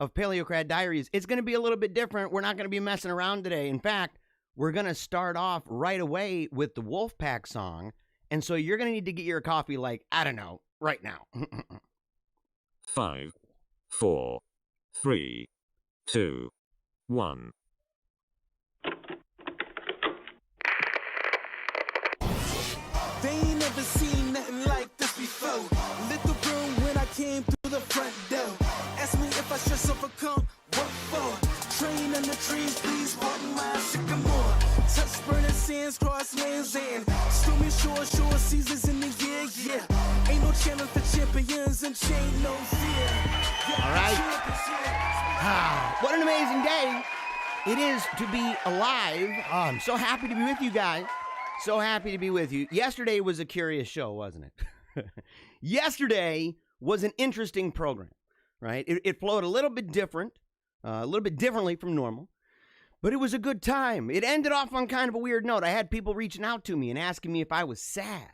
of Paleocrat Diaries. It's going to be a little bit different. We're not going to be messing around today. In fact, we're going to start off right away with the Wolfpack song. And so you're going to need to get your coffee, like, I don't know, right now. 5, 4, 3, 2, 1. They ain't never seen nothing like this before. Lit the room when I came through the front door. Ask me if I should overcome, what for? Train on the trees, please walk my sycamore. Touch burning sands, cross lands, and stormy shore seasons in the year, yeah. Ain't no challenge for champions and chain no fear. Yeah, all right. What an amazing day it is to be alive. Oh, I'm so happy to be with you guys. So happy to be with you. Yesterday was a curious show, wasn't it? Yesterday was an interesting program, right? It flowed a little bit differently from normal, but it was a good time. It ended off on kind of a weird note. I had people reaching out to me and asking me if I was sad.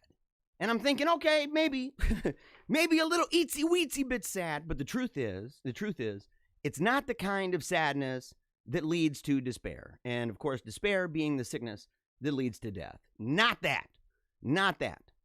And I'm thinking, okay, maybe, maybe a little eatsy-weetsy bit sad. But the truth is, it's not the kind of sadness that leads to despair. And of course, despair being the sickness that leads to death. Not that,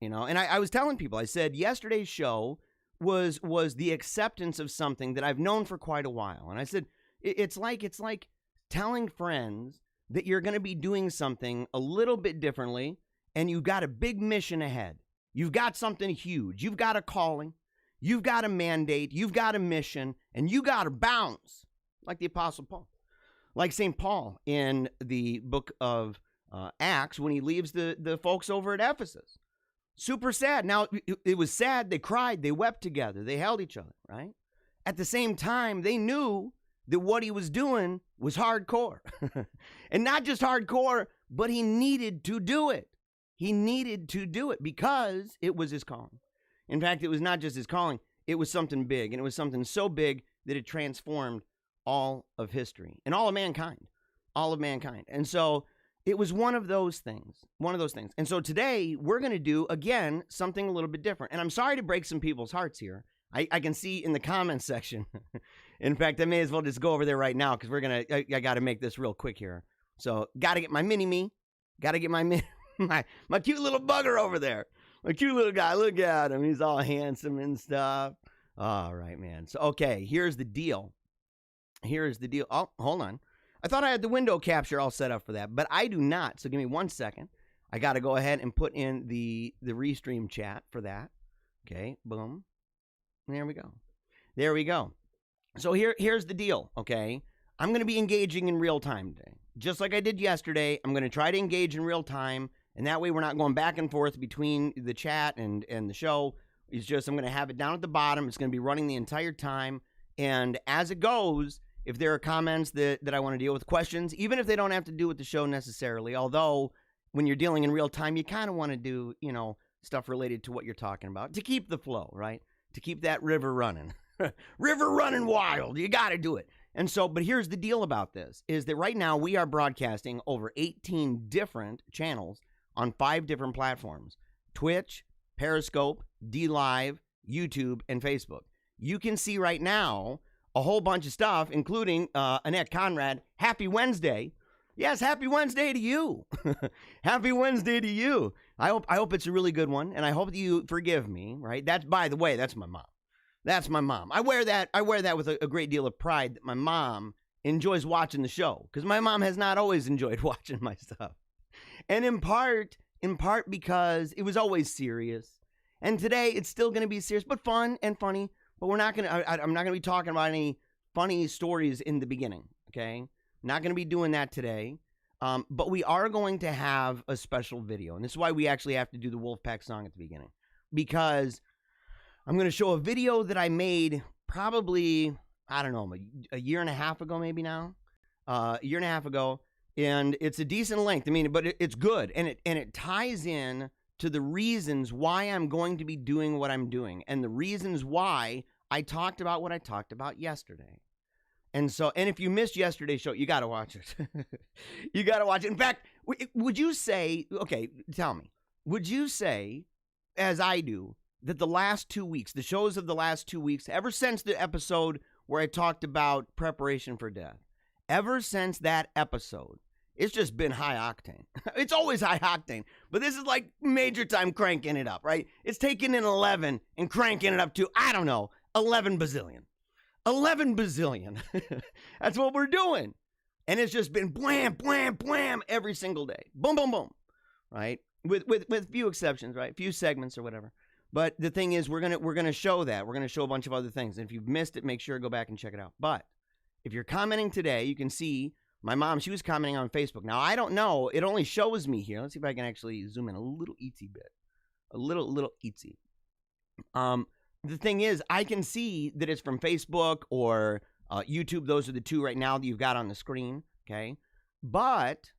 you know. And I was telling people, I said, yesterday's show was the acceptance of something that I've known for quite a while. And I said, it's like telling friends that you're going to be doing something a little bit differently, and you've got a big mission ahead. You've got something huge. You've got a calling. You've got a mandate. You've got a mission, and you got to bounce like the Apostle Paul, like St. Paul in the book of Acts when he leaves the folks over at Ephesus. Super sad. Now, it was sad. They cried. They wept together. They held each other, right? At the same time, they knew that what he was doing was hardcore. And not just hardcore, but he needed to do it. He needed to do it because it was his calling. In fact, it was not just his calling. It was something big. And it was something so big that it transformed all of history and all of mankind. All of mankind. And so it was one of those things. And so today we're going to do, again, something a little bit different. And I'm sorry to break some people's hearts here. I can see in the comments section. In fact, I may as well just go over there right now because I got to make this real quick here. So got to get my mini-me. Got to get my my cute little bugger over there. My cute little guy. Look at him. He's all handsome and stuff. All right, man. So, okay, here's the deal. Oh, hold on. I thought I had the window capture all set up for that, but I do not. So give me 1 second. I got to go ahead and put in the restream chat for that. Okay, boom. There we go. So here's the deal, okay? I'm going to be engaging in real time today. Just like I did yesterday, I'm going to try to engage in real time, and that way we're not going back and forth between the chat and the show. It's just I'm going to have it down at the bottom. It's going to be running the entire time, and as it goes, if there are comments that I want to deal with, questions, even if they don't have to do with the show necessarily, although when you're dealing in real time, you kind of want to do, stuff related to what you're talking about to keep the flow, right? To keep that river running. River running wild. You got to do it. And so, but here's the deal about this, is that right now we are broadcasting over 18 different channels on 5 different platforms: Twitch, Periscope, DLive, YouTube, and Facebook. You can see right now a whole bunch of stuff, including Annette Conrad. Happy Wednesday. Yes, happy Wednesday to you. Happy Wednesday to you. I hope it's a really good one, and I hope that you forgive me, right? That's, by the way, that's my mom. That's my mom. I wear that with a great deal of pride that my mom enjoys watching the show, because my mom has not always enjoyed watching my stuff. And in part because it was always serious. And today it's still going to be serious, but fun and funny. But I'm not going to be talking about any funny stories in the beginning, okay? Not going to be doing that today. But we are going to have a special video. And this is why we actually have to do the Wolfpack song at the beginning. Because I'm going to show a video that I made probably, I don't know, a year and a half ago maybe now. A year and a half ago. And it's a decent length. I mean, but it's good. And it ties in to the reasons why I'm going to be doing what I'm doing. And the reasons why I talked about what I talked about yesterday. And if you missed yesterday's show, you got to watch it. You got to watch it. In fact, would you say, okay, tell me, would you say, as I do, that the last 2 weeks, the shows of the last 2 weeks, ever since the episode where I talked about preparation for death. Ever since that episode, it's just been high octane. It's always high octane, but this is like major time cranking it up, right? It's taking an 11 and cranking it up to, I don't know, 11 bazillion. 11 bazillion. That's what we're doing. And it's just been blam, blam, blam every single day. Boom, boom, boom. Right? With few exceptions, right? Few segments or whatever. But the thing is, we're gonna show that. We're gonna show a bunch of other things. And if you've missed it, make sure to go back and check it out. But if you're commenting today, you can see my mom, she was commenting on Facebook. Now, I don't know. It only shows me here. Let's see if I can actually zoom in a little itsy bit. A little itsy. The thing is, I can see that it's from Facebook or YouTube. Those are the two right now that you've got on the screen, okay? But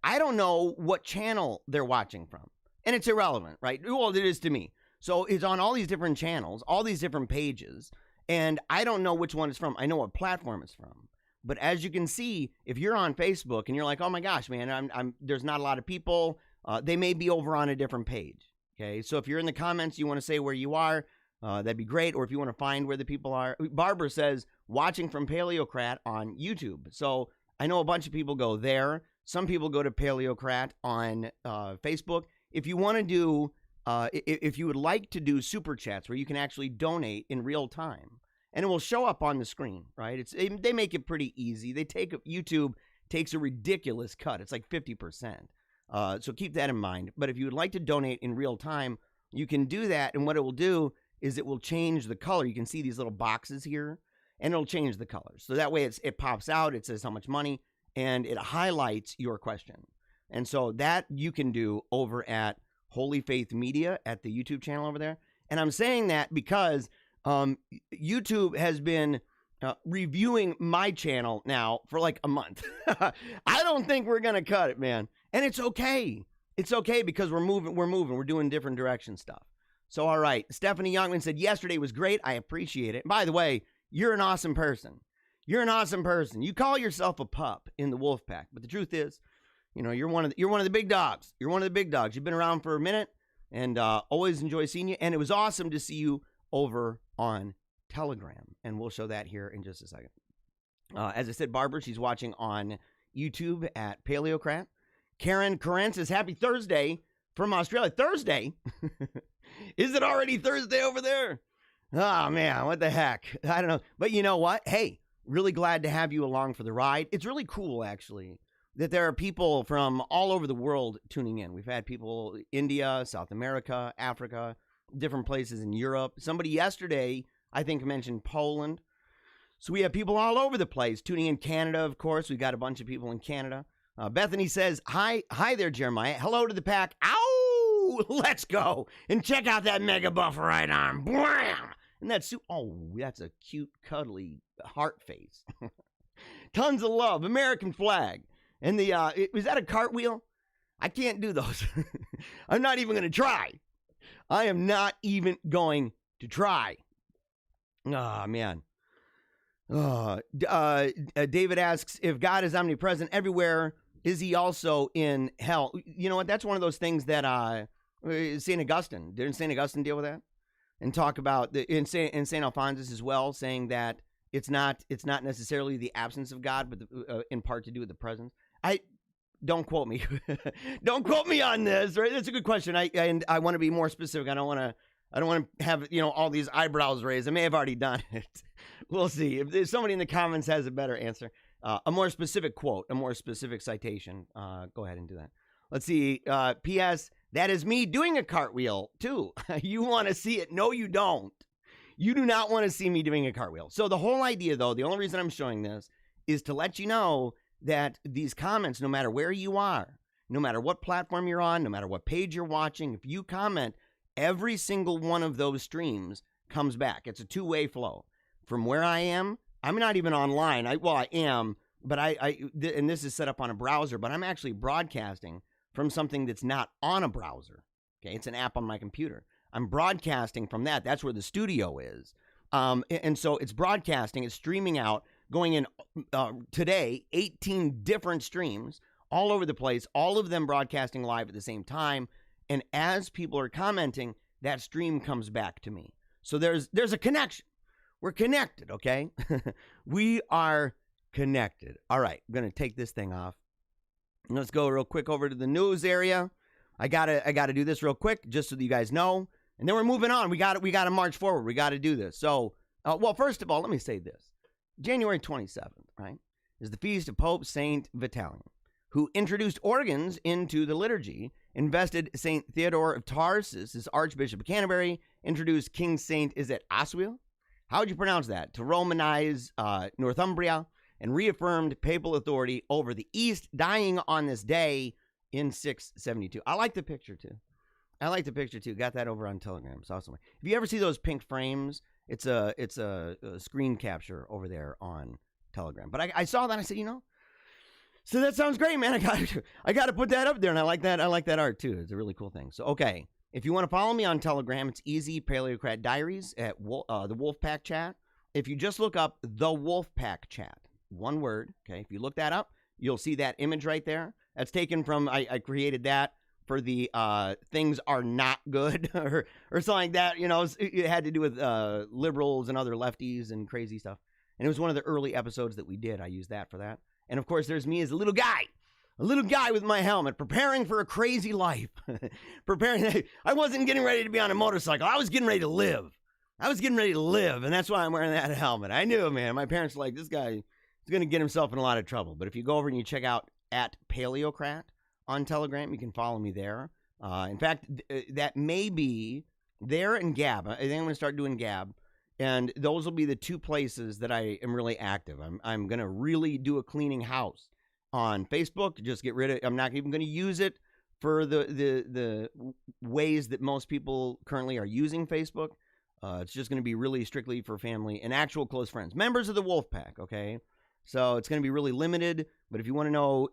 I don't know what channel they're watching from. And it's irrelevant, right? Well, it is to me. So it's on all these different channels, all these different pages, and I don't know which one it's from. I know what platform it's from. But as you can see, if you're on Facebook and you're like, oh my gosh, man, there's not a lot of people, they may be over on a different page, okay? So if you're in the comments, you want to say where you are, that'd be great. Or if you want to find where the people are. Barbara says, watching from Paleocrat on YouTube. So I know a bunch of people go there. Some people go to Paleocrat on Facebook. If you want to do, if you would like to do super chats where you can actually donate in real time, and it will show up on the screen, right? They make it pretty easy. YouTube takes a ridiculous cut. It's like 50%. So keep that in mind. But if you would like to donate in real time, you can do that. And what it will do is it will change the color. You can see these little boxes here, and it'll change the color. So that way it pops out. It says how much money, and it highlights your question. And so that you can do over at Holy Faith Media at the YouTube channel over there. And I'm saying that because YouTube has been reviewing my channel now for like a month. I don't think we're going to cut it, man. And it's okay. It's okay because we're moving. We're doing different direction stuff. So, all right. Stephanie Youngman said, yesterday was great. I appreciate it. By the way, you're an awesome person. You're an awesome person. You call yourself a pup in the wolf pack. But the truth is, you know, you're one of the big dogs. You're one of the big dogs. You've been around for a minute and always enjoy seeing you. And it was awesome to see you over on Telegram. And we'll show that here in just a second. As I said, Barbara, she's watching on YouTube at Paleocrat. Karen Corinne says, happy Thursday from Australia. Thursday? Is it already Thursday over there? Oh, man, what the heck? I don't know. But you know what? Hey, really glad to have you along for the ride. It's really cool, actually, that there are people from all over the world tuning in. We've had people India, South America, Africa, different places in Europe. Somebody yesterday, I think, mentioned Poland. So we have people all over the place tuning in. Canada, of course. We've got a bunch of people in Canada. Bethany says, hi there, Jeremiah. Hello to the pack. Ow! Let's go and check out that mega buff right arm. Blam! And that's that's a cute, cuddly heart face. Tons of love. American flag. And was that a cartwheel? I can't do those. I'm not even going to try. I am not even going to try. Oh, man. David asks, if God is omnipresent everywhere, is he also in hell? You know what? That's one of those things that St. Augustine, didn't St. Augustine deal with that? And talk about, in St. Alphonsus as well, saying that it's not necessarily the absence of God, but in part to do with the presence. Don't quote me. Don't quote me on this, right? That's a good question. I want to be more specific. I don't want to have, all these eyebrows raised. I may have already done it. We'll see. If somebody in the comments has a better answer, a more specific quote, a more specific citation, go ahead and do that. Let's see. P.S. That is me doing a cartwheel, too. You want to see it? No, you don't. You do not want to see me doing a cartwheel. So the whole idea, though, the only reason I'm showing this is to let you know that these comments, no matter where you are, no matter what platform you're on, no matter what page you're watching, if you comment, every single one of those streams comes back. It's a two-way flow. From where I am, I'm not even online. I am, but and this is set up on a browser, but I'm actually broadcasting from something that's not on a browser. Okay, it's an app on my computer. I'm broadcasting from that. That's where the studio is. And so it's broadcasting, it's streaming out, going in today, 18 different streams all over the place, all of them broadcasting live at the same time. And as people are commenting, that stream comes back to me. So there's a connection. we're connected, okay? We are connected. All right, I'm going to take this thing off. Let's go real quick over to the news area. I gotta do this real quick just so that you guys know. And then we're moving on. We got to march forward. We got to do this. So, well, first of all, let me say this. January 27th, right, is the feast of Pope Saint Vitalian, who introduced organs into the liturgy, invested Saint Theodore of Tarsus as Archbishop of Canterbury, introduced King Saint, is it Oswiel? How would you pronounce that? To Romanize Northumbria, and reaffirmed papal authority over the East, dying on this day in 672. I like the picture, too. Got that over on Telegram. Saw somewhere. If you ever see those pink frames, it's a screen capture over there on Telegram. But I saw that. I said, so that sounds great, man. I got to put that up there, and I like that art too. It's a really cool thing. So okay, if you want to follow me on Telegram, it's easy. Paleocrat Diaries at the Wolfpack Chat. If you just look up the Wolfpack Chat, one word. Okay, if you look that up, you'll see that image right there. That's taken from I created that for the things are not good or something like that. It had to do with liberals and other lefties and crazy stuff. And it was one of the early episodes that we did. I used that for that. And of course, there's me as a little guy with my helmet, preparing for a crazy life. I wasn't getting ready to be on a motorcycle. I was getting ready to live. And that's why I'm wearing that helmet. I knew, man. My parents were like, this guy is going to get himself in a lot of trouble. But if you go over and you check out at Paleocrat on Telegram, you can follow me there. In fact, that may be there and Gab. I think I'm going to start doing Gab. And those will be the two places that I am really active. I'm going to really do a cleaning house on Facebook. Just get rid of. I'm not even going to use it for the ways that most people currently are using Facebook. It's just going to be really strictly for family and actual close friends, members of the Wolfpack. Okay, so it's going to be really limited. But if you want to know,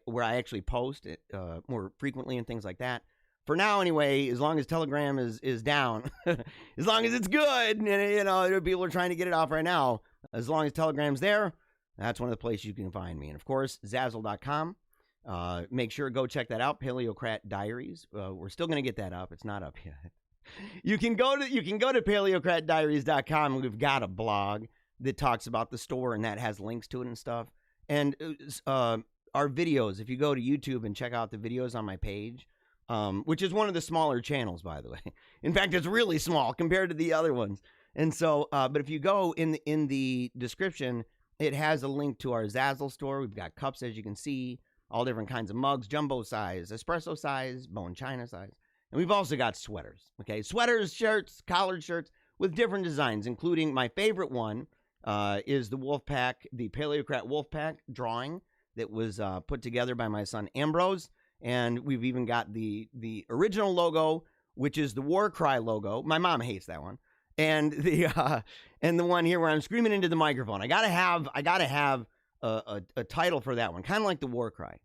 where I actually post it more frequently and things like that. For now, anyway, as long as Telegram is down, as long as it's good, and people are trying to get it off right now. As long as Telegram's there, that's one of the places you can find me. And of course, Zazzle.com. Make sure go check that out. Paleocrat Diaries. We're still going to get that up. It's not up yet. You can go to paleocratdiaries.com. We've got a blog that talks about the store, and that has links to it and stuff. And our videos. If you go to YouTube and check out the videos on my page. Which is one of the smaller channels, by the way. In fact, it's really small compared to the other ones. And so, but if you go in the description, it has a link to our Zazzle store. We've got cups, as you can see, all different kinds of mugs, jumbo size, espresso size, bone china size. And we've also got sweaters, okay? Sweaters, shirts, collared shirts with different designs, including my favorite one is the Wolfpack, the Paleocrat Wolfpack drawing that was put together by my son Ambrose. And we've even got the original logo, which is the War Cry logo. My mom hates that one. And the one here where I'm screaming into the microphone. I gotta have a title for that one, kind of like the War Cry.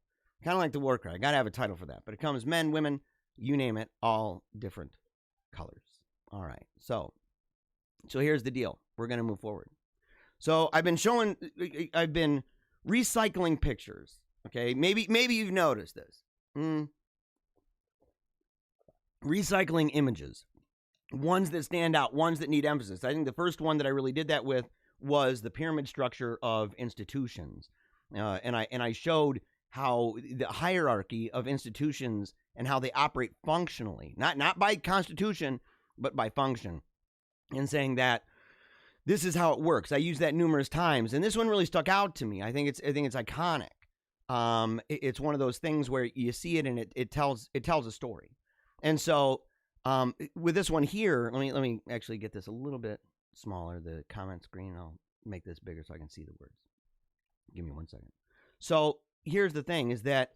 I gotta have a title for that. But it comes men, women, you name it, all different colors. All right. So here's the deal. We're gonna move forward. So I've been recycling pictures. Okay, maybe you've noticed this. Recycling images, ones that stand out, ones that need emphasis. I think the first one that I really did that with was the pyramid structure of institutions, and I showed how the hierarchy of institutions and how they operate functionally, not by constitution, but by function, and saying that this is how it works. I used that numerous times, and this one really stuck out to me. I think it's iconic. It's one of those things where you see it and it tells a story. And so, with this one here, let me actually get this a little bit smaller, the comment screen. I'll make this bigger so I can see the words. Give me 1 second. So here's the thing is that,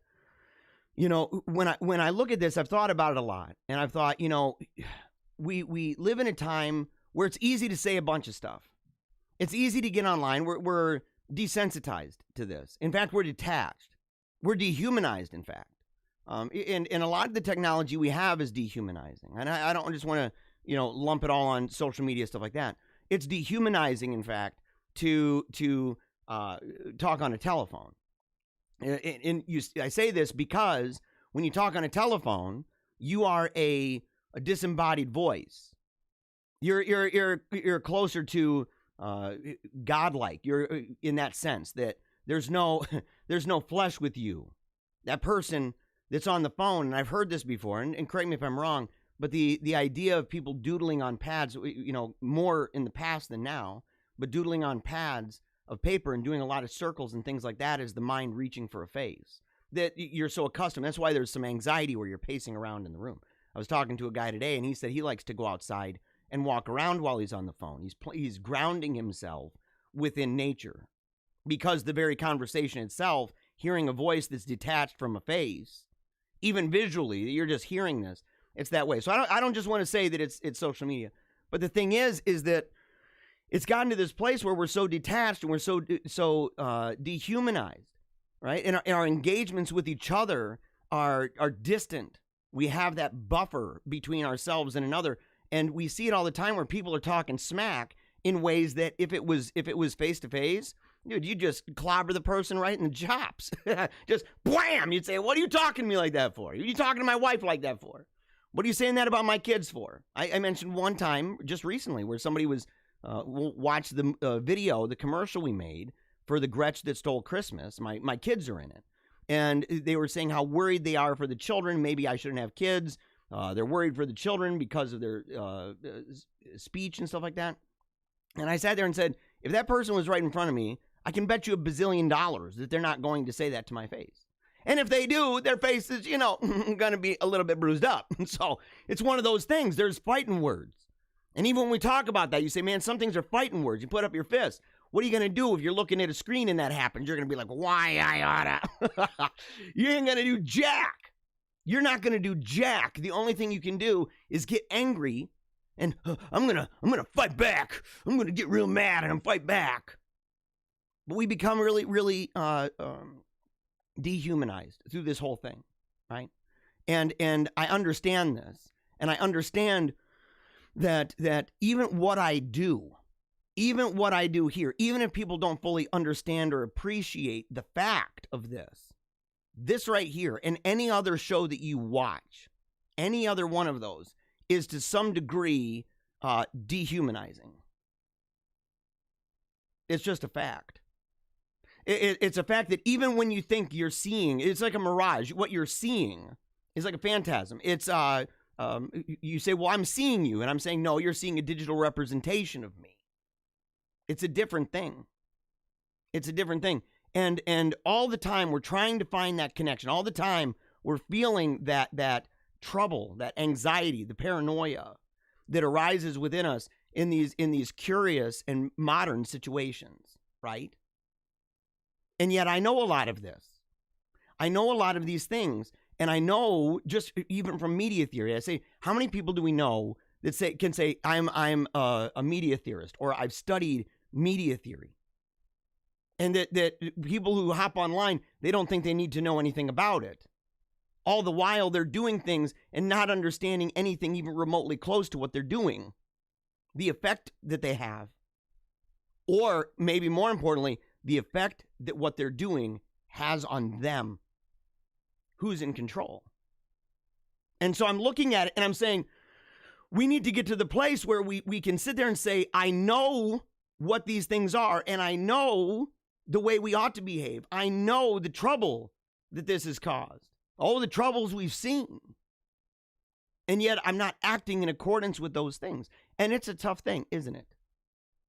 when I look at this, I've thought about it a lot, and I've thought, we live in a time where it's easy to say a bunch of stuff. It's easy to get online. We're desensitized to this. In fact, we're detached. We're dehumanized, in fact. And a lot of the technology we have is dehumanizing. And I don't just want to, lump it all on social media, stuff like that. It's dehumanizing, in fact, to talk on a telephone. I say this because when you talk on a telephone, you are a disembodied voice. You're closer to godlike. You're in that sense that there's no there's no flesh with you. That person that's on the phone, and I've heard this before, and correct me if I'm wrong, but the idea of people doodling on pads, more in the past than now, but doodling on pads of paper and doing a lot of circles and things like that is the mind reaching for a face that you're so accustomed. That's why there's some anxiety where you're pacing around in the room. I was talking to a guy today, and he said he likes to go outside and walk around while he's on the phone. He's grounding himself within nature, because the very conversation itself, hearing a voice that's detached from a face, even visually, you're just hearing this. It's that way. So I don't just want to say that it's social media, but the thing is that it's gotten to this place where we're so detached and we're so dehumanized, right? And our engagements with each other are distant. We have that buffer between ourselves and another, and we see it all the time where people are talking smack in ways that if it was face to face, dude, you just clobber the person right in the chops. Just wham! You'd say, "What are you talking to me like that for? What are you talking to my wife like that for? What are you saying that about my kids for?" I mentioned one time just recently where somebody was watched the video, the commercial we made for the Gretsch That Stole Christmas. My kids are in it. And they were saying how worried they are for the children. Maybe I shouldn't have kids. They're worried for the children because of their speech and stuff like that. And I sat there and said, if that person was right in front of me, I can bet you $1 bazillion that they're not going to say that to my face. And if they do, their face is, going to be a little bit bruised up. So it's one of those things. There's fighting words. And even when we talk about that, you say, man, some things are fighting words. You put up your fist. What are you going to do if you're looking at a screen and that happens? You're going to be like, why I oughta. You ain't going to do jack. You're not going to do jack. The only thing you can do is get angry and I'm going to fight back. I'm going to get real mad and fight back. But we become really, really dehumanized through this whole thing, right? And I understand this, and I understand that even what I do here, even if people don't fully understand or appreciate the fact of this right here, and any other show that you watch, any other one of those is to some degree dehumanizing. It's just a fact. It's a fact that even when you think you're seeing, it's like a mirage. What you're seeing is like a phantasm. It's you say, well, I'm seeing you, and I'm saying, no, you're seeing a digital representation of me. It's a different thing. It's a different thing. And all the time we're trying to find that connection. All the time we're feeling that trouble, that anxiety, the paranoia that arises within us in these curious and modern situations, right? And yet I know a lot of this. I know a lot of these things. And I know just even from media theory, I say, how many people do we know that can say, I'm a media theorist, or I've studied media theory? And that people who hop online, they don't think they need to know anything about it. All the while they're doing things and not understanding anything even remotely close to what they're doing. The effect that they have. Or maybe more importantly, the effect that what they're doing has on them. Who's in control? And so I'm looking at it and I'm saying, we need to get to the place where we can sit there and say, I know what these things are, and I know the way we ought to behave. I know the trouble that this has caused. All the troubles we've seen. And yet I'm not acting in accordance with those things. And it's a tough thing, isn't it?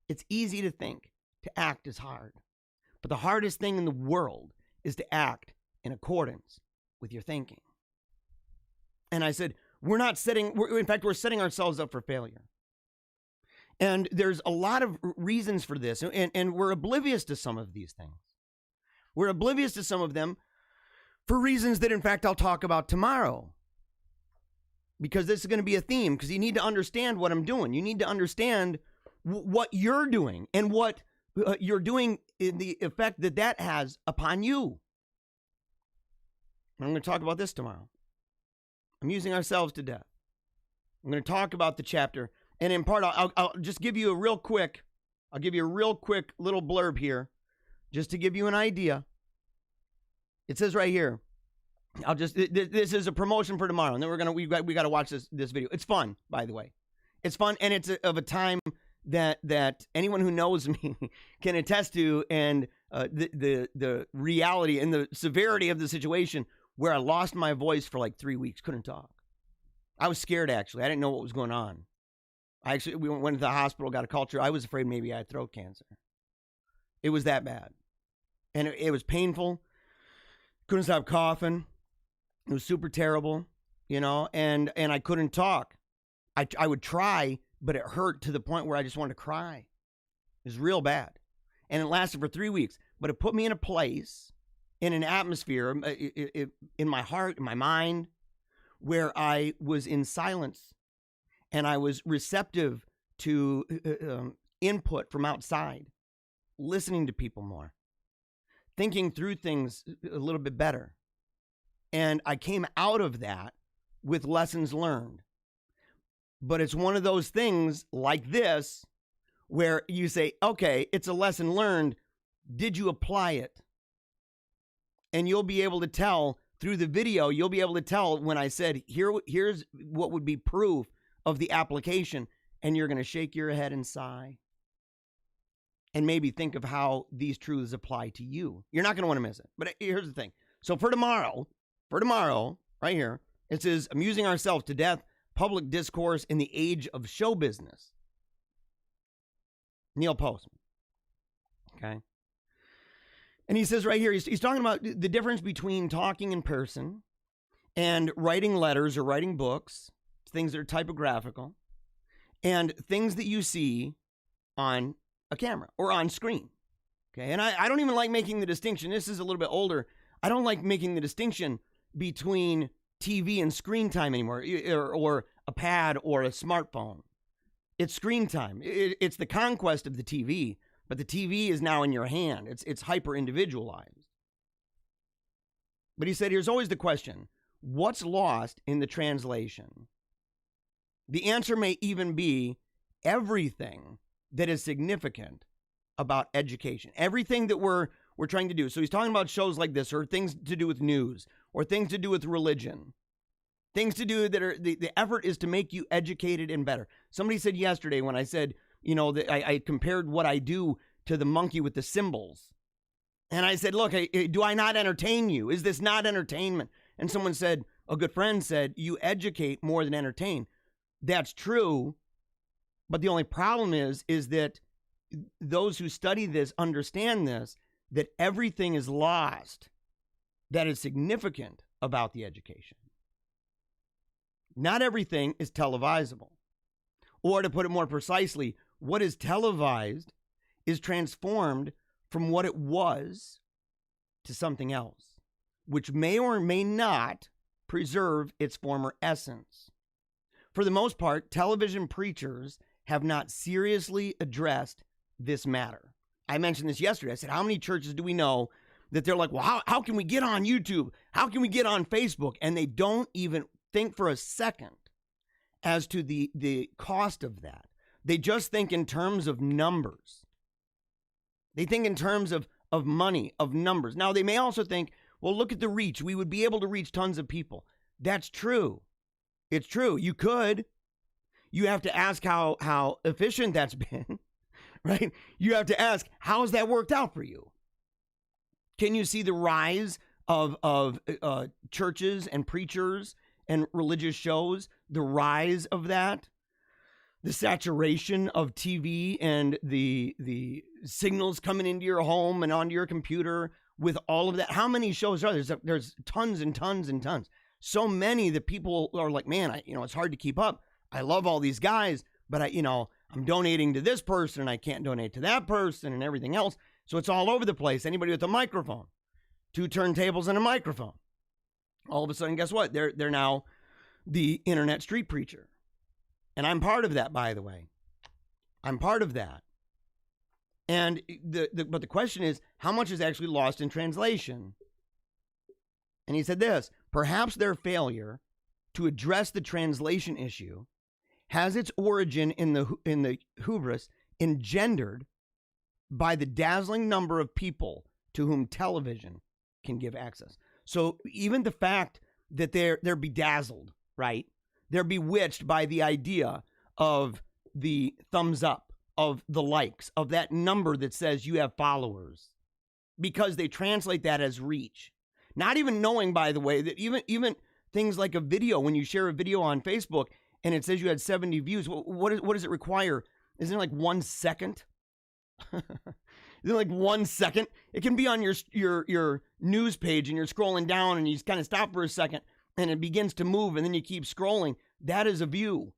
It's easy to think. To act is hard. But the hardest thing in the world is to act in accordance with your thinking. And I said, we're setting ourselves up for failure. And there's a lot of reasons for this, and we're oblivious to some of these things. We're oblivious to some of them for reasons that, in fact, I'll talk about tomorrow. Because this is going to be a theme, because you need to understand what I'm doing. You need to understand what you're doing and what you're doing in the effect that has upon you. I'm going to talk about this tomorrow. I'm using ourselves to death. I'm going to talk about the chapter. And in part, I'll just give you a real quick little blurb here, just to give you an idea. It says right here, this is a promotion for tomorrow. And then we got to watch this video. It's fun, by the way. It's fun, and it's of a time that anyone who knows me can attest to, and the reality and the severity of the situation where I lost my voice for like 3 weeks, couldn't talk. I was scared, actually. I didn't know what was going on. We went to the hospital, got a culture. I was afraid maybe I had throat cancer. It was that bad. And it was painful. Couldn't stop coughing. It was super terrible, and I couldn't talk. I would try, but it hurt to the point where I just wanted to cry. It was real bad. And it lasted for 3 weeks. But it put me in a place, in an atmosphere, in my heart, in my mind, where I was in silence. And I was receptive to input from outside, listening to people more, thinking through things a little bit better. And I came out of that with lessons learned. But it's one of those things like this where you say, okay, it's a lesson learned. Did you apply it? And you'll be able to tell through the video, you'll be able to tell when I said, here's what would be proof of the application. And you're going to shake your head and sigh. And maybe think of how these truths apply to you. You're not going to want to miss it. But here's the thing. So for tomorrow, right here, it says, amusing ourselves to death, public discourse in the age of show business. Neil Postman. Okay. And he says right here, he's talking about the difference between talking in person and writing letters or writing books, things that are typographical, and things that you see on a camera or on screen. Okay. And I don't even like making the distinction. This is a little bit older. I don't like making the distinction between TV and screen time anymore, or a pad or a smartphone. It's screen time. It's the conquest of the TV, but the TV is now in your hand. It's hyper individualized. But he said, here's always the question: what's lost in the translation? The answer may even be everything that is significant about education, everything that we're trying to do. So he's talking about shows like this, or things to do with news, or things to do with religion, things to do that are the effort is to make you educated and better. Somebody said yesterday when I said, that I compared what I do to the monkey with the cymbals. And I said, look, do I not entertain you? Is this not entertainment? And someone said, a good friend said, you educate more than entertain. That's true. But the only problem is that those who study this understand this, that everything is lost that is significant about the education. Not everything is televisable. Or to put it more precisely, what is televised is transformed from what it was to something else, which may or may not preserve its former essence. For the most part, television preachers have not seriously addressed this matter. I mentioned this yesterday. I said, how many churches do we know that they're like, well, how can we get on YouTube? How can we get on Facebook? And they don't even think for a second as to the cost of that. They just think in terms of numbers. They think in terms of money, of numbers. Now, they may also think, well, look at the reach. We would be able to reach tons of people. That's true. It's true. You could. You have to ask how efficient that's been, right? You have to ask, how has that worked out for you? Can you see the rise of churches and preachers and religious shows, the rise of that, the saturation of TV and the signals coming into your home and onto your computer with all of that? How many shows are there? There's tons and tons and tons. So many that people are like, man, it's hard to keep up. I love all these guys, but I'm donating to this person and I can't donate to that person and everything else. So it's all over the place. Anybody with a microphone, 2 turntables and a microphone. All of a sudden, guess what? They're now the internet street preacher. And I'm part of that, by the way. I'm part of that. And but the question is, how much is actually lost in translation? And he said this: perhaps their failure to address the translation issue has its origin in the hubris engendered by the dazzling number of people to whom television can give access. So even the fact that they're bedazzled, right? They're bewitched by the idea of the thumbs up, of the likes, of that number that says you have followers, because they translate that as reach. Not even knowing, by the way, that even things like a video, when you share a video on Facebook and it says you had 70 views, what does it require? Isn't it like 1 second? Isn't it like 1 second? It can be on your news page and you're scrolling down and you just kind of stop for a second and it begins to move and then you keep scrolling. That is a view.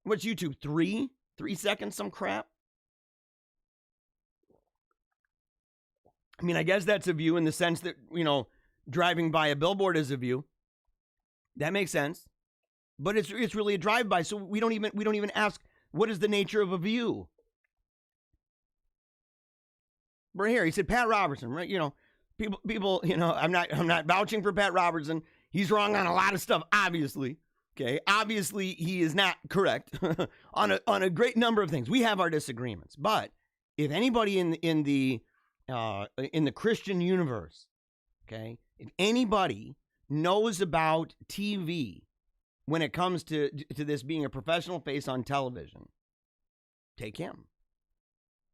What's YouTube? 3 seconds, some crap? I mean, I guess that's a view in the sense that, driving by a billboard is a view. That makes sense. But it's really a drive-by, so we don't even ask, what is the nature of a view? Right here, he said Pat Robertson, right? People, I'm not vouching for Pat Robertson. He's wrong on a lot of stuff, obviously. Okay, obviously he is not correct on a great number of things. We have our disagreements, but if anybody in the Christian universe, okay, if anybody knows about TV when it comes to this being a professional face on television, take him.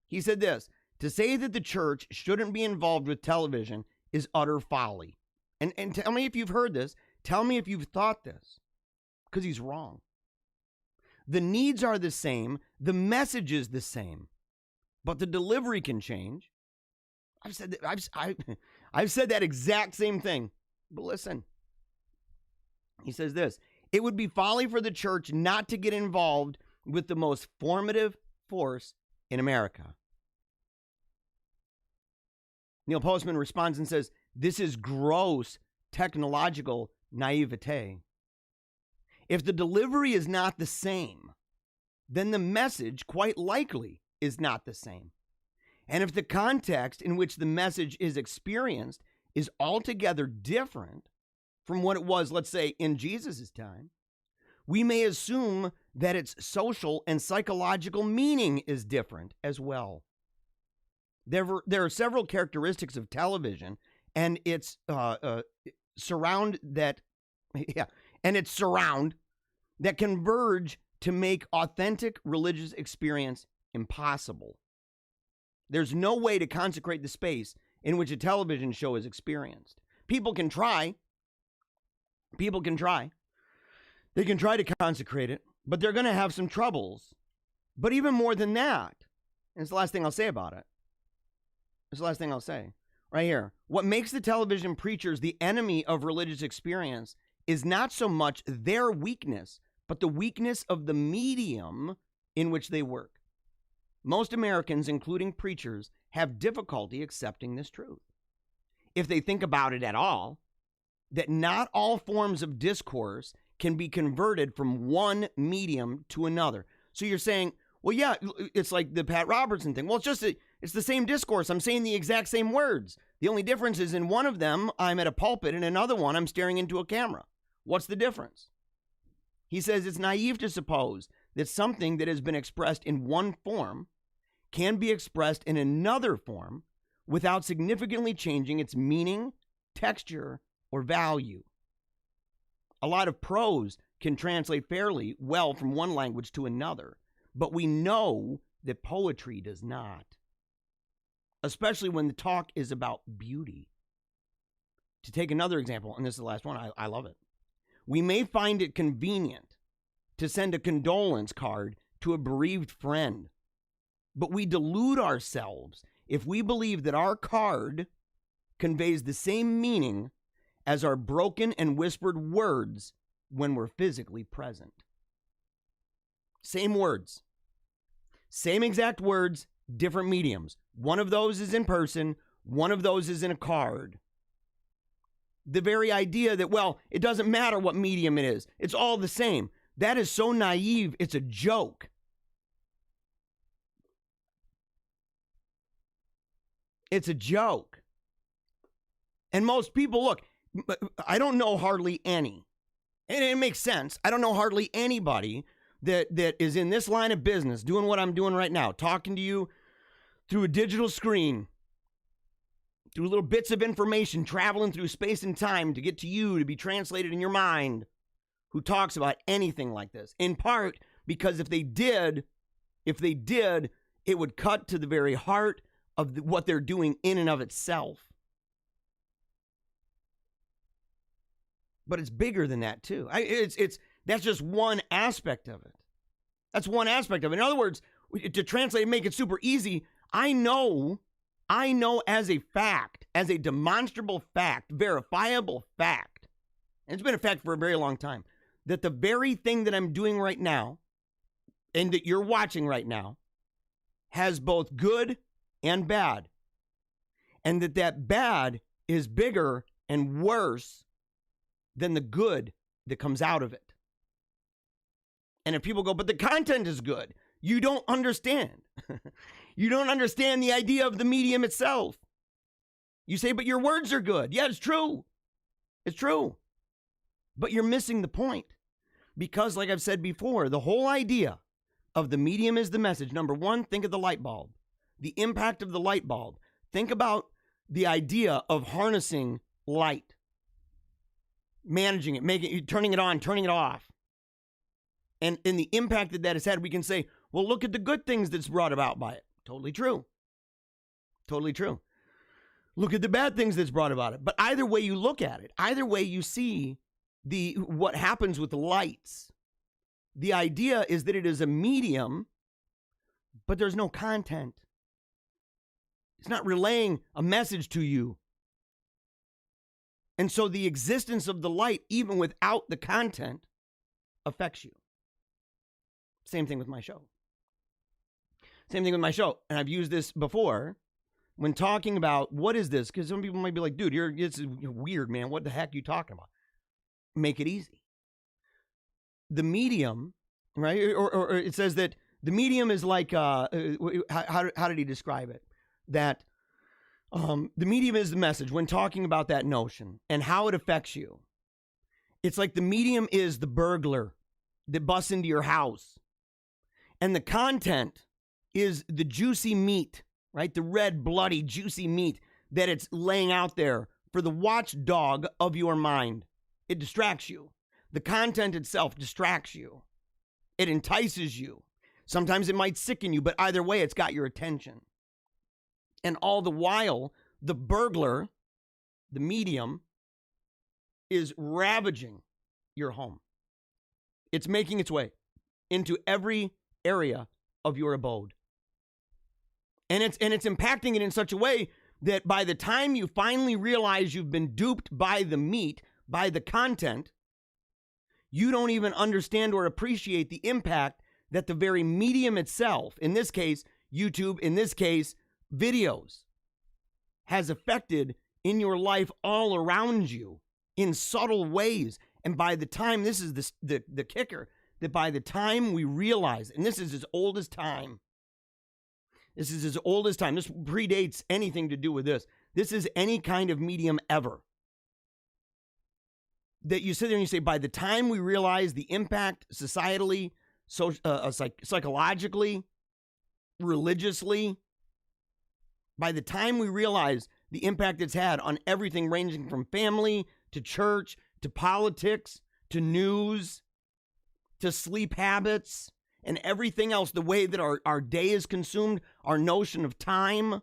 He said this: to say that the church shouldn't be involved with television is utter folly. And tell me if you've heard this. Tell me if you've thought this, because he's wrong. The needs are the same. The message is the same, but the delivery can change. I've said that exact same thing. But listen, he says this: it would be folly for the church not to get involved with the most formative force in America. Neil Postman responds and says, this is gross technological naivete. If the delivery is not the same, then the message quite likely is not the same. And if the context in which the message is experienced is altogether different from what it was, let's say, in Jesus' time, we may assume that its social and psychological meaning is different as well. There are several characteristics of television and its surround that converge to make authentic religious experience impossible. There's no way to consecrate the space in which a television show is experienced. People can try. They can try to consecrate it, but they're going to have some troubles. But even more than that, and it's the last thing I'll say about it. It's the last thing I'll say. Right here. What makes the television preachers the enemy of religious experience is not so much their weakness, but the weakness of the medium in which they work. Most Americans, including preachers, have difficulty accepting this truth, if they think about it at all, that not all forms of discourse can be converted from one medium to another. So you're saying, well, yeah, it's like the Pat Robertson thing. Well, it's the same discourse. I'm saying the exact same words. The only difference is in one of them, I'm at a pulpit, and another one, I'm staring into a camera. What's the difference? He says it's naive to suppose that something that has been expressed in one form can be expressed in another form without significantly changing its meaning, texture, or value. A lot of prose can translate fairly well from one language to another, but we know that poetry does not, especially when the talk is about beauty. To take another example, and this is the last one, I love it. We may find it convenient to send a condolence card to a bereaved friend, but we delude ourselves if we believe that our card conveys the same meaning as our broken and whispered words when we're physically present. Same words. Same exact words, different mediums. One of those is in person, one of those is in a card. The very idea that, well, it doesn't matter what medium it is, it's all the same. That is so naive, it's a joke. It's a joke. And most people, look, I don't know hardly any, and it makes sense, I don't know hardly anybody that is in this line of business doing what I'm doing right now, talking to you through a digital screen, through little bits of information traveling through space and time to get to you to be translated in your mind, who talks about anything like this. In part because if they did, If they did, it would cut to the very heart of what they're doing in and of itself. But it's bigger than that too. That's just one aspect of it. That's one aspect of it. In other words, to translate and make it super easy, I know as a fact, as a demonstrable fact, verifiable fact, and it's been a fact for a very long time, that the very thing that I'm doing right now and that you're watching right now has both good and bad. And that bad is bigger and worse than the good that comes out of it. And if people go, but the content is good, you don't understand. You don't understand the idea of the medium itself. You say, but your words are good. Yeah, it's true. It's true. But you're missing the point. Because, like I've said before, the whole idea of the medium is the message. Number one, think of the light bulb. The impact of the light bulb. Think about the idea of harnessing light. Managing it, turning it on, turning it off. And in the impact that has had, we can say, well, look at the good things that's brought about by it. Totally true. Totally true. Look at the bad things that's brought about it. But either way you look at it, either way you see what happens with the lights. The idea is that it is a medium, but there's no content. It's not relaying a message to you. And so the existence of the light, even without the content, affects you. Same thing with my show. Same thing with my show. And I've used this before when talking about what is this? Because some people might be like, dude, it's weird, man. What the heck are you talking about? Make it easy. The medium, right? Or it says that the medium is like, how did he describe it? That the medium is the message when talking about that notion and how it affects you. It's like the medium is the burglar that busts into your house. And the content is the juicy meat, right? The red, bloody, juicy meat that it's laying out there for the watchdog of your mind. It distracts you. The content itself distracts you. It entices you. Sometimes it might sicken you, but either way, it's got your attention. And all the while, the burglar, the medium, is ravaging your home. It's making its way into every area of your abode. And it's impacting it in such a way that by the time you finally realize you've been duped by the meat, by the content, you don't even understand or appreciate the impact that the very medium itself, in this case, YouTube, in this case, videos, has affected in your life all around you in subtle ways. And by the time, this is the kicker, that by the time we realize, and this is as old as time, this predates anything to do with this. This is any kind of medium ever. That you sit there and you say, by the time we realize the impact societally, psychologically, religiously, by the time we realize the impact it's had on everything ranging from family to church to politics to news to sleep habits and everything else, the way that our day is consumed, our notion of time,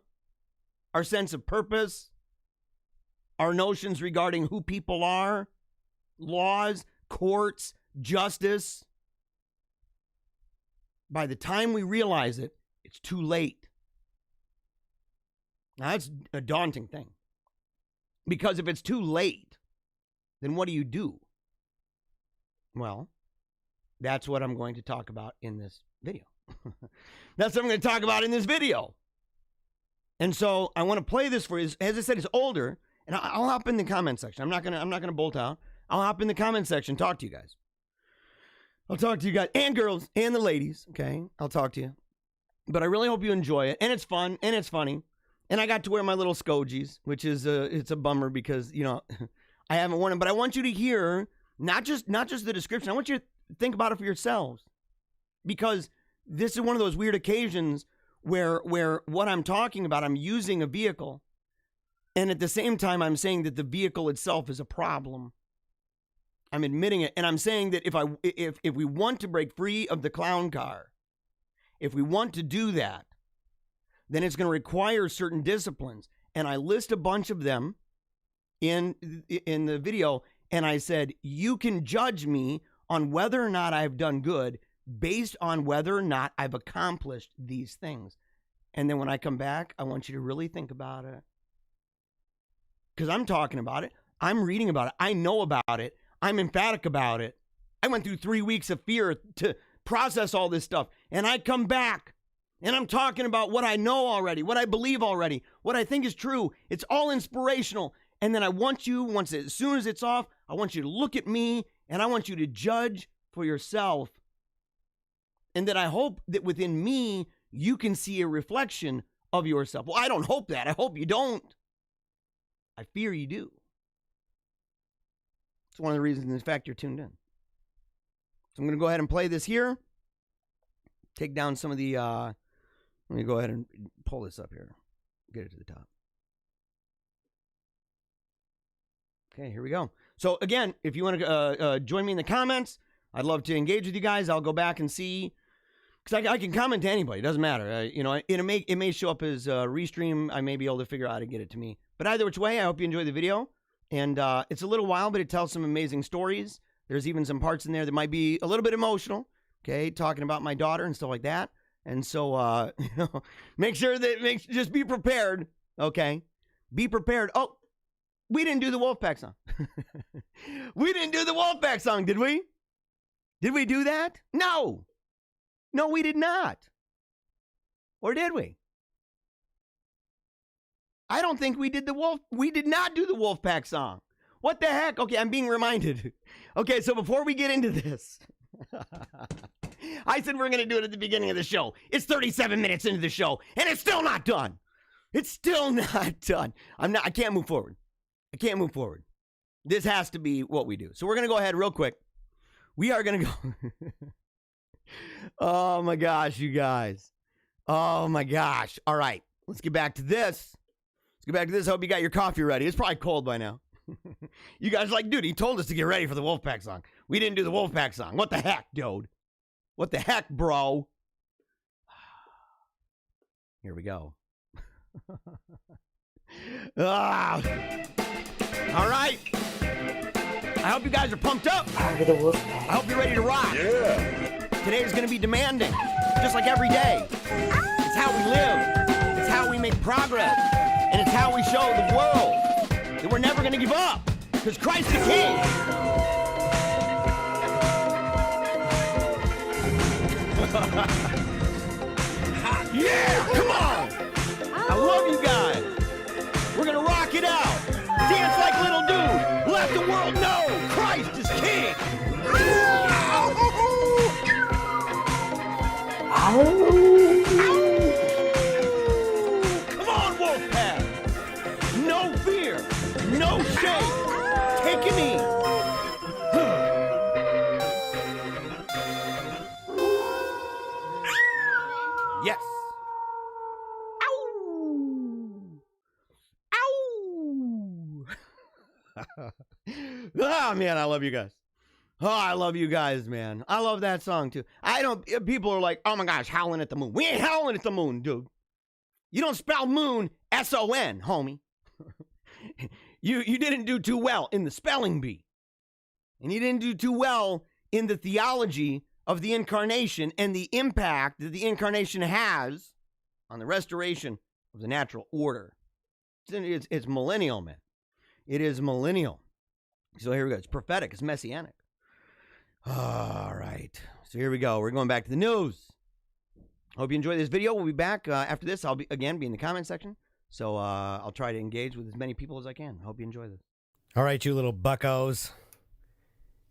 our sense of purpose, our notions regarding who people are, laws, courts, justice. By the time we realize it, it's too late. Now, that's a daunting thing. Because if it's too late, then what do? Well, that's what I'm going to talk about in this video. That's what I'm going to talk about in this video. And so I want to play this for you. As I said, it's older, and I'll hop in the comment section. I'm not gonna bolt out. I'll hop in the comment section, talk to you guys. I'll talk to you guys and girls and the ladies. Okay, I'll talk to you. But I really hope you enjoy it, and it's fun and it's funny. And I got to wear my little Skogies, which is it's a bummer because I haven't worn them. But I want you to hear not just the description. I want you to think about it for yourselves, because this is one of those weird occasions where what I'm talking about, I'm using a vehicle, and at the same time I'm saying that the vehicle itself is a problem. I'm admitting it, and I'm saying that if we want to break free of the clown car, if we want to do that, then it's going to require certain disciplines. And I list a bunch of them in the video, and I said, you can judge me on whether or not I've done good based on whether or not I've accomplished these things. And then when I come back, I want you to really think about it. Because I'm talking about it. I'm reading about it. I know about it. I'm emphatic about it. I went through 3 weeks of fear to process all this stuff. And I come back and I'm talking about what I know already, what I believe already, what I think is true. It's all inspirational. And then I want you, as soon as it's off, I want you to look at me and I want you to judge for yourself. And that I hope that within me, you can see a reflection of yourself. Well, I don't hope that. I hope you don't. I fear you do. It's one of the reasons, in fact, you're tuned in. So I'm going to go ahead and play this here. Take down some of the, let me go ahead and pull this up here. Get it to the top. Okay, here we go. So again, if you want to join me in the comments, I'd love to engage with you guys. I'll go back and see, because I can comment to anybody. It doesn't matter. It may show up as a restream. I may be able to figure out how to get it to me. But either which way, I hope you enjoy the video. And it's a little while, but it tells some amazing stories. There's even some parts in there that might be a little bit emotional, okay, talking about my daughter and stuff like that. And so just be prepared, okay? Be prepared. Oh, we didn't do the Wolfpack song. We didn't do the Wolfpack song, did we? Did we do that? No. No, we did not. Or did we? I don't think we did we did not do the Wolfpack song. What the heck? Okay, I'm being reminded. Okay, so before we get into this, I said we're going to do it at the beginning of the show. It's 37 minutes into the show, and it's still not done. It's still not done. I can't move forward. I can't move forward. This has to be what we do. So we're going to go ahead real quick. We are going to go. Oh my gosh, you guys. Oh my gosh. All right, let's get back to this. I hope you got your coffee ready. It's probably cold by now. You guys are like, dude, he told us to get ready for the Wolfpack song. We didn't do the Wolfpack song. What the heck, dude? What the heck, bro? Here we go. All right. I hope you guys are pumped up. I hope you're ready to rock. Yeah. Today is going to be demanding, just like every day. It's how we live. It's how we make progress. And it's how we show the world that we're never going to give up, because Christ the King. Yeah, come on. I love you guys. We're going to rock it out. Dance like little dude. Let the world know Christ is King. Come on, Wolfpack. No fear. No shame. Take a knee. Yes. Ow. Ow. Oh, man, I love you guys. Oh, I love you guys, man. I love that song, too. People are like, oh, my gosh, howling at the moon. We ain't howling at the moon, dude. You don't spell moon S-O-N, homie. You didn't do too well in the spelling bee. And you didn't do too well in the theology of the incarnation and the impact that the incarnation has on the restoration of the natural order. It's millennial, man. It is millennial. So here we go. It's prophetic. It's messianic. All right. So here we go. We're going back to the news. Hope you enjoyed this video. We'll be back after this. I'll be in the comment section. So I'll try to engage with as many people as I can. Hope you enjoy this. All right, you little buckos.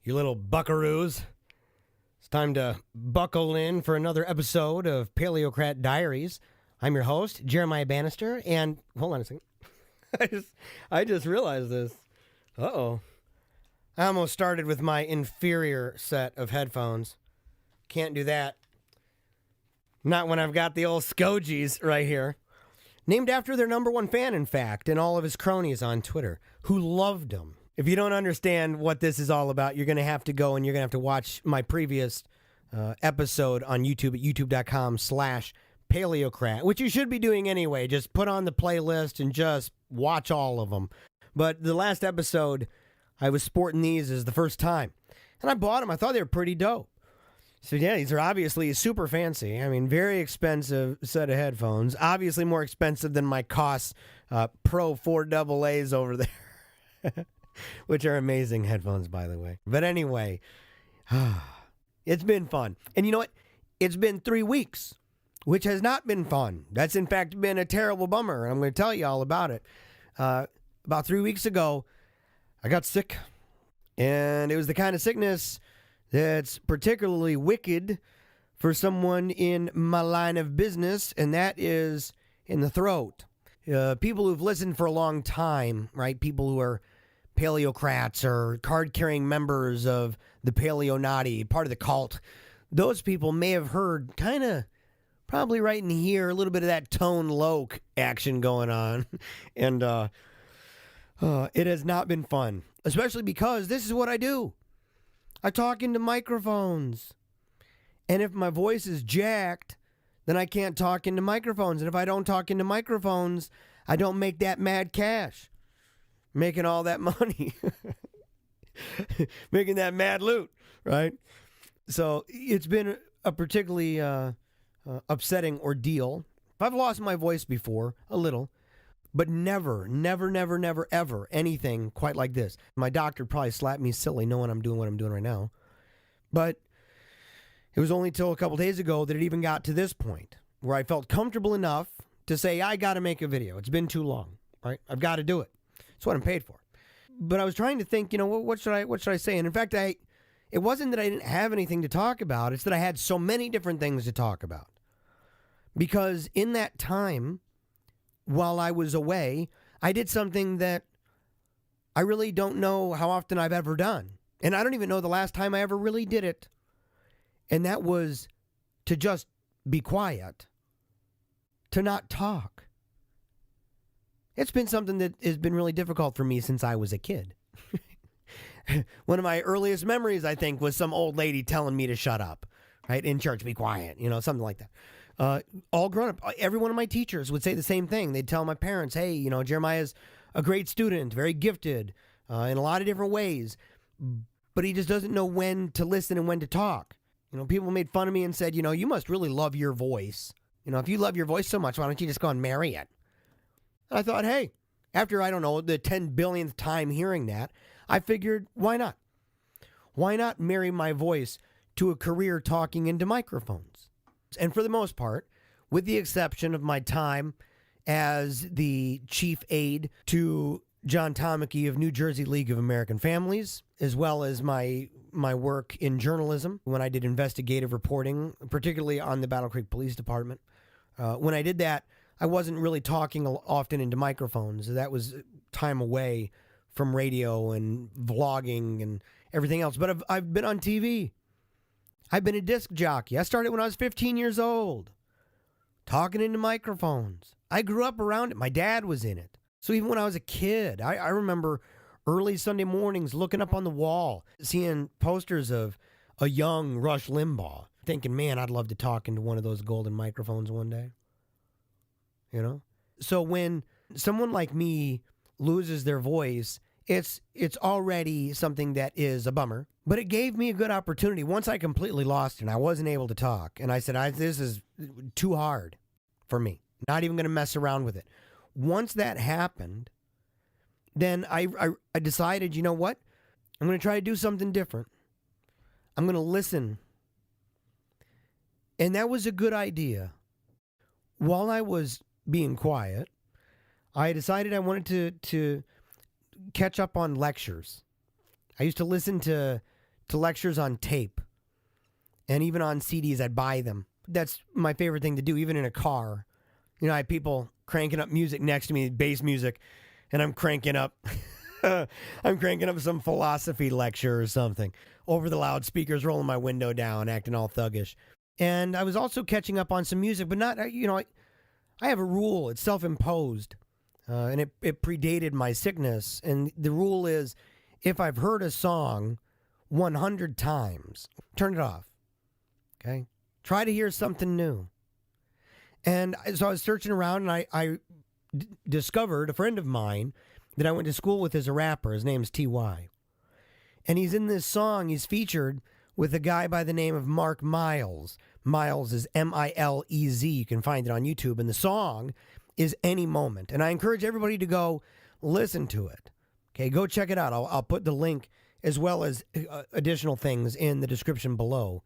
You little buckaroos. It's time to buckle in for another episode of Paleocrat Diaries. I'm your host, Jeremiah Bannister, and hold on a second. I just realized this. Uh-oh. I almost started with my inferior set of headphones. Can't do that. Not when I've got the old Skogies right here. Named after their #1 fan, in fact, and all of his cronies on Twitter, who loved him. If you don't understand what this is all about, you're going to have to go and you're going to have to watch my previous episode on YouTube at youtube.com/Paleocrat, which you should be doing anyway. Just put on the playlist and just watch all of them. But the last episode, I was sporting these as the first time. And I bought them. I thought they were pretty dope. So yeah, these are obviously super fancy. I mean, very expensive set of headphones. Obviously more expensive than my Koss Pro 4AA's over there. Which are amazing headphones, by the way. But anyway, it's been fun. And you know what? It's been 3 weeks, which has not been fun. That's, in fact, been a terrible bummer. And I'm going to tell you all about it. About 3 weeks ago, I got sick. And it was the kind of sickness that's particularly wicked for someone in my line of business, and that is in the throat. People who've listened for a long time, right? People who are Paleocrats or card-carrying members of the Paleonati, part of the cult, those people may have heard kind of probably right in here a little bit of that tone loc action going on. And it has not been fun, especially because this is what I do. I talk into microphones. And if my voice is jacked, then I can't talk into microphones. And if I don't talk into microphones, I don't make that mad cash. Making all that money. Making that mad loot, right? So it's been a particularly upsetting ordeal. I've lost my voice before, a little. But never, ever anything quite like this. My doctor probably slapped me silly knowing I'm doing what I'm doing right now. But it was only till a couple days ago that it even got to this point where I felt comfortable enough to say, I got to make a video. It's been too long, right? I've got to do it. It's what I'm paid for. But I was trying to think, what should I say? And in fact, it wasn't that I didn't have anything to talk about. It's that I had so many different things to talk about. Because in that time, while I was away, I did something that I really don't know how often I've ever done. And I don't even know the last time I ever really did it. And that was to just be quiet, to not talk. It's been something that has been really difficult for me since I was a kid. One of my earliest memories, I think, was some old lady telling me to shut up, right? In church, be quiet, something like that. All grown up, every one of my teachers would say the same thing. They'd tell my parents, hey, Jeremiah's a great student, very gifted in a lot of different ways, but he just doesn't know when to listen and when to talk. People made fun of me and said, you must really love your voice. If you love your voice so much, why don't you just go and marry it? And I thought, hey, after, I don't know, the 10 billionth time hearing that, I figured, why not? Why not marry my voice to a career talking into microphones? And for the most part, with the exception of my time as the chief aide to John Tomeke of New Jersey League of American Families, as well as my work in journalism when I did investigative reporting, particularly on the Battle Creek Police Department. When I did that, I wasn't really talking often into microphones. That was time away from radio and vlogging and everything else. But I've been on TV. I've been a disc jockey. I started when I was 15 years old, talking into microphones. I grew up around it. My dad was in it. So even when I was a kid, I remember early Sunday mornings looking up on the wall, seeing posters of a young Rush Limbaugh, thinking, man, I'd love to talk into one of those golden microphones one day. So when someone like me loses their voice, it's already something that is a bummer. But it gave me a good opportunity. Once I completely lost it and I wasn't able to talk, and I said, this is too hard for me. Not even going to mess around with it. Once that happened, then I decided, you know what? I'm going to try to do something different. I'm going to listen. And that was a good idea. While I was being quiet, I decided I wanted to catch up on lectures. I used to listen to lectures on tape and even on CDs. I'd buy them. That's my favorite thing to do, even in a car. I had people cranking up music next to me, bass music, and I'm cranking up some philosophy lecture or something over the loudspeakers, rolling my window down, acting all thuggish. And I was also catching up on some music, but not, I have a rule. It's self-imposed, and it predated my sickness. And the rule is, if I've heard a song 100 times, turn it off. Okay? Try to hear something new. And so I was searching around, and I discovered a friend of mine that I went to school with as a rapper. His name's T.Y. And he's in this song. He's featured with a guy by the name of Mark Miles. Miles is Milez. You can find it on YouTube. And the song is Any Moment. And I encourage everybody to go listen to it. Okay, go check it out. I'll put the link as well as additional things in the description below.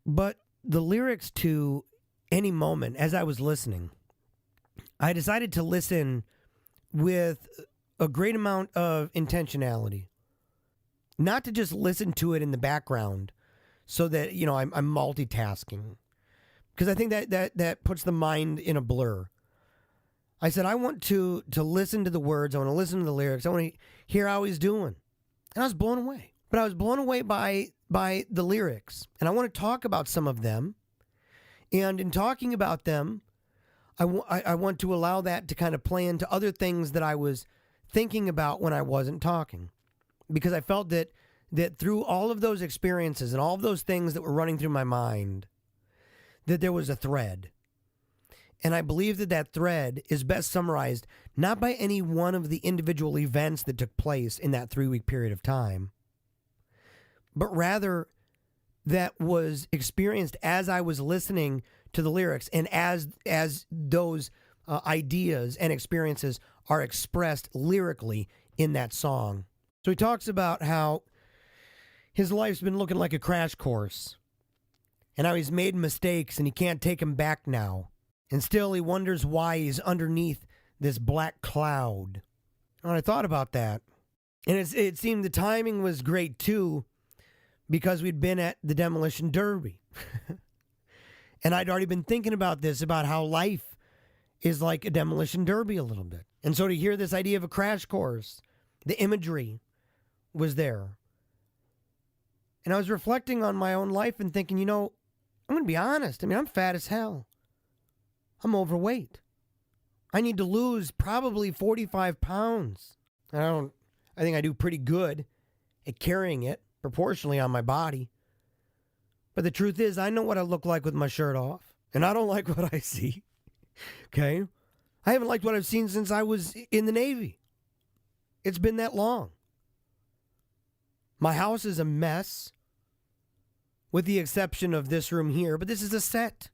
But the lyrics to Any Moment, as I was listening, I decided to listen with a great amount of intentionality. Not to just listen to it in the background so that, I'm multitasking. Because I think that puts the mind in a blur. I said, I want to listen to the words. I want to listen to the lyrics. I want to hear how he's doing. And I was blown away. But I was blown away by the lyrics. And I want to talk about some of them. And in talking about them, I want to allow that to kind of play into other things that I was thinking about when I wasn't talking. Because I felt that through all of those experiences and all of those things that were running through my mind, that there was a thread. And I believe that thread is best summarized not by any one of the individual events that took place in that 3-week period of time, but rather that was experienced as I was listening to the lyrics and as those ideas and experiences are expressed lyrically in that song. So he talks about how his life's been looking like a crash course and how he's made mistakes and he can't take them back now. And still he wonders why he's underneath this black cloud. And I thought about that. And it seemed the timing was great too, because we'd been at the Demolition Derby. And I'd already been thinking about this, about how life is like a Demolition Derby a little bit. And so to hear this idea of a crash course, the imagery was there. And I was reflecting on my own life and thinking, I'm going to be honest. I'm fat as hell. I'm overweight. I need to lose probably 45 pounds. I think I do pretty good at carrying it proportionally on my body. But the truth is, I know what I look like with my shirt off. And I don't like what I see. Okay? I haven't liked what I've seen since I was in the Navy. It's been that long. My house is a mess, with the exception of this room here. But this is a set.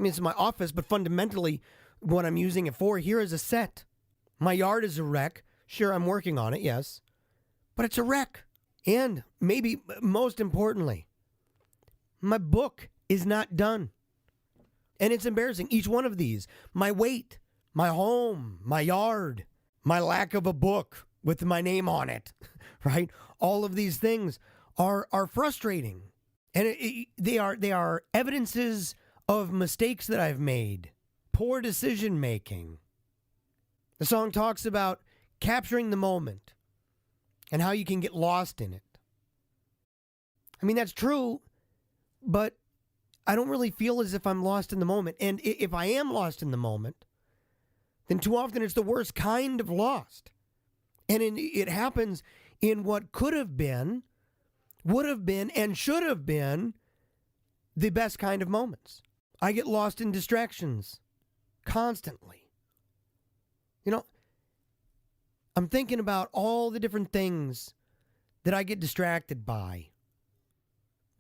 It's my office, but fundamentally, what I'm using it for here is a set. My yard is a wreck. Sure, I'm working on it, yes. But it's a wreck. And maybe most importantly, my book is not done. And it's embarrassing. Each one of these, my weight, my home, my yard, my lack of a book with my name on it, right? All of these things are frustrating. And they are evidences of mistakes that I've made, poor decision making. The song talks about capturing the moment and how you can get lost in it. That's true, but I don't really feel as if I'm lost in the moment. And if I am lost in the moment, then too often it's the worst kind of lost. And it happens in what could have been, would have been, and should have been the best kind of moments. I get lost in distractions constantly. I'm thinking about all the different things that I get distracted by.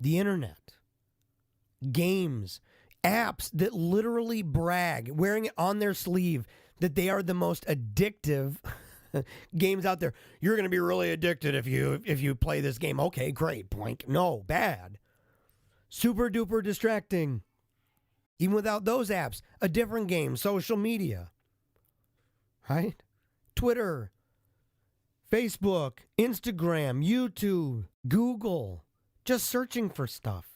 The internet, games, apps that literally brag, wearing it on their sleeve, that they are the most addictive games out there. You're going to be really addicted if you play this game. Okay, great, boink. No, bad. Super duper distracting. Even without those apps, a different game, social media, right? Twitter, Facebook, Instagram, YouTube, Google, just searching for stuff.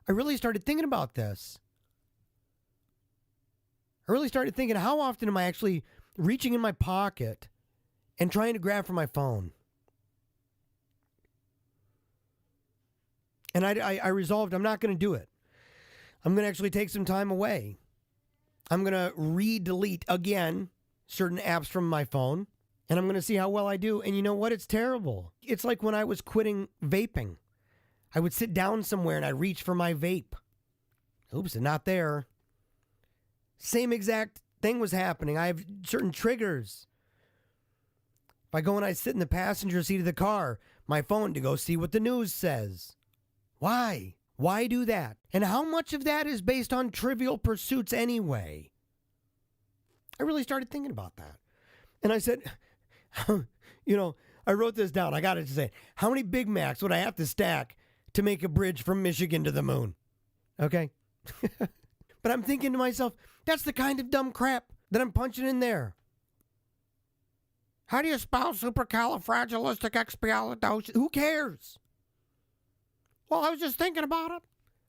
I really started thinking about this. I really started thinking, how often am I actually reaching in my pocket and trying to grab for my phone? And I resolved I'm not going to do it. I'm going to actually take some time away. I'm going to delete again certain apps from my phone, and I'm going to see how well I do. And you know what? It's terrible. It's like when I was quitting vaping. I would sit down somewhere and I'd reach for my vape. Oops, it's not there. Same exact thing was happening. I have certain triggers. If I go and I sit in the passenger seat of the car, my phone to go see what the news says. Why? Why do that? And how much of that is based on trivial pursuits anyway? I really started thinking about that. And I said, I wrote this down. I got it to say, how many Big Macs would I have to stack to make a bridge from Michigan to the moon? Okay? But I'm thinking to myself, that's the kind of dumb crap that I'm punching in there. How do you spell supercalifragilisticexpialidocious? Who cares? Well, I was just thinking about it.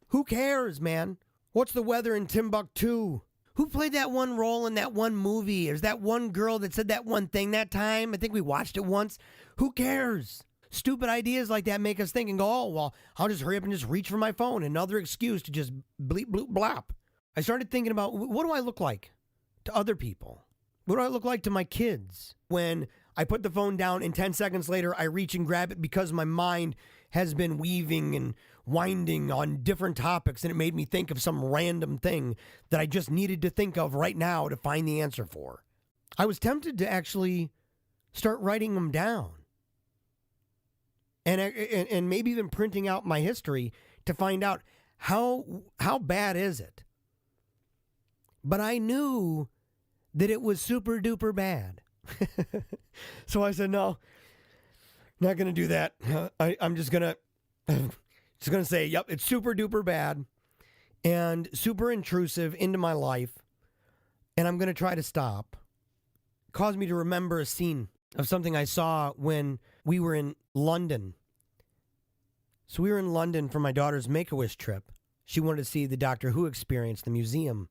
Who cares, man? What's the weather in Timbuktu? Who played that one role in that one movie? There's that one girl that said that one thing that time. I think we watched it once. Who cares? Stupid ideas like that make us think and go, oh, well, I'll just hurry up and just reach for my phone. Another excuse to just bleep, bloop, blop. I started thinking about, what do I look like to other people? What do I look like to my kids when I put the phone down and 10 seconds later I reach and grab it because my mind has been weaving and winding on different topics and it made me think of some random thing that I just needed to think of right now to find the answer for. I was tempted to actually start writing them down and maybe even printing out my history to find out how bad is it. But I knew that it was super duper bad. So I said, no, not going to do that. I'm just going to say, yep, it's super duper bad and super intrusive into my life. And I'm going to try to stop. It caused me to remember a scene of something I saw when we were in London. So we were in London for my daughter's Make-A-Wish trip. She wanted to see the Doctor Who experience, the museum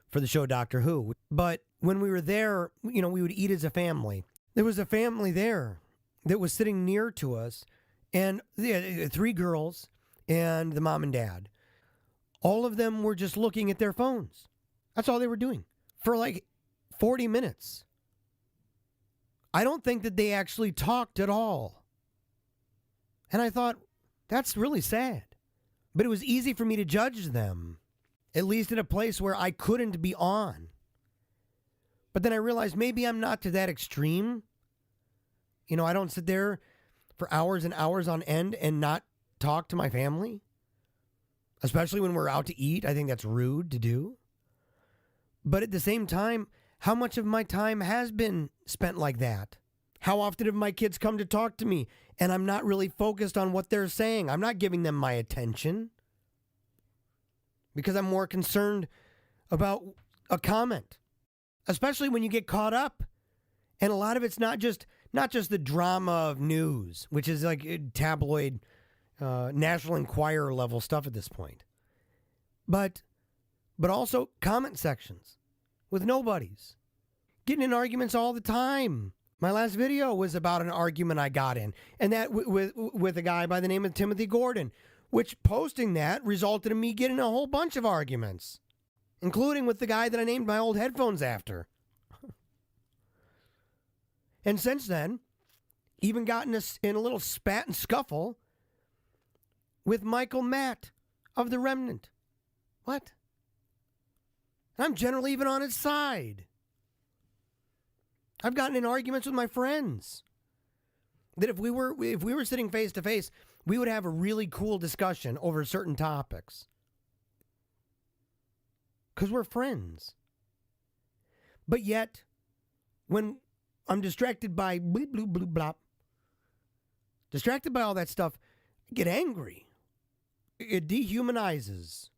for the show Doctor Who. But when we were there, we would eat as a family. There was a family there that was sitting near to us, and three girls and the mom and dad. All of them were just looking at their phones. That's all they were doing for like 40 minutes. I don't think that they actually talked at all. And I thought, that's really sad. But it was easy for me to judge them, at least in a place where I couldn't be on. But then I realized maybe I'm not to that extreme. I don't sit there for hours and hours on end and not talk to my family. Especially when we're out to eat. I think that's rude to do. But at the same time, how much of my time has been spent like that? How often have my kids come to talk to me and I'm not really focused on what they're saying? I'm not giving them my attention because I'm more concerned about a comment, especially when you get caught up. And a lot of it's not just the drama of news, which is like tabloid, National Enquirer level stuff at this point, but also comment sections with nobodies, getting in arguments all the time. My last video was about an argument I got in, and that with a guy by the name of Timothy Gordon, which posting that resulted in me getting a whole bunch of arguments, including with the guy that I named my old headphones after. And since then, even gotten us in a little spat and scuffle with Michael Matt of The Remnant. What? I'm generally even on his side. I've gotten in arguments with my friends that if we were sitting face to face, we would have a really cool discussion over certain topics. Because we're friends. But yet, when I'm distracted by bleep, bloop, bloop, blop, distracted by all that stuff, I get angry. It dehumanizes.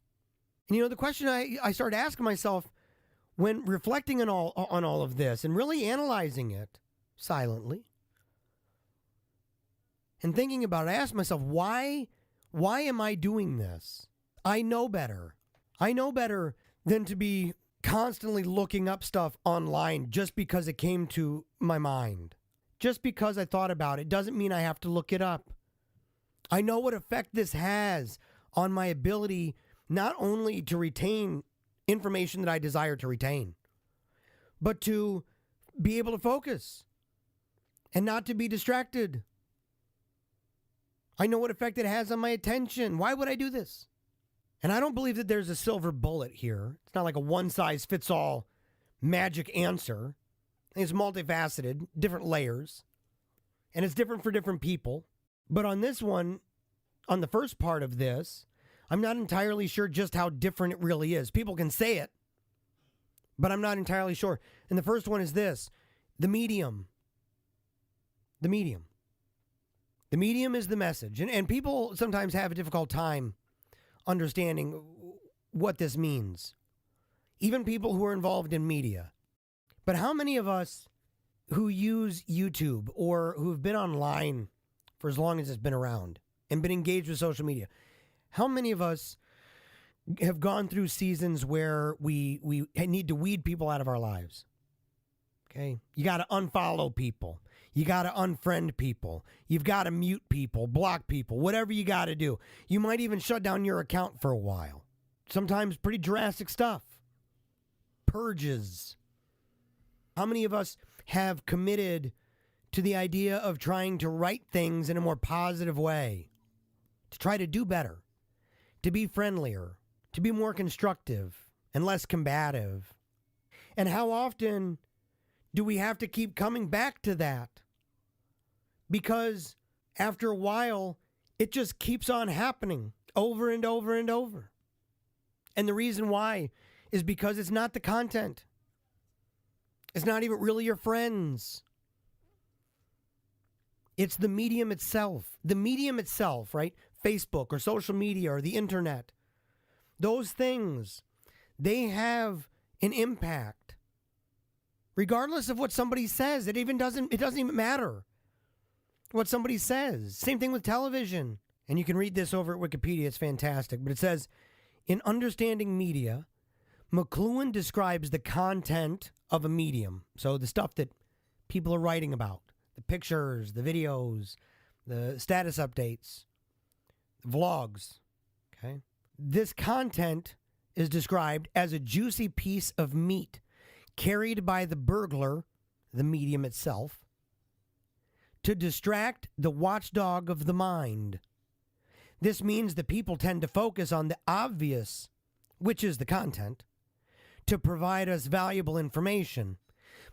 And the question I started asking myself when reflecting on all of this and really analyzing it silently and thinking about it, I asked myself, why am I doing this? I know better. I know better than to be constantly looking up stuff online just because it came to my mind. Just because I thought about it doesn't mean I have to look it up. I know what effect this has on my ability not only to retain information that I desire to retain, but to be able to focus and not to be distracted. I know what effect it has on my attention. Why would I do this? And I don't believe that there's a silver bullet here. It's not like a one-size-fits-all magic answer. It's multifaceted, different layers. And it's different for different people. But on this one, on the first part of this, I'm not entirely sure just how different it really is. People can say it, but I'm not entirely sure. And the first one is this: the medium. The medium. The medium is the message. And people sometimes have a difficult time understanding what this means. Even people who are involved in media. But how many of us who use YouTube or who've been online for as long as it's been around and been engaged with social media, how many of us have gone through seasons where we need to weed people out of our lives? Okay? You got to unfollow people. You got to unfriend people. You've got to mute people, block people, whatever you got to do. You might even shut down your account for a while. Sometimes pretty drastic stuff. Purges. How many of us have committed to the idea of trying to write things in a more positive way, to try to do better, to be friendlier, to be more constructive and less combative? And how often do we have to keep coming back to that? Because after a while, it just keeps on happening over and over and over. And the reason why is because it's not the content. It's not even really your friends. It's the medium itself. The medium itself, right? Facebook or social media or the internet. Those things, they have an impact. Regardless of what somebody says, it doesn't even matter what somebody says. Same thing with television. And you can read this over at Wikipedia. It's fantastic. But it says, in understanding media, McLuhan describes the content of a medium. So the stuff that people are writing about, the pictures, the videos, the status updates, vlogs. Okay. This content is described as a juicy piece of meat carried by the burglar, the medium itself, to distract the watchdog of the mind. This means that people tend to focus on the obvious, which is the content, to provide us valuable information.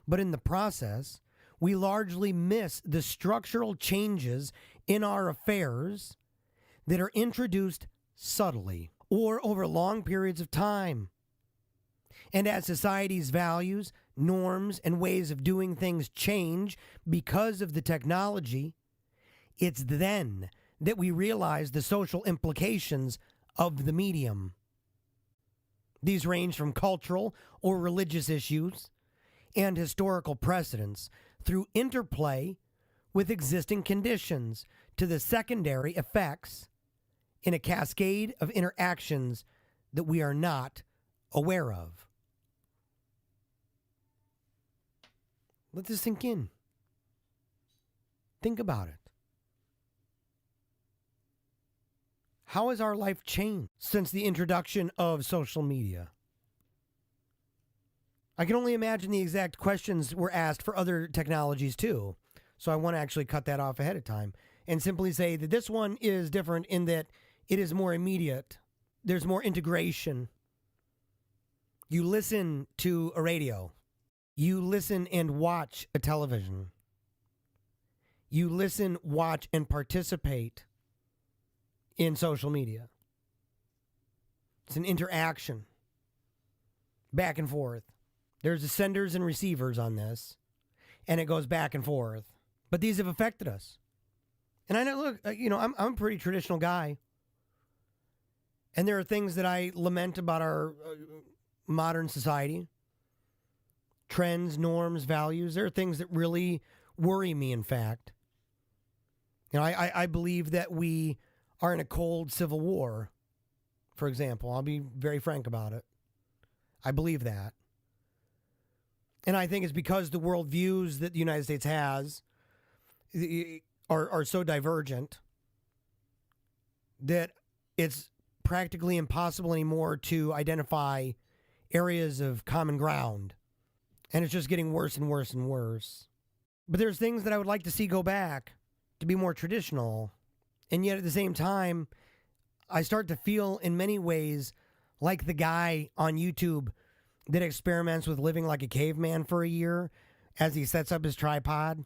But in the process, we largely miss the structural changes in our affairs that are introduced subtly or over long periods of time. And as society's values, norms, and ways of doing things change because of the technology, it's then that we realize the social implications of the medium. These range from cultural or religious issues and historical precedents through interplay with existing conditions to the secondary effects in a cascade of interactions that we are not aware of. Let this sink in. Think about it. How has our life changed since the introduction of social media? I can only imagine the exact questions were asked for other technologies too. So I want to actually cut that off ahead of time and simply say that this one is different in that it is more immediate. There's more integration. You listen to a radio. You listen and watch a television. You listen, watch, and participate in social media. It's an interaction. Back and forth. There's the senders and receivers on this, and it goes back and forth. But these have affected us. And I know, look, I'm a pretty traditional guy. And there are things that I lament about our modern society. Trends, norms, values. There are things that really worry me, in fact. I believe that we are in a cold civil war, for example. I'll be very frank about it. I believe that. And I think it's because the worldviews that the United States has are so divergent that it's practically impossible anymore to identify areas of common ground. And it's just getting worse and worse and worse. But there's things that I would like to see go back to be more traditional And yet at the same time, I start to feel in many ways like the guy on YouTube that experiments with living like a caveman for a year as he sets up his tripod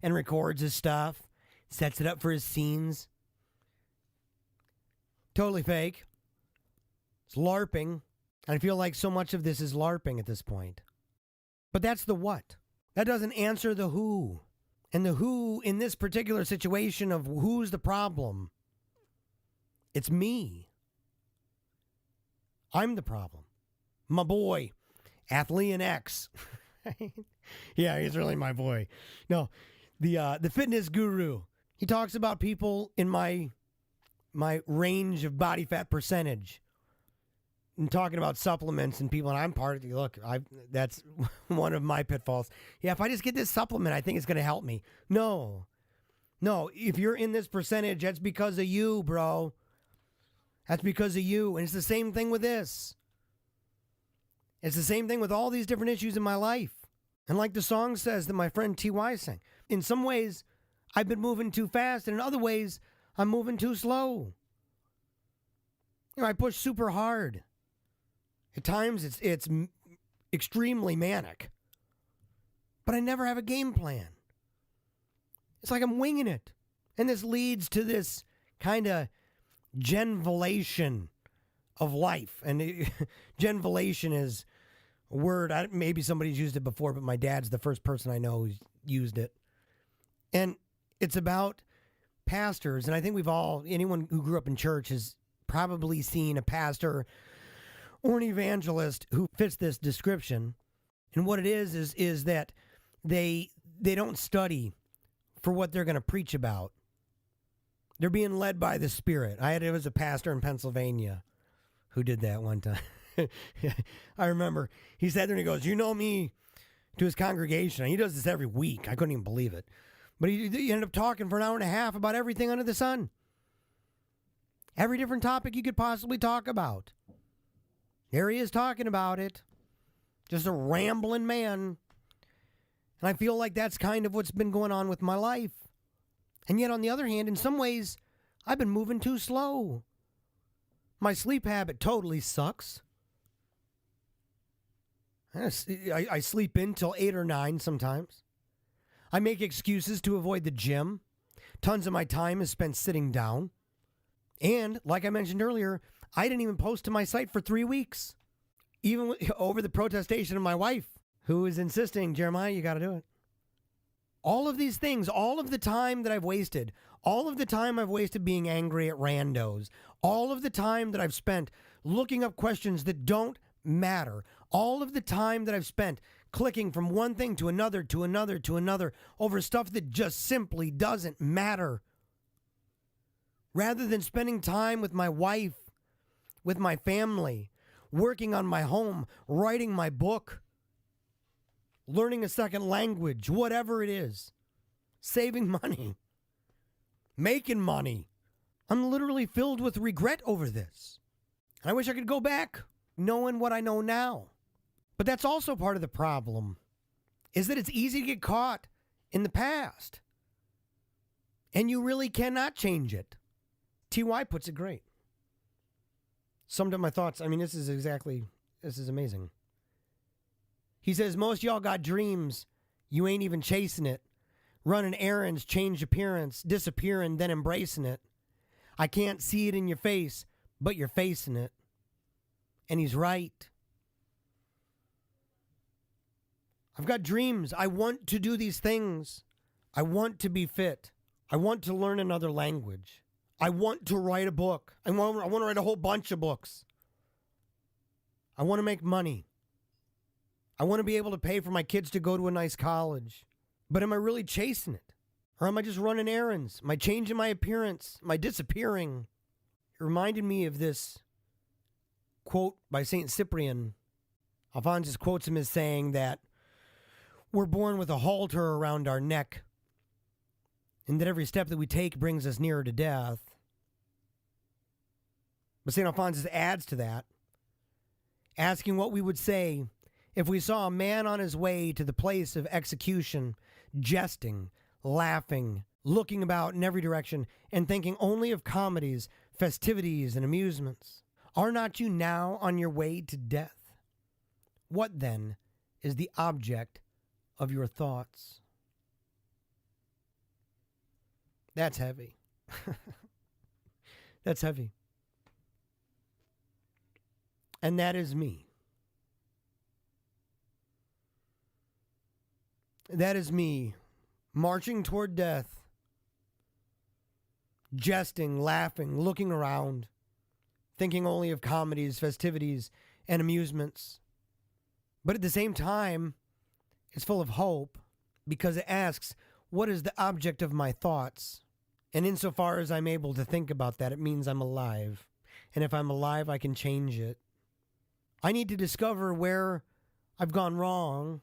and records his stuff, sets it up for his scenes. Totally fake. It's LARPing. And I feel like so much of this is LARPing at this point. But that's the what. That doesn't answer the who. And the who in this particular situation of who's the problem, it's me. I'm the problem. My boy, Athlean X. Yeah, he's really my boy. No, the fitness guru. He talks about people in my range of body fat percentage. And talking about supplements and people, and I'm part of it. Look, that's one of my pitfalls. Yeah, if I just get this supplement, I think it's going to help me. No, if you're in this percentage, that's because of you, bro. That's because of you. And it's the same thing with this. It's the same thing with all these different issues in my life. And like the song says that my friend T.Y. sang, in some ways, I've been moving too fast, and in other ways, I'm moving too slow. You know, I push super hard. At times, it's extremely manic. But I never have a game plan. It's like I'm winging it. And this leads to this kind of genvolation of life. And genvolation is a word, maybe somebody's used it before, but my dad's the first person I know who's used it. And it's about pastors. And I think anyone who grew up in church has probably seen a pastor or an evangelist who fits this description. And what it is that they don't study for what they're going to preach about. They're being led by the Spirit. It was a pastor in Pennsylvania who did that one time. I remember he sat there and he goes, "You know me," to his congregation. And he does this every week. I couldn't even believe it. But he ended up talking for an hour and a half about everything under the sun. Every different topic you could possibly talk about. Here he is talking about it. Just a rambling man. And I feel like that's kind of what's been going on with my life. And yet, on the other hand, in some ways, I've been moving too slow. My sleep habit totally sucks. I sleep in till 8 or 9 sometimes. I make excuses to avoid the gym. Tons of my time is spent sitting down. And, like I mentioned earlier, I didn't even post to my site for 3 weeks. Even over the protestation of my wife, who is insisting, "Jeremiah, you got to do it." All of these things, all of the time that I've wasted, all of the time I've wasted being angry at randos, all of the time that I've spent looking up questions that don't matter, all of the time that I've spent clicking from one thing to another, to another, to another, over stuff that just simply doesn't matter. Rather than spending time with my wife, with my family, working on my home, writing my book, learning a second language, whatever it is, saving money, making money. I'm literally filled with regret over this. I wish I could go back knowing what I know now. But that's also part of the problem, is that it's easy to get caught in the past. And you really cannot change it. T.Y. puts it great. Summed up my thoughts. I mean, this is amazing. He says, "Most y'all got dreams. You ain't even chasing it. Running errands, change appearance, disappearing, then embracing it. I can't see it in your face, but you're facing it." And he's right. I've got dreams. I want to do these things. I want to be fit. I want to learn another language. I want to write a book. I want to write a whole bunch of books. I want to make money. I want to be able to pay for my kids to go to a nice college. But am I really chasing it? Or am I just running errands? Am I changing my appearance? Am I disappearing? It reminded me of this quote by St. Cyprian. Alphonsus quotes him as saying that we're born with a halter around our neck, and that every step that we take brings us nearer to death. But St. Alphonsus adds to that, asking what we would say if we saw a man on his way to the place of execution, jesting, laughing, looking about in every direction and thinking only of comedies, festivities, and amusements? Are not you now on your way to death? What then is the object of your thoughts? That's heavy. That's heavy. And that is me. That is me, marching toward death, jesting, laughing, looking around, thinking only of comedies, festivities, and amusements. But at the same time, it's full of hope because it asks, what is the object of my thoughts? And insofar as I'm able to think about that, it means I'm alive. And if I'm alive, I can change it. I need to discover where I've gone wrong.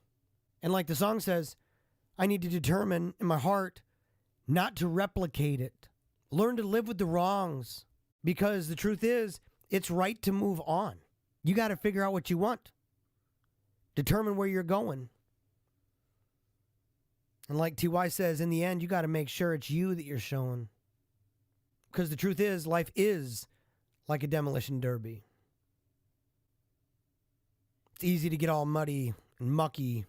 And like the song says, I need to determine in my heart not to replicate it. Learn to live with the wrongs. Because the truth is, it's right to move on. You got to figure out what you want. Determine where you're going. And like T.Y. says, in the end, you got to make sure it's you that you're showing. Because the truth is, life is like a demolition derby. It's easy to get all muddy and mucky,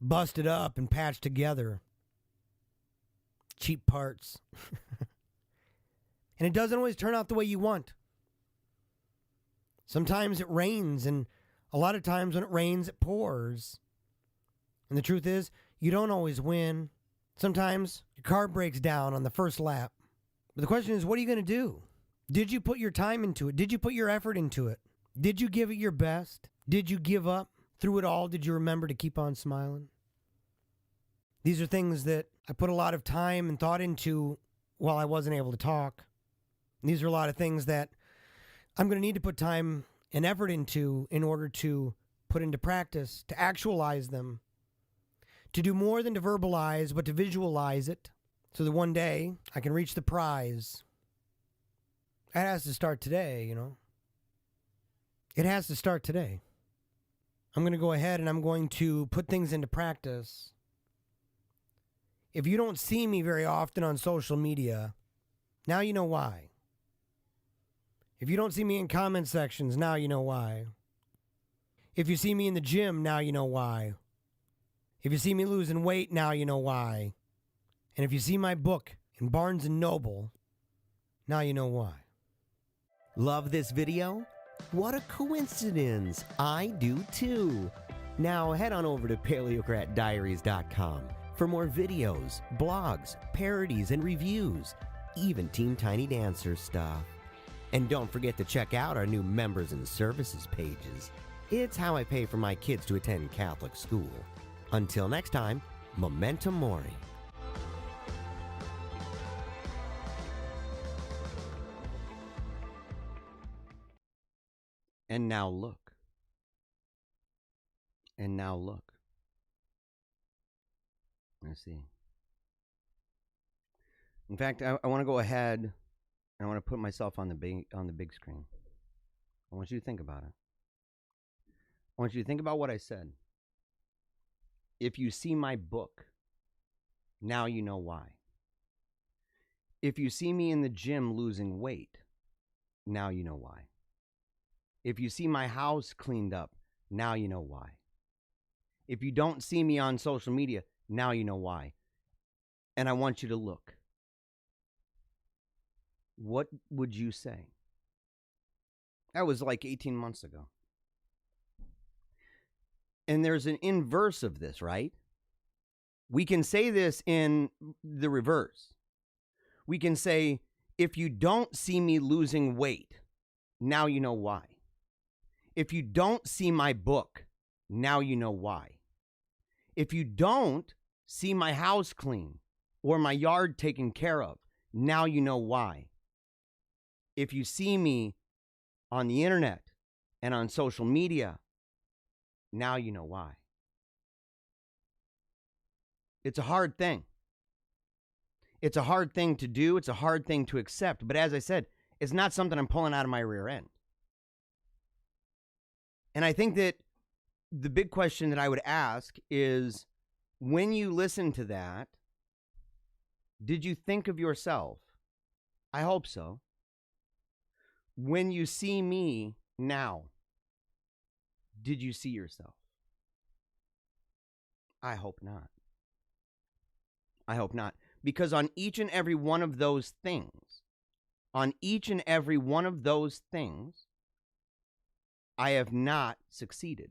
busted up and patched together. Cheap parts. And it doesn't always turn out the way you want. Sometimes it rains, and a lot of times when it rains, it pours. And the truth is, you don't always win. Sometimes your car breaks down on the first lap. But the question is, what are you going to do? Did you put your time into it? Did you put your effort into it? Did you give it your best? Did you give up? Through it all, did you remember to keep on smiling? These are things that I put a lot of time and thought into while I wasn't able to talk. And these are a lot of things that I'm going to need to put time and effort into in order to put into practice, to actualize them, to do more than to verbalize, but to visualize it so that one day I can reach the prize. That has to start today, you know. It has to start today. I'm going to go ahead and I'm going to put things into practice. If you don't see me very often on social media, now you know why. If you don't see me in comment sections, now you know why. If you see me in the gym, now you know why. If you see me losing weight, now you know why. And if you see my book in Barnes & Noble, now you know why. Love this video? What a coincidence. I do too. Now head on over to Paleocratdiaries.com for more videos, blogs, parodies, and reviews, even Team Tiny Dancer stuff. And don't forget to check out our new members and services pages. It's how I pay for my kids to attend Catholic school. Until next time, Memento Mori. And now look. And now look. Let's see. In fact, I want to go ahead and I want to put myself on the big screen. I want you to think about it. I want you to think about what I said. If you see my book, now you know why. If you see me in the gym losing weight, now you know why. If you see my house cleaned up, now you know why. If you don't see me on social media, now you know why. And I want you to look. What would you say? That was like 18 months ago. And there's an inverse of this, right? We can say this in the reverse. We can say, if you don't see me losing weight, now you know why. If you don't see my book, now you know why. If you don't see my house clean or my yard taken care of, now you know why. If you see me on the internet and on social media, now you know why. It's a hard thing. It's a hard thing to do. It's a hard thing to accept. But as I said, it's not something I'm pulling out of my rear end. And I think that the big question that I would ask is, when you listen to that, Did you think of yourself? I hope so. When you see me now, did you see yourself? I hope not. I hope not. Because on each and every one of those things, I have not succeeded.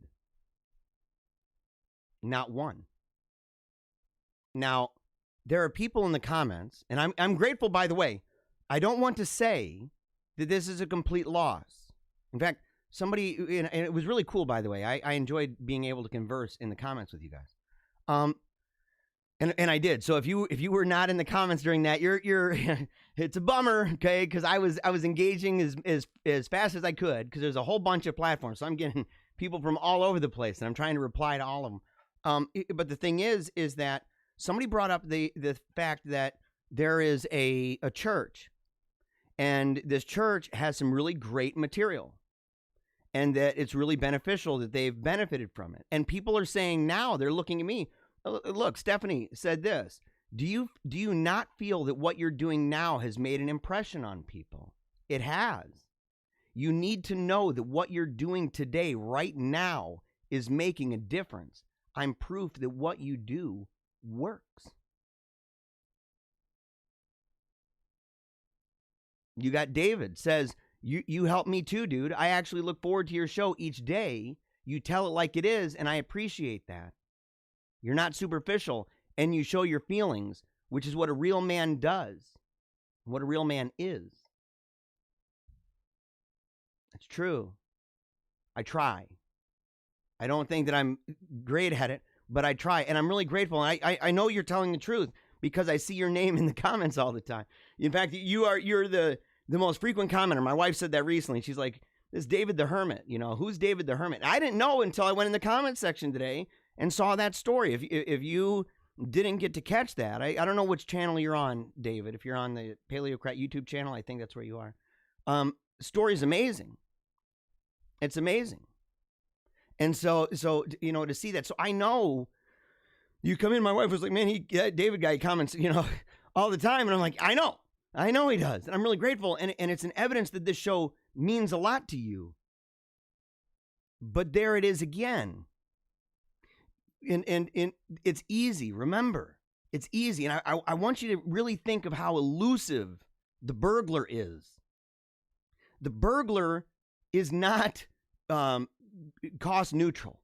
Not one. Now, there are people in the comments, and I'm grateful, by the way. I don't want to say that this is a complete loss. In fact, somebody, and it was really cool, by the way. I enjoyed being able to converse in the comments with you guys. And I did. So if you were not in the comments during that, you're it's a bummer, okay? Because I was engaging as fast as I could, because there's a whole bunch of platforms. So I'm getting people from all over the place, and I'm trying to reply to all of them. But the thing is that somebody brought up the fact that there is a church, and this church has some really great material, and that it's really beneficial, that they've benefited from it. And people are saying now, they're looking at me. Look, Stephanie said this. Do you not feel that what you're doing now has made an impression on people? It has. You need to know that what you're doing today, right now, is making a difference. I'm proof that what you do works. You got David says, you help me too, dude. I actually look forward to your show each day. You tell it like it is, and I appreciate that. You're not superficial, and you show your feelings, which is what a real man does, what a real man is. It's true. I try. I don't think that I'm great at it, but I try, and I'm really grateful. And I know you're telling the truth, because I see your name in the comments all the time. In fact, you're the most frequent commenter. My wife said that recently. She's like, this David the Hermit, who's David the Hermit? I didn't know until I went in the comment section today and saw that story. If you didn't get to catch that, I don't know which channel you're on, David. If you're on the Paleocrat YouTube channel, I think that's where you are. Story's amazing. It's amazing. And so to see that. So I know you come in, my wife was like, man, that David guy comments, all the time. And I'm like, I know he does. And I'm really grateful. And it's an evidence that this show means a lot to you. But there it is again. And it's easy. Remember, it's easy. And I want you to really think of how elusive the burglar is. The burglar is not cost neutral.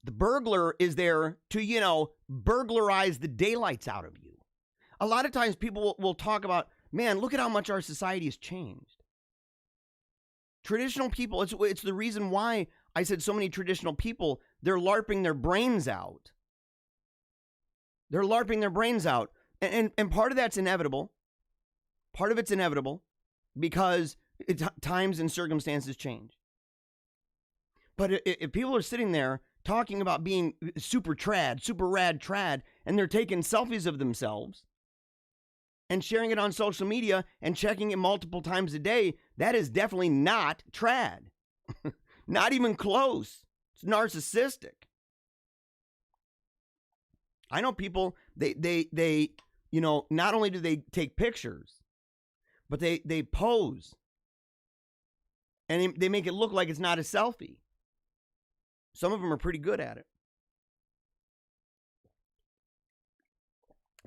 The burglar is there to, burglarize the daylights out of you. A lot of times people will talk about, man, look at how much our society has changed. Traditional people, it's the reason why I said so many traditional people, they're LARPing their brains out. They're LARPing their brains out. And part of that's inevitable. Part of it's inevitable because times and circumstances change. But if people are sitting there talking about being super rad trad, and they're taking selfies of themselves and sharing it on social media and checking it multiple times a day, that is definitely not trad. Not even close. It's narcissistic. I know people, they not only do they take pictures, but they pose. And they make it look like it's not a selfie. Some of them are pretty good at it.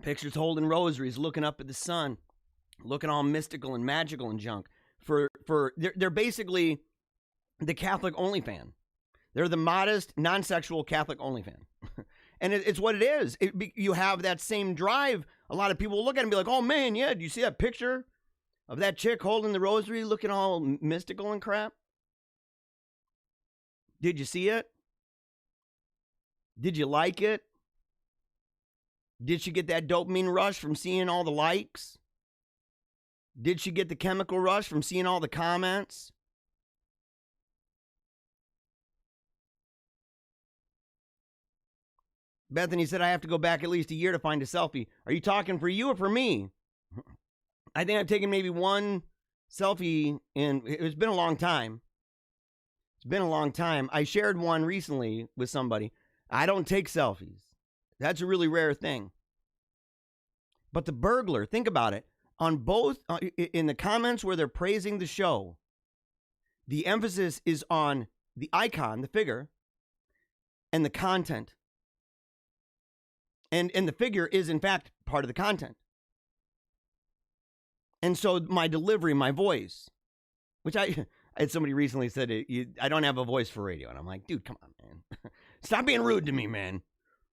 Pictures holding rosaries, looking up at the sun, looking all mystical and magical and junk. They're basically the Catholic OnlyFan. They're the modest, non-sexual Catholic OnlyFan. And it's what it is. You have that same drive. A lot of people will look at it and be like, oh man, yeah, do you see that picture of that chick holding the rosary looking all mystical and crap? Did you see it? Did you like it? Did she get that dopamine rush from seeing all the likes? Did she get the chemical rush from seeing all the comments? Bethany said, I have to go back at least a year to find a selfie. Are you talking for you or for me? I think I've taken maybe one selfie it's been a long time. It's been a long time. I shared one recently with somebody. I don't take selfies. That's a really rare thing. But the burglar, think about it, on both, in the comments where they're praising the show, the emphasis is on the icon, the figure, and the content. And the figure is, in fact, part of the content. And so my delivery, my voice, which I had somebody recently said, I don't have a voice for radio. And I'm like, dude, come on, man. Stop being rude to me, man.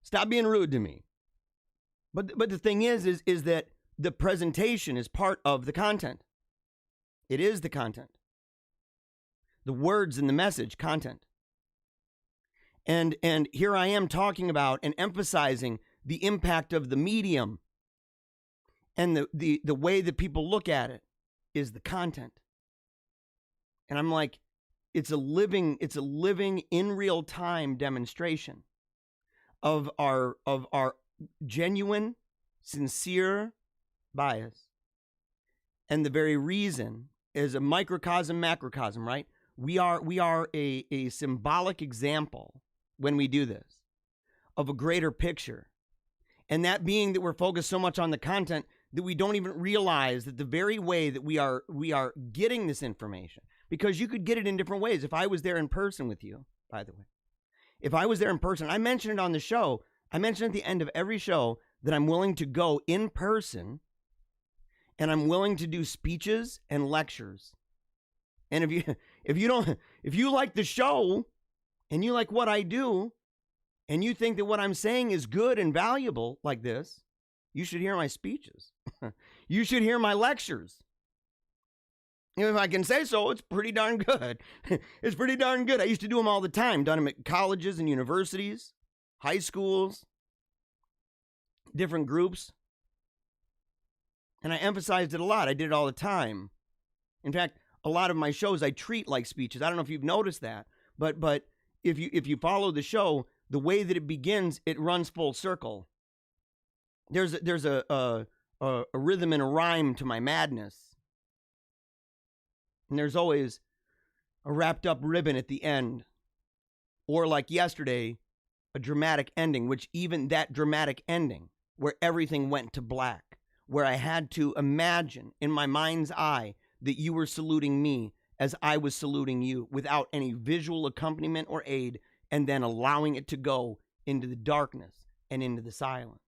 Stop being rude to me. But the thing is that the presentation is part of the content. It is the content. The words and the message, content. And here I am talking about and emphasizing the impact of the medium, and the way that people look at it is the content. And I'm like, it's a living in real time demonstration of our genuine, sincere bias. And the very reason is a microcosm, macrocosm, right? We are a symbolic example when we do this of a greater picture. And that being that we're focused so much on the content that we don't even realize that the very way that we are getting this information, because you could get it in different ways. If I was there in person with you, by the way, if I was there in person, I mentioned it on the show. I mentioned at the end of every show that I'm willing to go in person and I'm willing to do speeches and lectures. And if you like the show and you like what I do and you think that what I'm saying is good and valuable like this, you should hear my speeches. You should hear my lectures. If I can say so, it's pretty darn good. It's pretty darn good. I used to do them all the time. Done them at colleges and universities, high schools, different groups. And I emphasized it a lot. I did it all the time. In fact, a lot of my shows I treat like speeches. I don't know if you've noticed that, but if you follow the show, the way that it begins, it runs full circle. There's a rhythm and a rhyme to my madness. And there's always a wrapped up ribbon at the end. Or like yesterday, a dramatic ending, which even that dramatic ending, where everything went to black, where I had to imagine in my mind's eye that you were saluting me as I was saluting you without any visual accompaniment or aid, and then allowing it to go into the darkness and into the silence.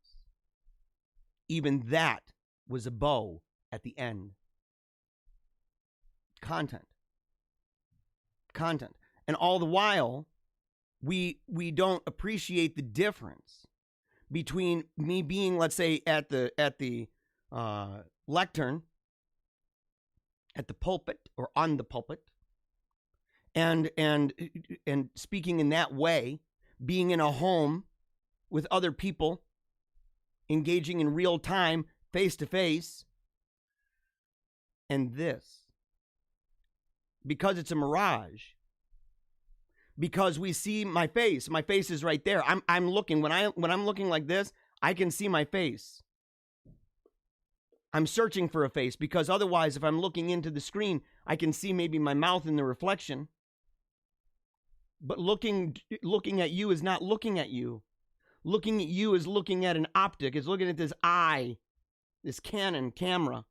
Even that was a bow at the end. Content. And all the while, we don't appreciate the difference between me being, let's say, at the lectern, at the pulpit or on the pulpit, and speaking in that way, being in a home with other people, engaging in real time, face to face, and this. Because it's a mirage. Because we see my face. My face is right there. I'm looking. When I'm looking like this, I can see my face. I'm searching for a face, because otherwise, if I'm looking into the screen, I can see maybe my mouth in the reflection. But looking at you is not looking at you. Looking at you is looking at an optic. It's looking at this eye, this Canon camera.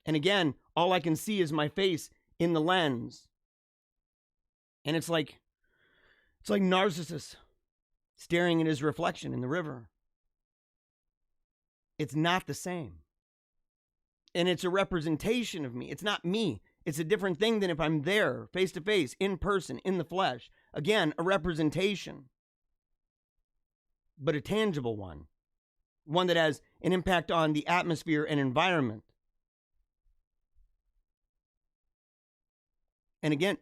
And again, all I can see is my face in the lens. And it's like Narcissus staring at his reflection in the river. It's not the same. And it's a representation of me. It's not me. It's a different thing than if I'm there, face to face, in person, in the flesh. Again, a representation. But a tangible one. One that has an impact on the atmosphere and environment. And again,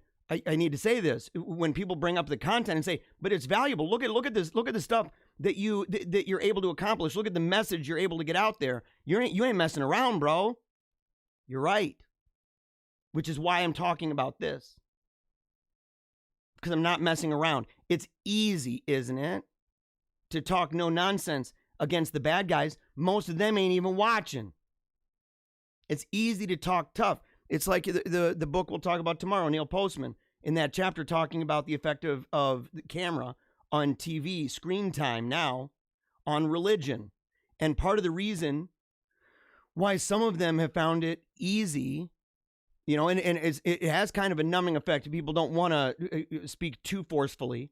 I need to say this. When people bring up the content and say, but it's valuable. Look at this. Look at the stuff that you're able to accomplish. Look at the message you're able to get out there. You ain't messing around, bro. You're right. Which is why I'm talking about this. Because I'm not messing around. It's easy, isn't it, to talk no nonsense against the bad guys. Most of them ain't even watching. It's easy to talk tough. It's like the book we'll talk about tomorrow, Neil Postman, in that chapter talking about the effect of the camera on TV, screen time now, on religion. And part of the reason why some of them have found it easy, you know, and it has kind of a numbing effect. People don't want to speak too forcefully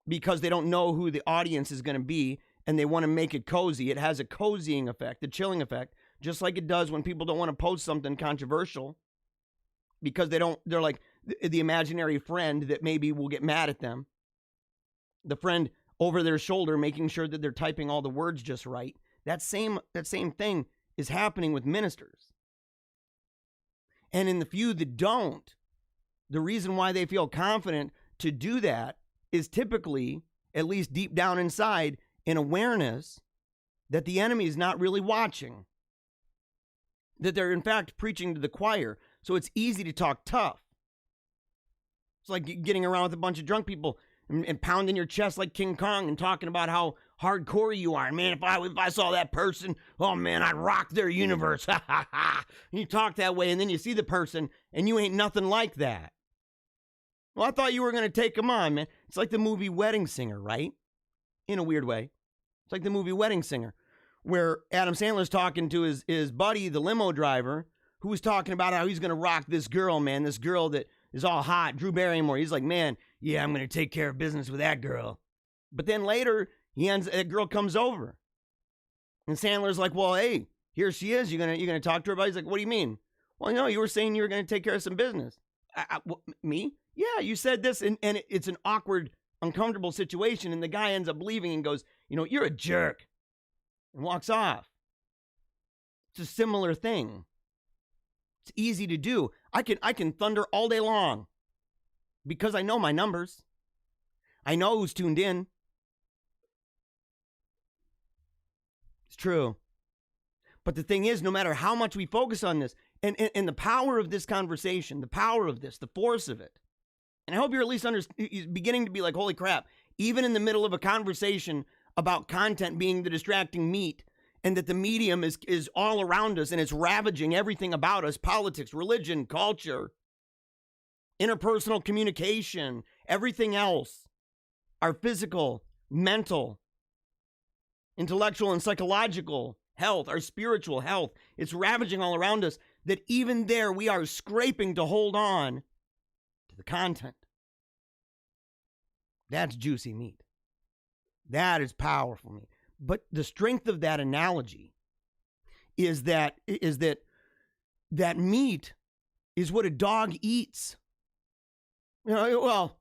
because they don't know who the audience is going to be, and they want to make it cozy. It has a cozying effect, a chilling effect, just like it does when people don't want to post something controversial because they're like the imaginary friend that maybe will get mad at them. The friend over their shoulder making sure that they're typing all the words just right. That same thing is happening with ministers. And in the few that don't, the reason why they feel confident to do that is typically, at least deep down inside, an awareness that the enemy is not really watching. That they're in fact preaching to the choir. So it's easy to talk tough. It's like getting around with a bunch of drunk people and pounding your chest like King Kong and talking about how hardcore you are. Man, if I saw that person, oh man, I'd rock their universe. Ha ha ha. You talk that way, and then you see the person, and you ain't nothing like that. Well, I thought you were going to take them on, man. It's like the movie Wedding Singer, right? In a weird way. It's like the movie Wedding Singer, where Adam Sandler's talking to his buddy, the limo driver, who was talking about how he's going to rock this girl, man, this girl that is all hot, Drew Barrymore. He's like, man, yeah, I'm going to take care of business with that girl. But then later, that girl comes over. And Sandler's like, well, hey, here she is. You're gonna talk to her about it? He's like, what do you mean? Well, no, you were saying you were going to take care of some business. Me? Yeah, you said this. And it's an awkward, uncomfortable situation. And the guy ends up leaving and goes, you know, you're a jerk. And walks off. It's a similar thing. It's easy to do. I can thunder all day long because I know my numbers. I know who's tuned in. It's true. But the thing is, no matter how much we focus on this, and the power of this conversation, the power of this, the force of it, and I hope you're at least beginning to be like, holy crap, even in the middle of a conversation about content being the distracting meat, and that the medium is all around us and it's ravaging everything about us, politics, religion, culture, interpersonal communication, everything else, our physical, mental, intellectual, and psychological health, our spiritual health. It's ravaging all around us, that even there we are scraping to hold on to the content. That's juicy meat. That is powerful meat. But the strength of that analogy is that meat is what a dog eats. You know, well,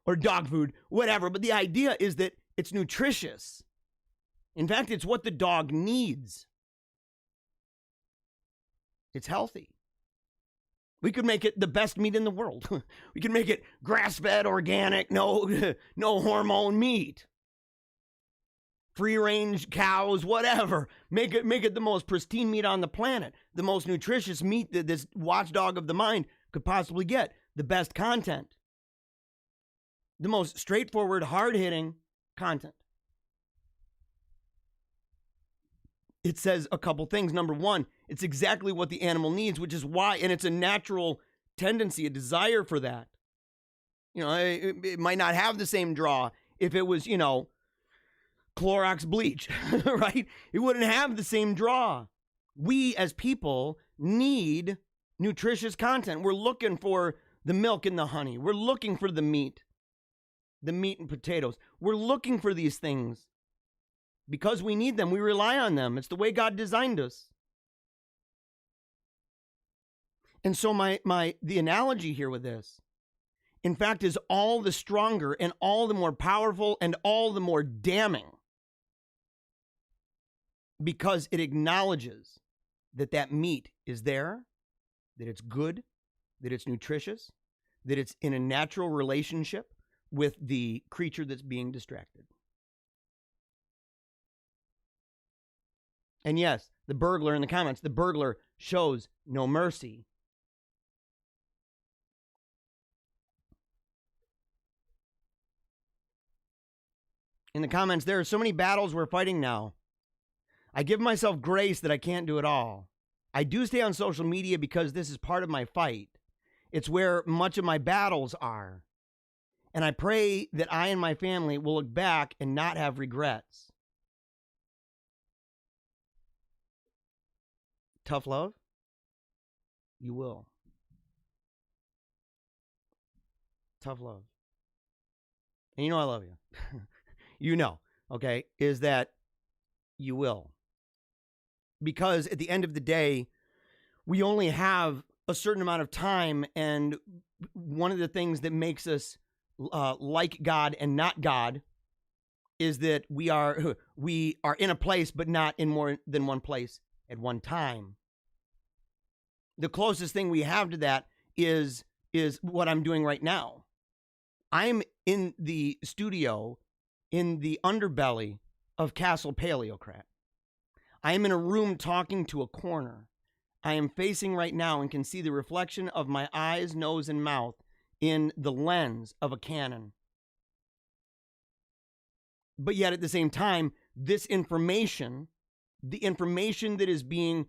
or dog food, whatever. But the idea is that it's nutritious. In fact, it's what the dog needs. It's healthy. We could make it the best meat in the world. We could make it grass-fed, organic, no hormone meat. Free-range cows, whatever. Make it the most pristine meat on the planet. The most nutritious meat that this watchdog of the mind could possibly get. The best content. The most straightforward, hard-hitting content. It says a couple things. Number one, it's exactly what the animal needs, which is why, and it's a natural tendency, a desire for that. You know, it might not have the same draw if it was, you know, Clorox bleach, right? It wouldn't have the same draw. We as people need nutritious content. We're looking for the milk and the honey. We're looking for the meat and potatoes. We're looking for these things because we need them. We rely on them. It's the way God designed us. And so the analogy here with this, in fact, is all the stronger and all the more powerful and all the more damning because it acknowledges that meat is there, that it's good, that it's nutritious, that it's in a natural relationship with the creature that's being distracted. And yes, the burglar in the comments, the burglar shows no mercy. In the comments, there are so many battles we're fighting now. I give myself grace that I can't do it all. I do stay on social media because this is part of my fight. It's where much of my battles are. And I pray that I and my family will look back and not have regrets. tough love? You will. Tough love. And you know I love you. You know, okay, is that you will. Because at the end of the day, we only have a certain amount of time, and one of the things that makes us like God and not God is that we are in a place, but not in more than one place at one time. The closest thing we have to that is what I'm doing right now. I'm in the studio in the underbelly of Castle Paleocrat. I am in a room talking to a corner. I am facing right now and can see the reflection of my eyes, nose, and mouth in the lens of a Canon. But yet at the same time, this information, the information that is being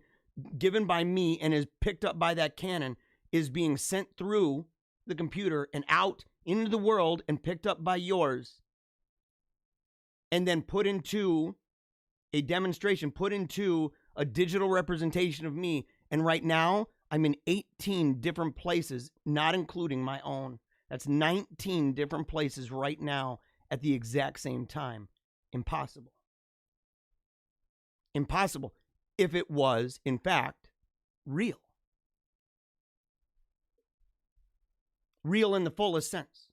given by me and is picked up by that Canon, is being sent through the computer and out into the world and picked up by yours, and then put into a demonstration, put into a digital representation of me. And right now, I'm in 18 different places, not including my own. That's 19 different places right now at the exact same time. Impossible. Impossible if it was, in fact, real. Real in the fullest sense.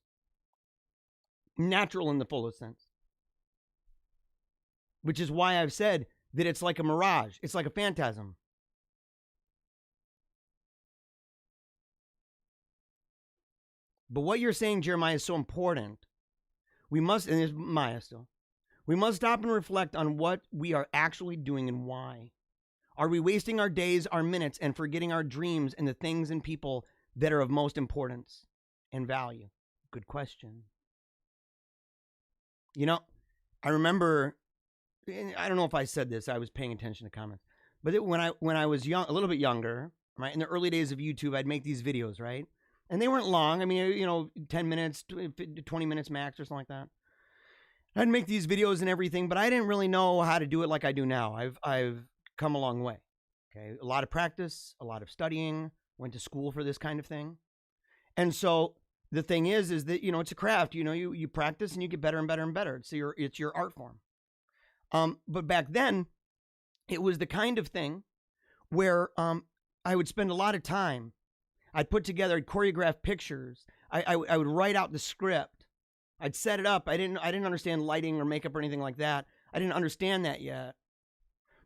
Natural in the fullest sense. Which is why I've said that it's like a mirage. It's like a phantasm. But what you're saying, Jeremiah, is so important. We must, and there's Maya still, we must stop and reflect on what we are actually doing and why. Are we wasting our days, our minutes, and forgetting our dreams and the things and people that are of most importance and value? Good question. You know, I remember, I don't know if I said this, I was paying attention to comments, but when I was young, a little bit younger, right, in the early days of YouTube, I'd make these videos, right? And they weren't long. I mean, you know, 10 minutes, 20 minutes max or something like that. I'd make these videos and everything, but I didn't really know how to do it like I do now. I've come a long way. Okay, a lot of practice, a lot of studying, went to school for this kind of thing. And so the thing is that, you know, it's a craft. You know, you practice and you get better and better and better. It's your art form. But back then, it was the kind of thing where I would spend a lot of time. I'd put together, I'd choreograph pictures. I would write out the script. I'd set it up. I didn't understand lighting or makeup or anything like that. I didn't understand that yet.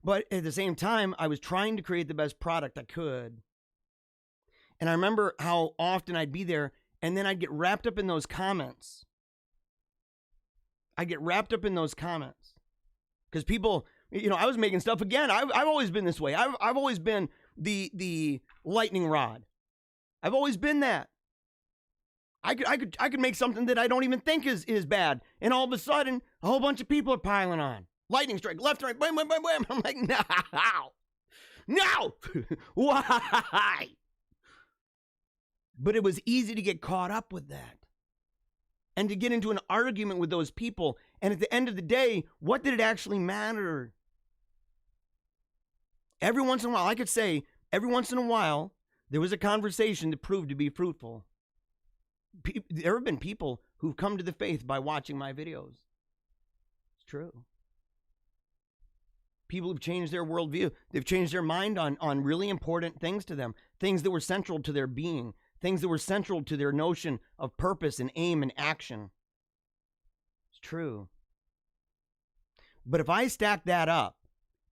But at the same time, I was trying to create the best product I could. And I remember how often I'd be there, and then I'd get wrapped up in those comments. Because people, you know, I was making stuff again. I've always been this way. I've always been the lightning rod. I've always been that. I could make something that I don't even think is bad, and all of a sudden, a whole bunch of people are piling on. Lightning strike, left, right, bam, bam, bam, bam. I'm like, no, why? But it was easy to get caught up with that, and to get into an argument with those people. And at the end of the day, what did it actually matter? Every once in a while, I could say, every once in a while, there was a conversation that proved to be fruitful. There have been people who've come to the faith by watching my videos. It's true. People have changed their worldview. They've changed their mind on really important things to them, things that were central to their being, things that were central to their notion of purpose and aim and action. It's true. But if I stack that up,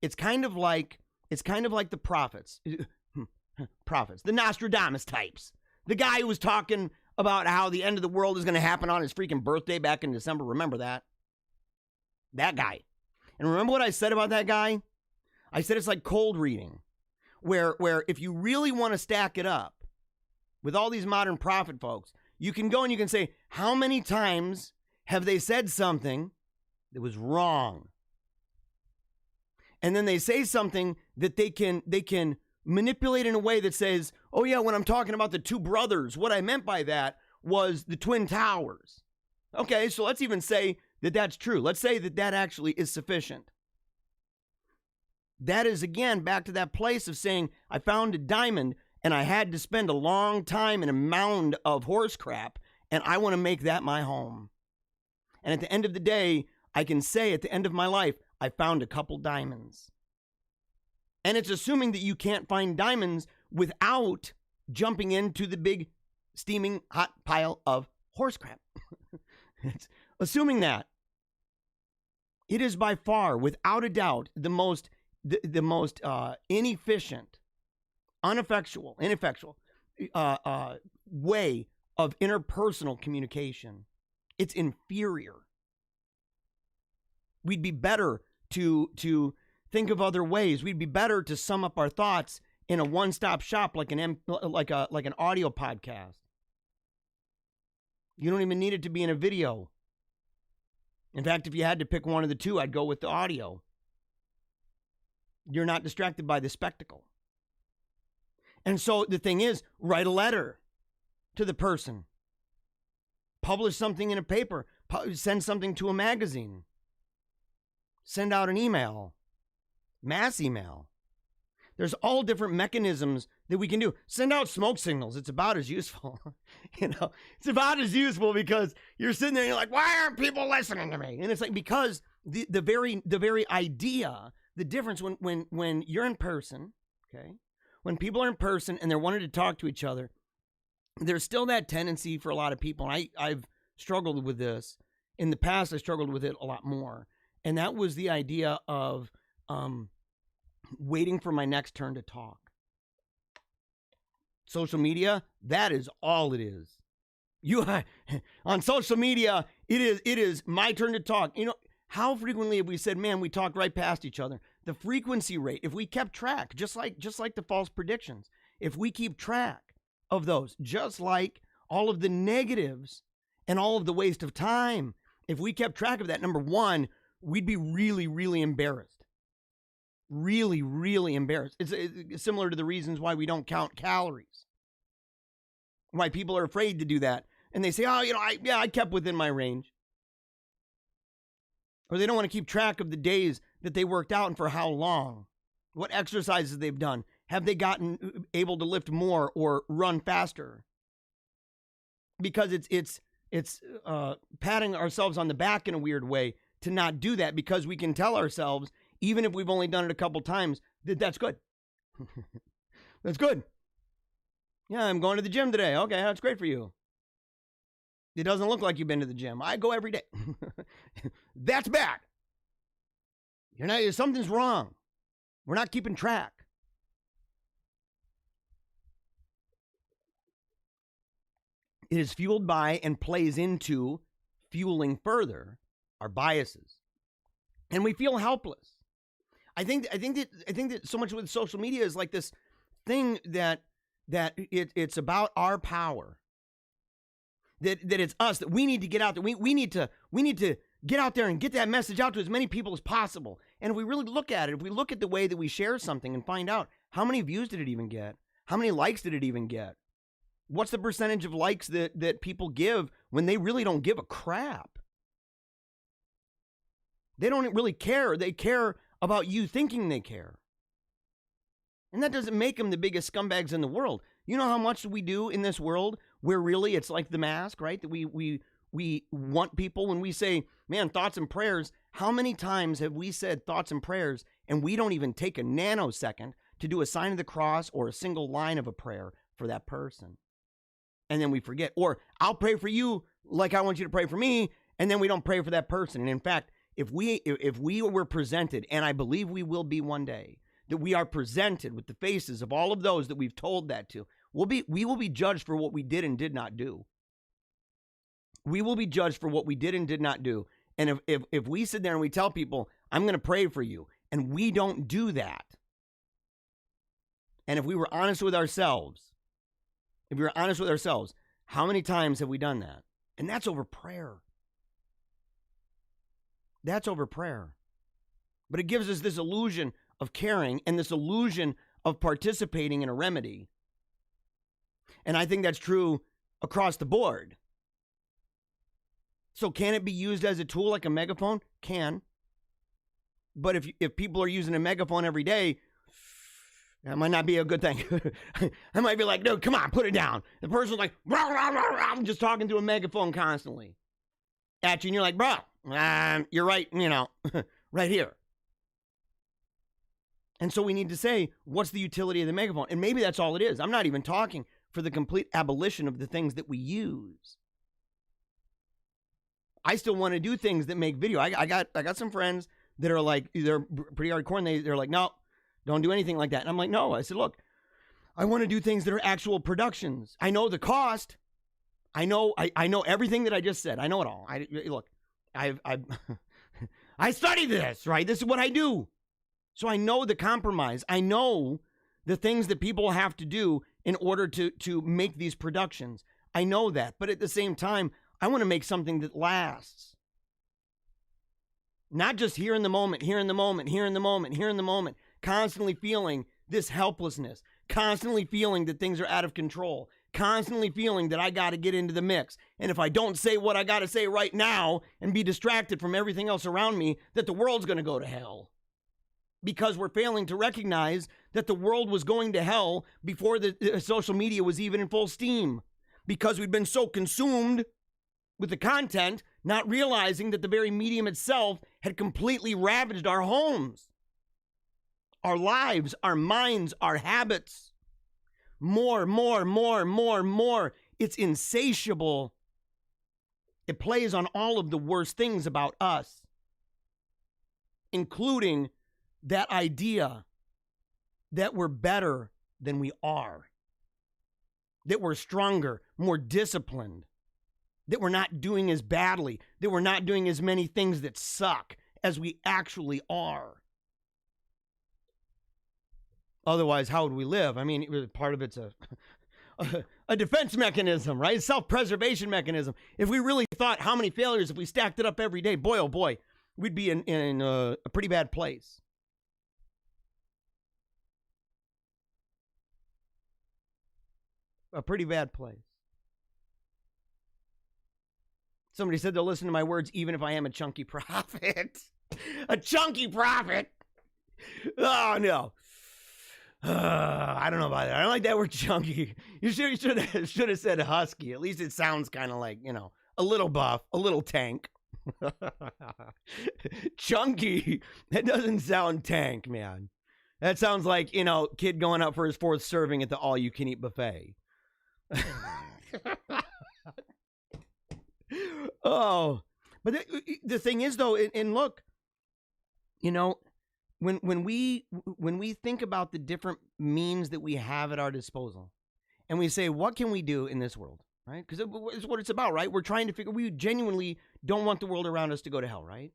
it's kind of like the prophets. Prophets, the Nostradamus types. The guy who was talking about how the end of the world is going to happen on his freaking birthday back in December. Remember that? That guy. And remember what I said about that guy? I said it's like cold reading, where if you really want to stack it up with all these modern prophet folks, you can go and you can say, how many times have they said something that was wrong? And then they say something that they can manipulate in a way that says, oh yeah, when I'm talking about the two brothers, what I meant by that was the Twin Towers. Okay, so let's even say that that's true. Let's say that actually is sufficient. That is, again, back to that place of saying, I found a diamond and I had to spend a long time in a mound of horse crap, and I want to make that my home. And at the end of the day, I can say at the end of my life, I found a couple diamonds. And it's assuming that you can't find diamonds without jumping into the big, steaming, hot pile of horse crap. It's assuming that. It is by far, without a doubt, the most inefficient, ineffectual way of interpersonal communication. It's inferior. We'd be better to think of other ways. We'd be better to sum up our thoughts in a one-stop shop like an audio podcast. You don't even need it to be in a video. In fact, if you had to pick one of the two, I'd go with the audio. You're not distracted by the spectacle. And so the thing is, write a letter to the person. Publish something in a paper. Send something to a magazine. Send out an email. Mass email. There's all different mechanisms that we can do. Send out smoke signals. It's about as useful. It's about as useful because you're sitting there and you're like, why aren't people listening to me? And it's like, because the very idea, the difference when you're in person, okay, when people are in person and they're wanting to talk to each other, there's still that tendency for a lot of people. And I've struggled with this. In the past, I struggled with it a lot more. And that was the idea of waiting for my next turn to talk. Social media, that is all it is. On social media, it is my turn to talk. You know, how frequently have we said, man, we talked right past each other? The frequency rate, if we kept track, just like the false predictions, if we keep track of those, just like all of the negatives and all of the waste of time, if we kept track of that, number one, we'd be really, really embarrassed. Really, really embarrassed. It's similar to the reasons why we don't count calories. Why people are afraid to do that. And they say, oh, I kept within my range. Or they don't want to keep track of the days that they worked out and for how long. What exercises they've done. Have they gotten able to lift more or run faster? Because it's patting ourselves on the back in a weird way to not do that, because we can tell ourselves, even if we've only done it a couple times, that's good. That's good. Yeah, I'm going to the gym today. Okay, that's great for you. It doesn't look like you've been to the gym. I go every day. That's bad. Something's wrong. We're not keeping track. It is fueled by and plays into fueling further our biases. And we feel helpless. I think that so much with social media is like this thing that it's about our power. That it's us, that we need to get out there. We need to get out there and get that message out to as many people as possible. And if we really look at it, if we look at the way that we share something and find out how many views did it even get? How many likes did it even get? What's the percentage of likes that people give when they really don't give a crap? They don't really care. They care about you thinking they care. And that doesn't make them the biggest scumbags in the world. You know how much we do in this world where really it's like the mask, right? That we want people, when we say, man, thoughts and prayers, how many times have we said thoughts and prayers and we don't even take a nanosecond to do a sign of the cross or a single line of a prayer for that person? And then we forget. Or I'll pray for you like I want you to pray for me, and then we don't pray for that person. And in fact, if we were presented, and I believe we will be one day, that we are presented with the faces of all of those that we've told that to, we will be judged for what we did and did not do. We will be judged for what we did and did not do. And if we sit there and we tell people, I'm going to pray for you, and we don't do that, and if we were honest with ourselves, how many times have we done that? And that's over prayer. That's over prayer. But it gives us this illusion of caring and this illusion of participating in a remedy. And I think that's true across the board. So can it be used as a tool like a megaphone? Can. But if people are using a megaphone every day, that might not be a good thing. I might be like, no, come on, put it down. The person's like, rah, rah, rah, rah, I'm just talking to a megaphone constantly at you, and you're like, bro, you're right, right here. And so we need to say, what's the utility of the megaphone? And maybe that's all it is. I'm not even talking for the complete abolition of the things that we use. I still want to do things that make video. I got some friends that are like, they're pretty hardcore, and they're like, no, don't do anything like that. And I'm like, no. I said, look, I want to do things that are actual productions. I know the cost. I know everything that I just said. I know it all. Look, I studied this, right? This is what I do. So I know the compromise. I know the things that people have to do in order to make these productions. I know that. But at the same time, I want to make something that lasts. Not just here in the moment, here in the moment, here in the moment, here in the moment. Constantly feeling this helplessness. Constantly feeling that things are out of control. Constantly feeling that I got to get into the mix. And if I don't say what I got to say right now and be distracted from everything else around me, that the world's going to go to hell. Because we're failing to recognize that the world was going to hell before the social media was even in full steam. Because we've been so consumed with the content, not realizing that the very medium itself had completely ravaged our homes, our lives, our minds, our habits. More. It's insatiable. It plays on all of the worst things about us, including that idea that we're better than we are, that we're stronger, more disciplined, that we're not doing as badly, that we're not doing as many things that suck as we actually are. Otherwise, how would we live? I mean, part of it's a defense mechanism, right? Self-preservation mechanism. If we really thought how many failures, if we stacked it up every day, boy, oh boy, we'd be in a pretty bad place. A pretty bad place. Somebody said they'll listen to my words even if I am a chunky prophet. A chunky prophet? Oh, no. I don't know about that. I don't like that word chunky. You should have said husky. At least it sounds kind of like, a little buff, a little tank. Chunky. That doesn't sound tank, man. That sounds like, kid going up for his fourth serving at the all-you-can-eat buffet. Oh, but the thing is, though, and look, when we think about the different means that we have at our disposal, and we say, what can we do in this world, right? Because it's what it's about, right? We're trying to figure. We genuinely don't want the world around us to go to hell, right?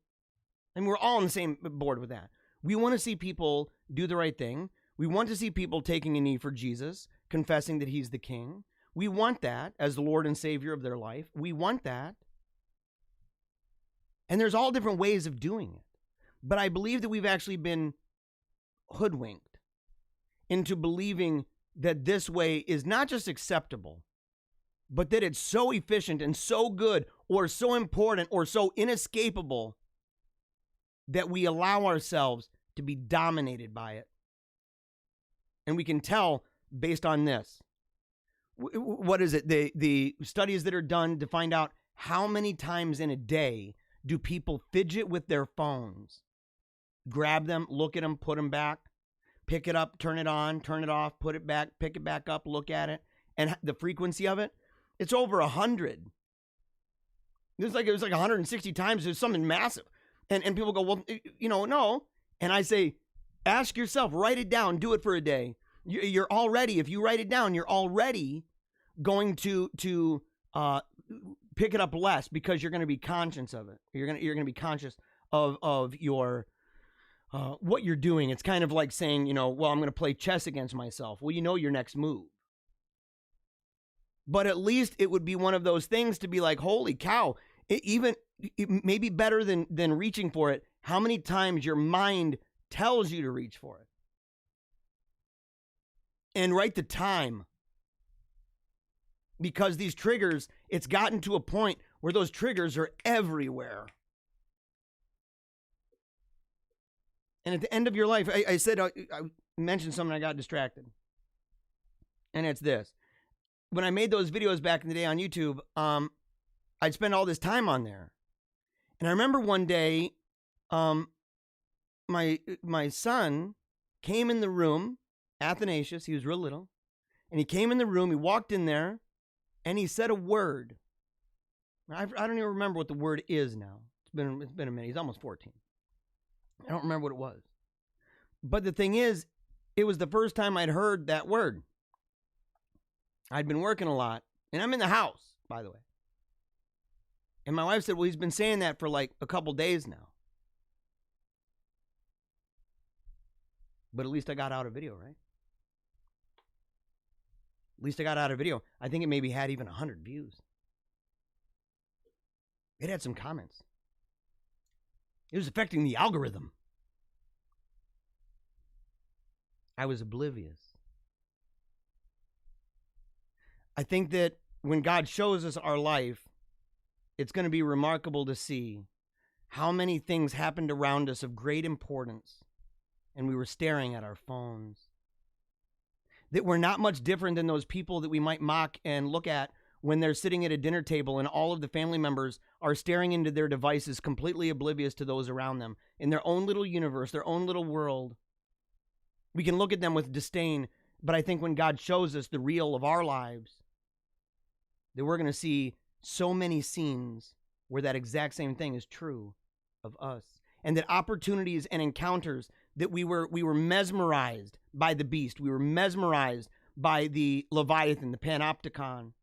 And we're all on the same board with that. We want to see people do the right thing. We want to see people taking a knee for Jesus, confessing that he's the king. We want that as the Lord and Savior of their life. We want that. And there's all different ways of doing it. But I believe that we've actually been hoodwinked into believing that this way is not just acceptable, but that it's so efficient and so good or so important or so inescapable that we allow ourselves to be dominated by it. And we can tell based on this. What is it? The studies that are done to find out how many times in a day do people fidget with their phones? Grab them, look at them, put them back, pick it up, turn it on, turn it off, put it back, pick it back up, look at it. And the frequency of it, it's over 100. It was like 160 times. There's something massive. And people go, well, no. And I say, ask yourself, write it down, do it for a day. You're already, if you write it down, you're already going to pick it up less because you're going to be conscious of it. You're going to be conscious of your what you're doing. It's kind of like saying, well, I'm going to play chess against myself. Well, your next move. But at least it would be one of those things to be like, holy cow, it may be better than reaching for it. How many times your mind tells you to reach for it? And write the time. Because these triggers, it's gotten to a point where those triggers are everywhere. And at the end of your life, I said, I mentioned something, I got distracted. And it's this. When I made those videos back in the day on YouTube, I'd spend all this time on there. And I remember one day, my son came in the room, Athanasius, he was real little, and he came in the room, he walked in there, and he said a word. I don't even remember what the word is now. It's been a minute. He's almost 14. I don't remember what it was. But the thing is, it was the first time I'd heard that word. I'd been working a lot, and I'm in the house, by the way. And my wife said, well, he's been saying that for like a couple days now. But at least I got out a video, right? At least I got out a video. I think it maybe had even 100 views. It had some comments. It was affecting the algorithm. I was oblivious. I think that when God shows us our life, it's going to be remarkable to see how many things happened around us of great importance, and we were staring at our phones. That we're not much different than those people that we might mock and look at when they're sitting at a dinner table and all of the family members are staring into their devices, completely oblivious to those around them, in their own little universe, their own little world. We can look at them with disdain, but I think when God shows us the real of our lives, that we're going to see so many scenes where that exact same thing is true of us. And that opportunities and encounters that we were mesmerized by the beast. We were mesmerized by the Leviathan, the Panopticon.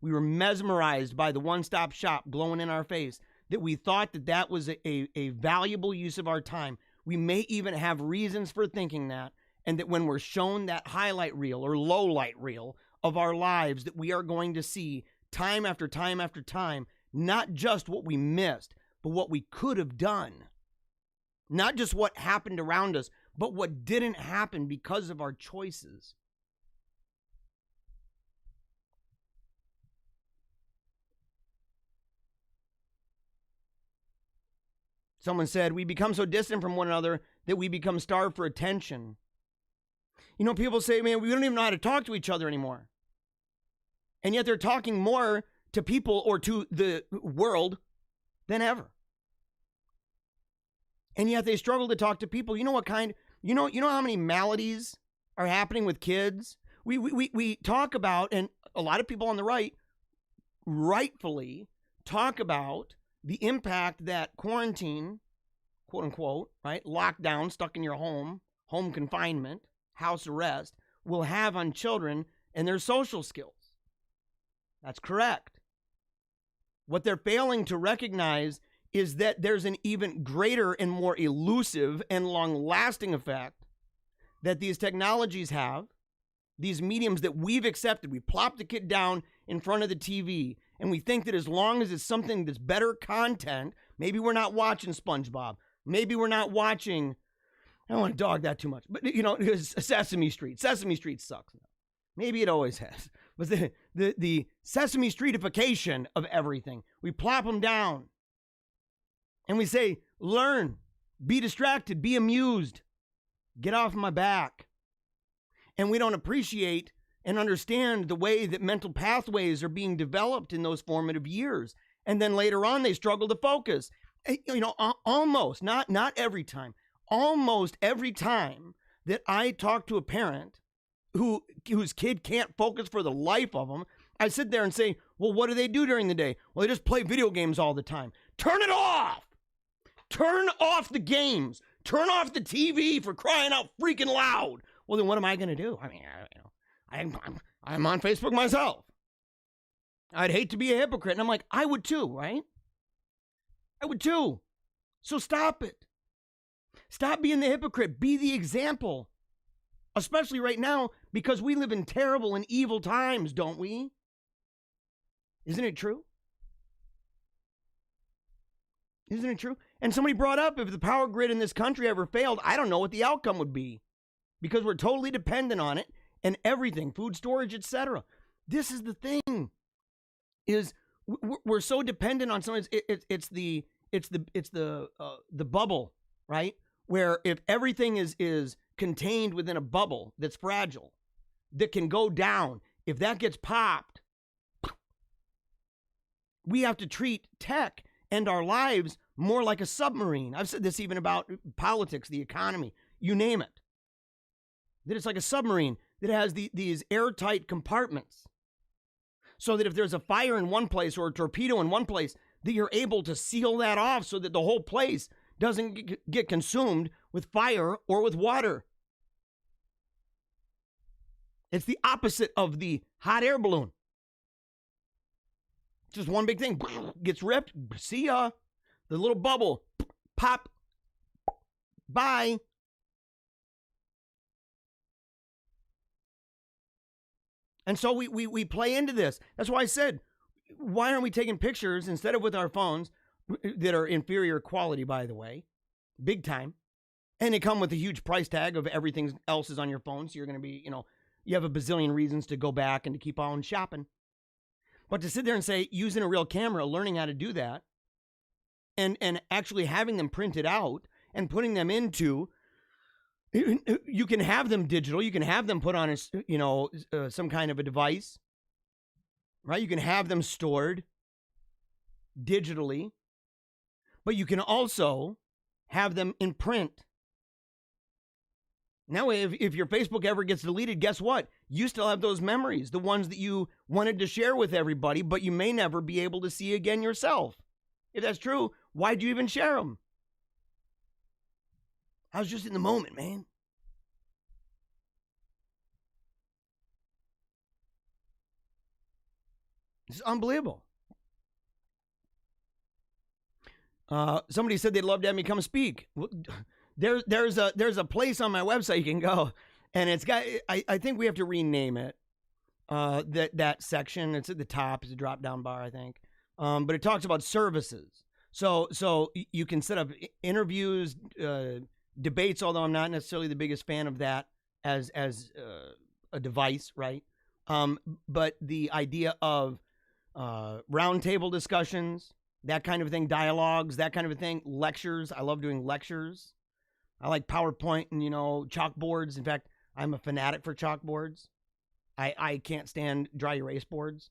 We were mesmerized by the one-stop shop glowing in our face, that we thought that that was a valuable use of our time. We may even have reasons for thinking that, and that when we're shown that highlight reel or low light reel of our lives, that we are going to see time after time after time, not just what we missed, but what we could have done. Not just what happened around us, but what didn't happen because of our choices. Someone said, we become so distant from one another that we become starved for attention. You know, people say, man, we don't even know how to talk to each other anymore. And yet they're talking more to people or to the world than ever. And yet they struggle to talk to people. You know what kind? You know how many maladies are happening with kids? We talk about, and a lot of people on the right rightfully talk about the impact that quarantine, quote unquote, right, lockdown, stuck in your home confinement, house arrest, will have on children and their social skills. That's correct. What they're failing to recognize is that there's an even greater and more elusive and long-lasting effect that these technologies have, these mediums that we've accepted. We plop the kid down in front of the TV, and we think that as long as it's something that's better content, maybe we're not watching SpongeBob, maybe we're not watching, I don't want to dog that too much, but you know, Sesame Street. Sesame Street sucks now. Maybe it always has. But the Sesame Streetification of everything, we plop them down. And we say, learn, be distracted, be amused, get off my back. And we don't appreciate and understand the way that mental pathways are being developed in those formative years. And then later on, they struggle to focus. You know, almost, not every time, almost every time that I talk to a parent whose kid can't focus for the life of them, I sit there and say, well, what do they do during the day? Well, they just play video games all the time. Turn it off! Turn off the games. Turn off the TV, for crying out freaking loud. Well, then what am I going to do? I mean, I'm on Facebook myself. I'd hate to be a hypocrite. And I'm like, I would too, right? I would too. So stop it. Stop being the hypocrite. Be the example. Especially right now, because we live in terrible and evil times, don't we? Isn't it true? Isn't it true? And somebody brought up, if the power grid in this country ever failed, I don't know what the outcome would be, because we're totally dependent on it and everything, food storage, etc. This is the thing, is we're so dependent on something. It's the bubble, right? where if everything is contained within a bubble that's fragile, that can go down, if that gets popped, we have to treat tech and our lives more like a submarine. I've said this even about politics, the economy, you name it. That it's like a submarine that has these airtight compartments, so that if there's a fire in one place or a torpedo in one place, that you're able to seal that off so that the whole place doesn't get consumed with fire or with water. It's the opposite of the hot air balloon. Just one big thing gets ripped. See ya. The little bubble. Pop. Bye. And so we play into this. That's why I said, why aren't we taking pictures instead of with our phones that are inferior quality, by the way, big time, and they come with a huge price tag of everything else is on your phone. So you're going to be, you have a bazillion reasons to go back and to keep on shopping. But to sit there and say, using a real camera, learning how to do that, and actually having them printed out and putting them into, you can have them digital. You can have them put on some kind of a device, right? You can have them stored digitally, but you can also have them in print. Now, if your Facebook ever gets deleted, guess what? You still have those memories, the ones that you wanted to share with everybody, but you may never be able to see again yourself. If that's true, why'd you even share them? I was just in the moment, man. It's unbelievable. Somebody said they'd love to have me come speak. There's a place on my website you can go, and it's got. I think we have to rename it. That section, it's at the top. It's a drop down bar, I think. But it talks about services. So you can set up interviews, debates. Although I'm not necessarily the biggest fan of that as a device, right? But the idea of roundtable discussions, that kind of thing, dialogues, that kind of a thing, lectures. I love doing lectures. I like PowerPoint and, chalkboards. In fact, I'm a fanatic for chalkboards. I can't stand dry erase boards.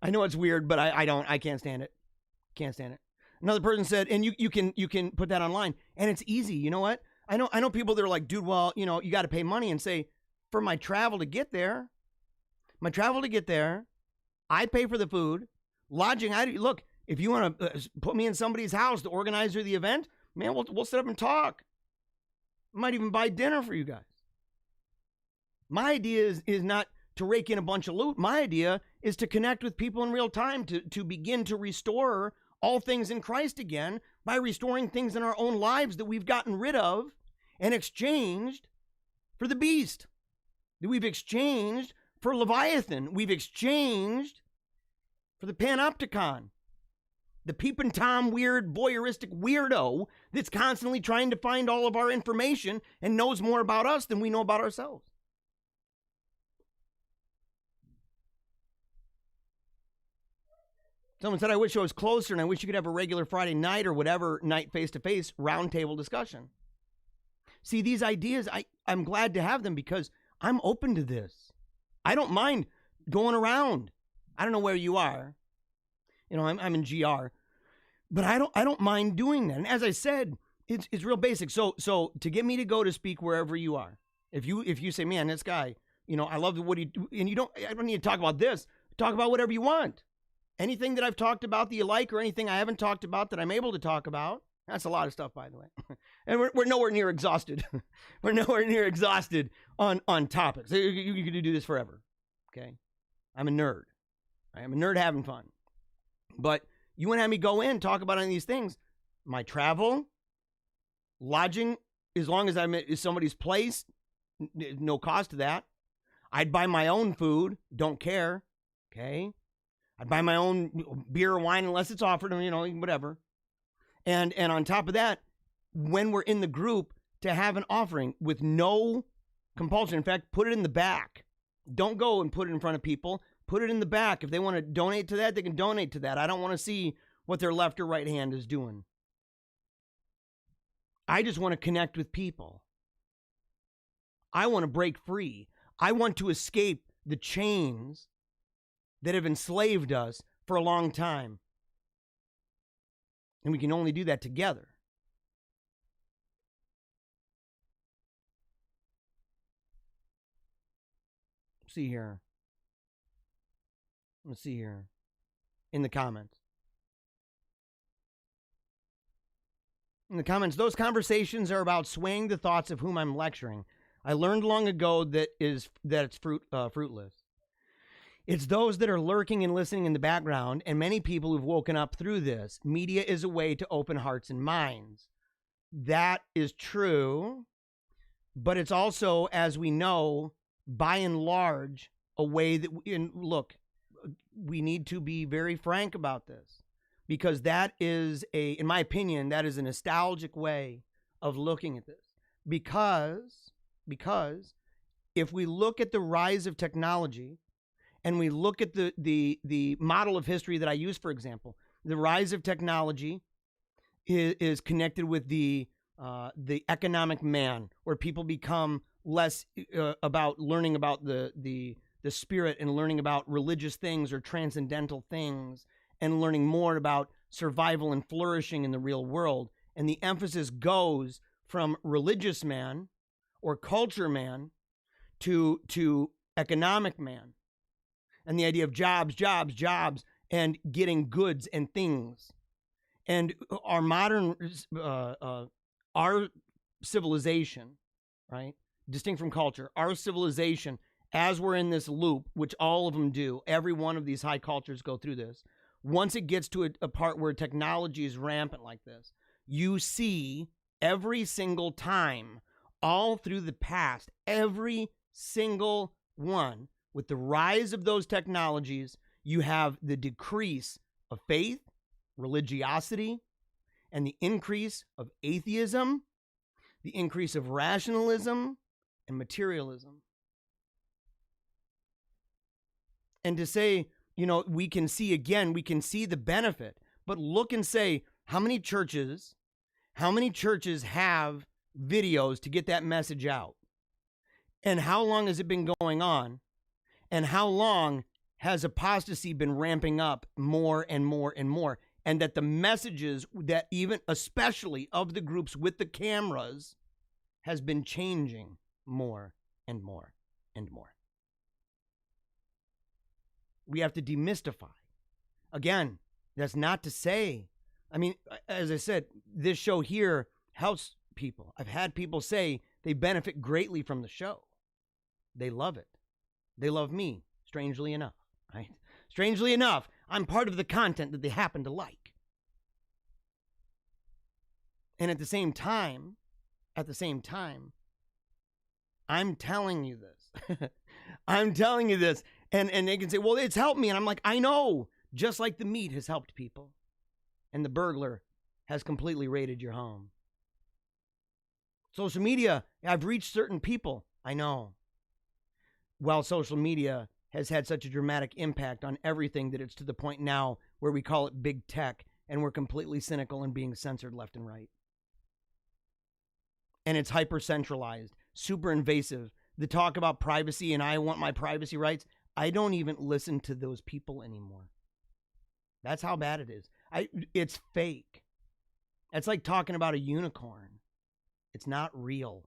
I know it's weird, but I can't stand it. Can't stand it. Another person said, and you can put that online, and it's easy. You know what? I know people that are like, dude, well, you got to pay money, and say, for my travel to get there, I pay for the food, lodging. Look, if you want to put me in somebody's house to organize the event, man, we'll sit up and talk. Might even buy dinner for you guys. My idea is not to rake in a bunch of loot. My idea is to connect with people in real time, to begin to restore all things in Christ again by restoring things in our own lives that we've gotten rid of and exchanged for the beast, that we've exchanged for Leviathan, we've exchanged for the Panopticon, the peeping Tom weird voyeuristic weirdo that's constantly trying to find all of our information and knows more about us than we know about ourselves. Someone said, I wish I was closer, and I wish you could have a regular Friday night or whatever night face-to-face roundtable discussion. See, these ideas, I'm glad to have them because I'm open to this. I don't mind going around. I don't know where you are. I'm in GR. But I don't mind doing that. And as I said, it's real basic. So to get me to go to speak wherever you are, if you say, man, this guy, I love what he do, and I don't need to talk about this. Talk about whatever you want. Anything that I've talked about that you like, or anything I haven't talked about that I'm able to talk about. That's a lot of stuff, by the way. And we're nowhere near exhausted. We're nowhere near exhausted on topics. You could do this forever. Okay? I'm a nerd. I'm a nerd having fun. But you want to have me go in, talk about any of these things. My travel, lodging, as long as I'm at somebody's place, no cost to that. I'd buy my own food, don't care. Okay? I'd buy my own beer or wine unless it's offered, whatever. And on top of that, when we're in the group, to have an offering with no compulsion. In fact, put it in the back. Don't go and put it in front of people. Put it in the back. If they want to donate to that, they can donate to that. I don't want to see what their left or right hand is doing. I just want to connect with people. I want to break free. I want to escape the chains that have enslaved us for a long time. And we can only do that together. See here. Let's see here. In the comments. In the comments, those conversations are about swaying the thoughts of whom I'm lecturing. I learned long ago that it's fruitless. It's those that are lurking and listening in the background, and many people who've woken up through this. Media is a way to open hearts and minds. That is true, but it's also, as we know, by and large, a way that we need to be very frank about this, because that is in my opinion, that is a nostalgic way of looking at this. Because if we look at the rise of technology and we look at the model of history that I use, for example, the rise of technology is connected with the economic man, where people become less about learning about the spirit and learning about religious things or transcendental things, and learning more about survival and flourishing in the real world. And the emphasis goes from religious man or culture man to economic man. And the idea of jobs, and getting goods and things. And our modern, our civilization, right, distinct from culture, our civilization, as we're in this loop, which all of them do, every one of these high cultures go through this, once it gets to a part where technology is rampant like this, you see every single time, all through the past, every single one, with the rise of those technologies, you have the decrease of faith, religiosity, and the increase of atheism, the increase of rationalism and materialism. And to say, we can see the benefit, but look and say, how many churches have videos to get that message out? And how long has it been going on? And how long has apostasy been ramping up more and more and more? And that the messages that even, especially of the groups with the cameras, has been changing more and more and more. We have to demystify. Again, that's not to say, as I said, this show here helps people. I've had people say they benefit greatly from the show. They love it. They love me, strangely enough, right? Strangely enough, I'm part of the content that they happen to like. And at the same time, I'm telling you this. I'm telling you this. And they can say, well, it's helped me. And I'm like, I know. Just like the meat has helped people. And the burglar has completely raided your home. Social media, I've reached certain people. I know. Well, social media has had such a dramatic impact on everything that it's to the point now where we call it big tech, and we're completely cynical and being censored left and right. And it's hyper-centralized, super invasive. The talk about privacy and I want my privacy rights, I don't even listen to those people anymore. That's how bad it is. It's fake. It's like talking about a unicorn. It's not real.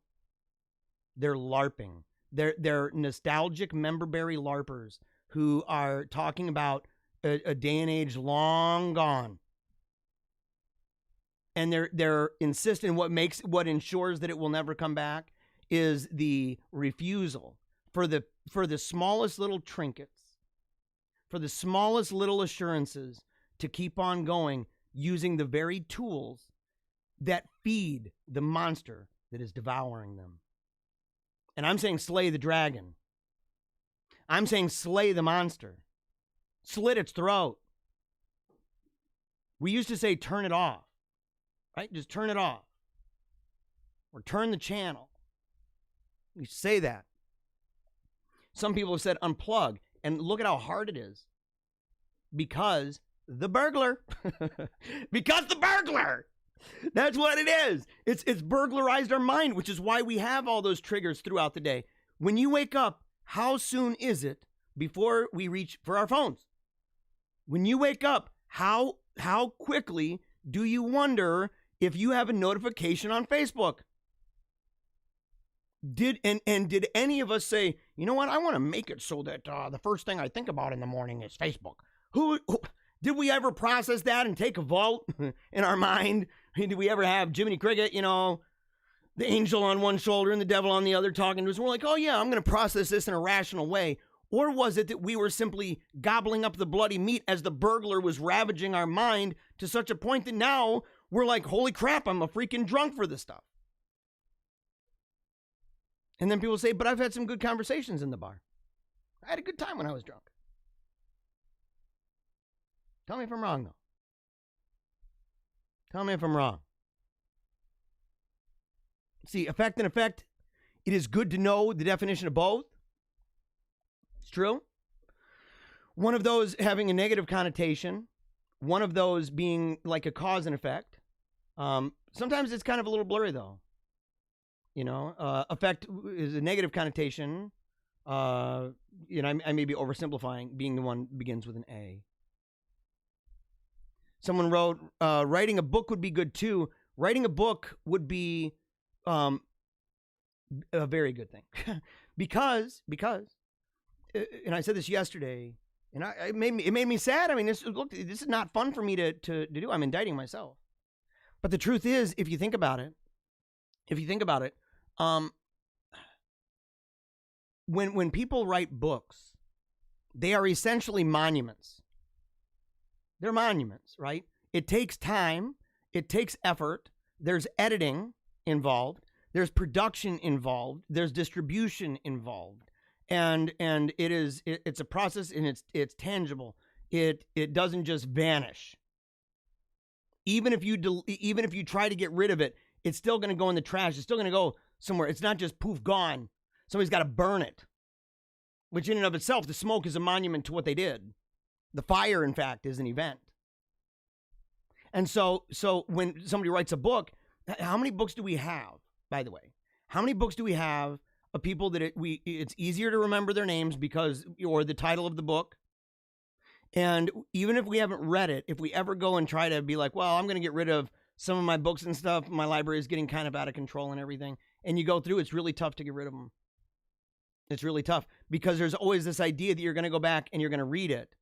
They're LARPing. They're nostalgic memberberry LARPers who are talking about a day and age long gone. And they're insisting what ensures that it will never come back is the refusal for the smallest little trinkets, for the smallest little assurances to keep on going using the very tools that feed the monster that is devouring them. And I'm saying slay the dragon. I'm saying slay the monster. Slit its throat. We used to say turn it off, right? Just turn it off. Or turn the channel. We say that. Some people have said unplug. And look at how hard it is. Because the burglar. Because the burglar. That's what it is. It's burglarized our mind, which is why we have all those triggers throughout the day. When you wake up, how soon is it before we reach for our phones? When you wake up, how quickly do you wonder if you have a notification on Facebook? Did any of us say, you know what, I want to make it so that the first thing I think about in the morning is Facebook? Who did we ever process that and take a vote in our mind? Did we ever have Jiminy Cricket, the angel on one shoulder and the devil on the other talking to us? We're like, oh yeah, I'm going to process this in a rational way. Or was it that we were simply gobbling up the bloody meat as the burglar was ravaging our mind to such a point that now we're like, holy crap, I'm a freaking drunk for this stuff. And then people say, but I've had some good conversations in the bar. I had a good time when I was drunk. Tell me if I'm wrong, though. Tell me if I'm wrong. See, effect and effect, it is good to know the definition of both. It's true. One of those having a negative connotation, one of those being like a cause and effect. Sometimes it's kind of a little blurry, though. Effect is a negative connotation. I may be oversimplifying, being the one begins with an A. Someone wrote, writing a book would be good too. Writing a book would be a very good thing. because, and I said this yesterday, and it made me sad. I mean, this is not fun for me to do. I'm indicting myself. But the truth is, if you think about it, when people write books, they are essentially monuments. They're monuments, right? It takes time. It takes effort. There's editing involved. There's production involved. There's distribution involved. And it's a process, and it's tangible. It doesn't just vanish. Even if you try to get rid of it, it's still going to go in the trash. It's still going to go somewhere. It's not just poof, gone. Somebody's got to burn it, which in and of itself, the smoke is a monument to what they did. The fire, in fact, is an event. And so when somebody writes a book, how many books do we have, by the way? How many books do we have of people that it's easier to remember their names or the title of the book? And even if we haven't read it, if we ever go and try to be like, well, I'm going to get rid of some of my books and stuff, my library is getting kind of out of control and everything, and you go through, it's really tough to get rid of them. It's really tough because there's always this idea that you're going to go back and you're going to read it.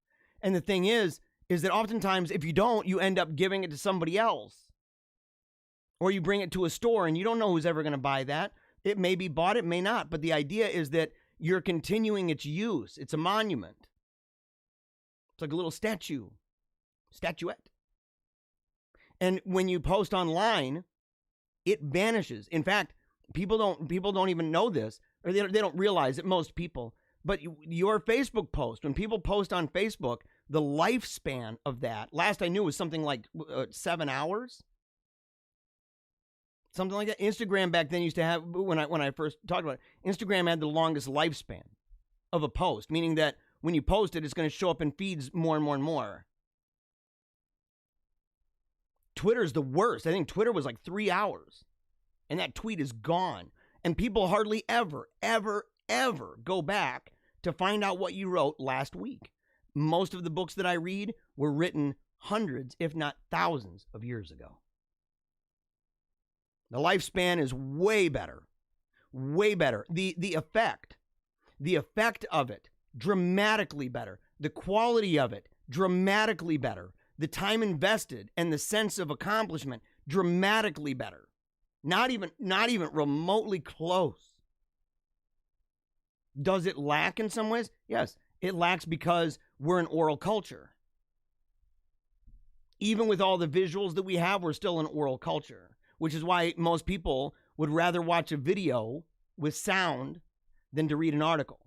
And the thing is that oftentimes if you don't, you end up giving it to somebody else. Or you bring it to a store and you don't know who's ever going to buy that. It may be bought, it may not. But the idea is that you're continuing its use. It's a monument. It's like a little statuette. And when you post online, it vanishes. In fact, people don't even know this, or they don't realize it, most people. But your Facebook post, when people post on Facebook, the lifespan of that, last I knew, was something like 7 hours. Something like that. Instagram back then used to have, when I first talked about it, Instagram had the longest lifespan of a post, meaning that when you post it, it's going to show up in feeds more and more and more. Twitter's the worst. I think Twitter was like 3 hours, and that tweet is gone. And people hardly ever go back to find out what you wrote last week. Most of the books that I read were written hundreds, if not thousands, of years ago. The lifespan is way better. Way better. The effect of it, dramatically better. The quality of it, dramatically better. The time invested and the sense of accomplishment, dramatically better. Not even remotely close. Does it lack in some ways? Yes, it lacks because we're an oral culture. Even with all the visuals that we have, we're still an oral culture, which is why most people would rather watch a video with sound than to read an article,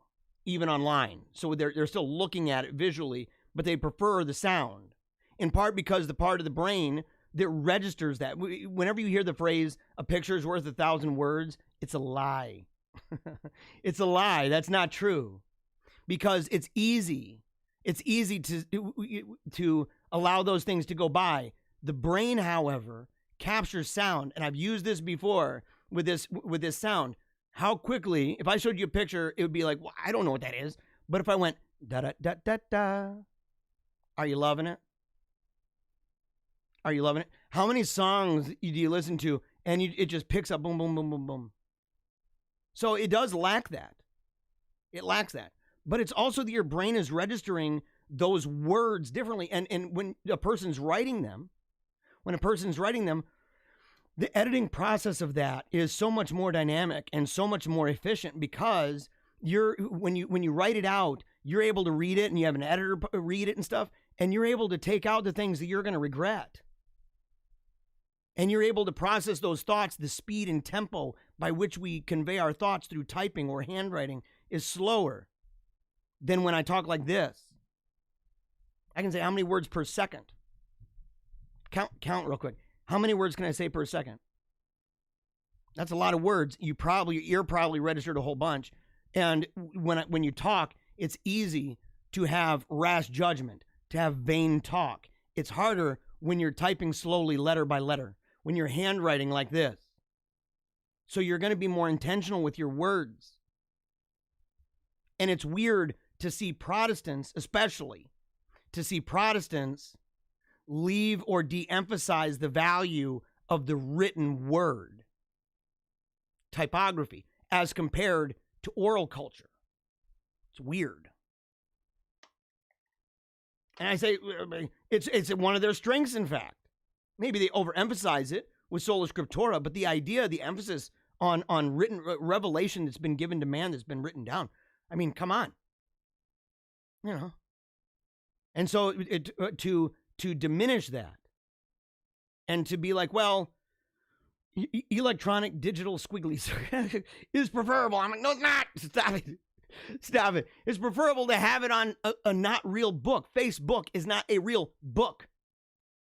even online. So they're still looking at it visually, but they prefer the sound, in part because the part of the brain that registers that. Whenever you hear the phrase, a picture is worth 1,000 words, it's a lie. It's a lie. That's not true. Because it's easy. It's easy to allow those things to go by. The brain, however, captures sound, and I've used this before with this sound. How quickly, if I showed you a picture, it would be like, well, I don't know what that is. But if I went da da da da da, are you loving it? Are you loving it? How many songs do you listen to and it just picks up boom, boom, boom, boom, boom? So it does lack that. It lacks that. But it's also that your brain is registering those words differently. And when a person's writing them, the editing process of that is so much more dynamic and so much more efficient because when you write it out, you're able to read it and you have an editor read it and stuff, and you're able to take out the things that you're going to regret. And you're able to process those thoughts. The speed and tempo by which we convey our thoughts through typing or handwriting is slower than when I talk like this. I can say how many words per second. Count real quick. How many words can I say per second? That's a lot of words. Your ear probably registered a whole bunch. And when you talk, it's easy to have rash judgment, to have vain talk. It's harder when you're typing slowly, letter by letter, when you're handwriting like this. So you're going to be more intentional with your words. And it's weird to see Protestants, especially, leave or de-emphasize the value of the written word, typography, as compared to oral culture. It's weird. And I say it's one of their strengths, in fact. Maybe they overemphasize it with sola scriptura, but the idea, the emphasis on written revelation that's been given to man, that's been written down. I mean, come on. You know. And so to diminish that and to be like, well, electronic digital squigglies is preferable. I'm like, no, it's not. Stop it. It's preferable to have it on a not real book. Facebook is not a real book.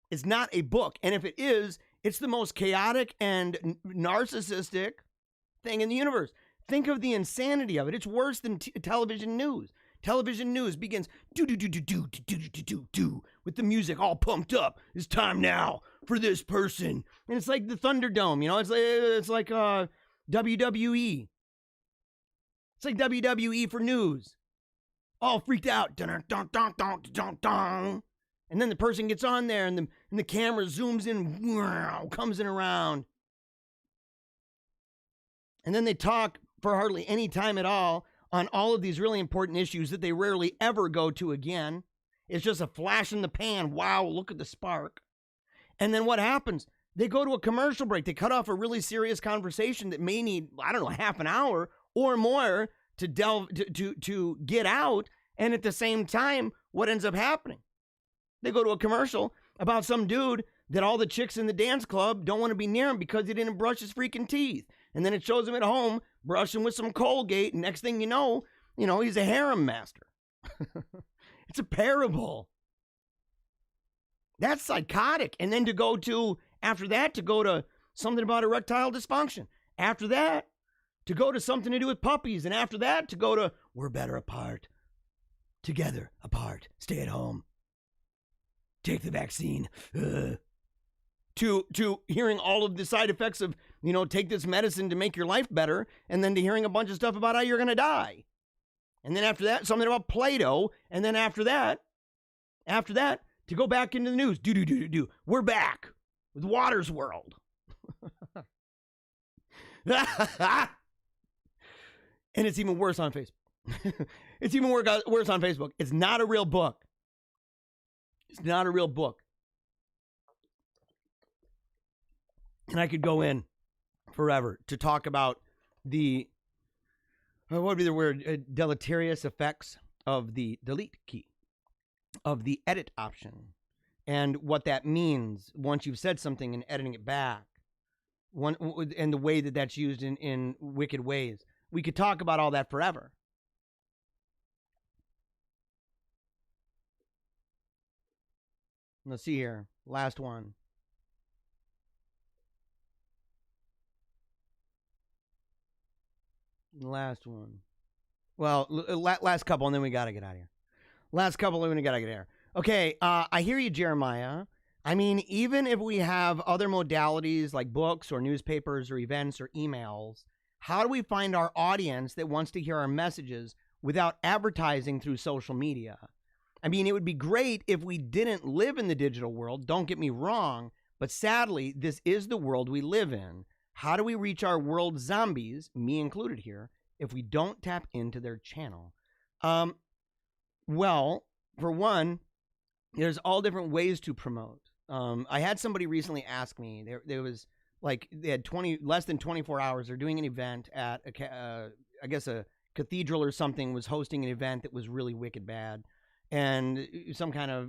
It's not a book. And if it is, it's the most chaotic and narcissistic thing in the universe. Think of the insanity of it. It's worse than television news. Television news begins do with the music all pumped up. It's time now for this person, and it's like the Thunderdome. You know, it's like WWE. It's like WWE for news. All freaked out. Dun, dun, dun, dun, dun, dun. And then the person gets on there, and the camera zooms in, wow, comes in around, and then they talk for hardly any time at all on all of these really important issues that they rarely ever go to again. It's just a flash in the pan. Wow, look at the spark. And then what happens? They go to a commercial break. They cut off a really serious conversation that may need, I don't know, half an hour or more to to get out. And at the same time, what ends up happening? They go to a commercial about some dude that all the chicks in the dance club don't want to be near him because he didn't brush his freaking teeth. And then it shows him at home brushing with some Colgate, and next thing you know, he's a harem master. It's a parable. That's psychotic. And then after that, to go to something about erectile dysfunction. After that, to go to something to do with puppies. And after that, to go to, we're better apart. Together, apart. Stay at home. Take the vaccine. To hearing all of the side effects of, take this medicine to make your life better, and then to hearing a bunch of stuff about how you're going to die. And then after that, something about Plato, and then after that, to go back into the news. We're back with Water's World. And it's even worse on Facebook. It's even worse on Facebook. It's not a real book. It's not a real book. And I could go in forever to talk about the, what would be the word, deleterious effects of the delete key, of the edit option, and what that means once you've said something and editing it back, and the way that that's used in wicked ways. We could talk about all that forever. Let's see here. Last one. Last one. Well, last couple, and then we got to get out of here. Okay, I hear you, Jeremiah. I mean, even if we have other modalities like books or newspapers or events or emails, how do we find our audience that wants to hear our messages without advertising through social media? I mean, it would be great if we didn't live in the digital world, don't get me wrong, but sadly, this is the world we live in. How do we reach our world zombies, me included here, if we don't tap into their channel? Well, for one, there's all different ways to promote. I had somebody recently ask me, there was like, they had less than 24 hours. They're doing an event at, I guess a cathedral or something was hosting an event that was really wicked bad. And some kind of,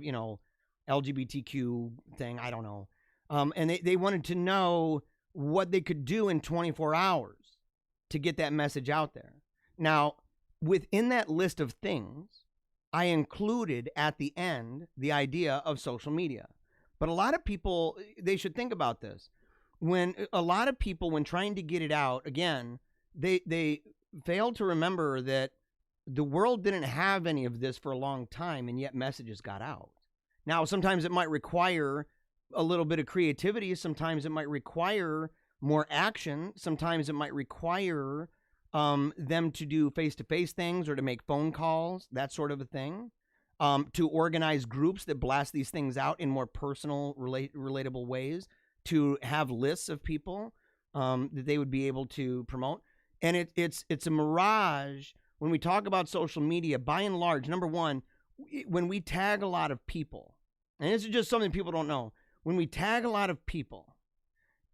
LGBTQ thing, I don't know. And they wanted to know what they could do in 24 hours to get that message out there. Now, within that list of things, I included at the end the idea of social media. But a lot of people, they should think about this. When a lot of people, when trying to get it out, again, they fail to remember that the world didn't have any of this for a long time, and yet messages got out. Now, sometimes it might require a little bit of creativity. Sometimes it might require more action. Sometimes it might require them to do face-to-face things or to make phone calls, that sort of a thing, to organize groups that blast these things out in more personal, relatable ways, to have lists of people that they would be able to promote. And it's a mirage when we talk about social media. By and large, number one, when we tag a lot of people, and this is just something people don't know, when we tag a lot of people,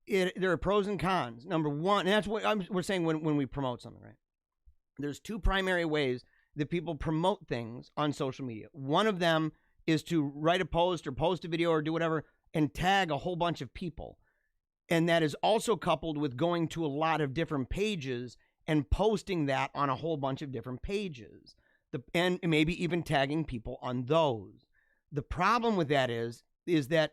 there are pros and cons. Number one, and that's what we're saying when we promote something, right? There's two primary ways that people promote things on social media. One of them is to write a post or post a video or do whatever and tag a whole bunch of people. And that is also coupled with going to a lot of different pages and posting that on a whole bunch of different pages, and maybe even tagging people on those. The problem with that is that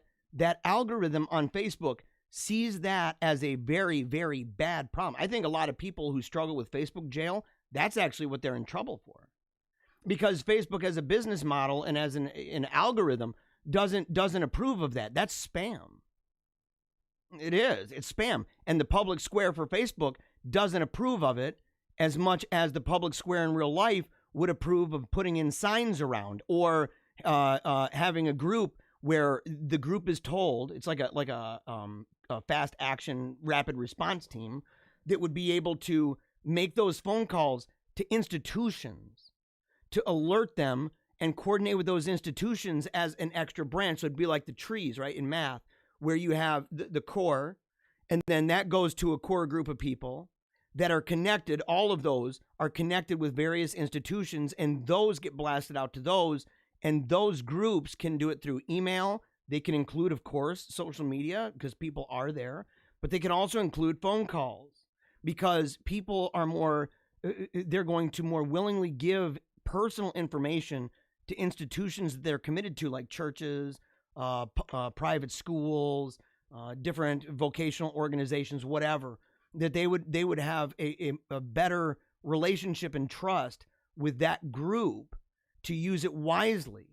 algorithm on Facebook sees that as a very, very bad problem. I think a lot of people who struggle with Facebook jail, that's actually what they're in trouble for. Because Facebook as a business model and as an algorithm doesn't approve of that. That's spam. It is. It's spam. And the public square for Facebook doesn't approve of it as much as the public square in real life would approve of putting in signs around or having a group where the group is told, it's like a fast action rapid response team that would be able to make those phone calls to institutions to alert them and coordinate with those institutions as an extra branch. So it'd be like the trees, right, in math, where you have the core, and then that goes to a core group of people that are connected. All of those are connected with various institutions, and those get blasted out to those, and those groups can do it through email. They can include, of course, social media because people are there, but they can also include phone calls because people are they're going to more willingly give personal information to institutions that they're committed to, like churches, private schools, different vocational organizations, whatever, that they would have a better relationship and trust with that group to use it wisely.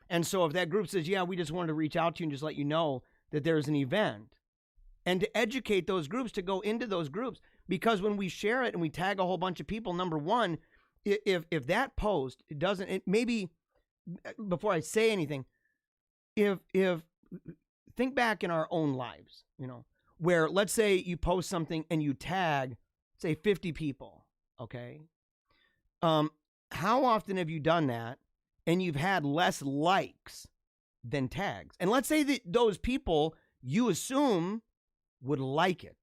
And so if that group says, yeah, we just wanted to reach out to you and just let you know that there's an event, and to educate those groups to go into those groups, because when we share it and we tag a whole bunch of people, number one, if that post maybe before I say anything, if think back in our own lives, where let's say you post something and you tag, say 50 people, okay? How often have you done that and you've had less likes than tags? And let's say that those people you assume would like it.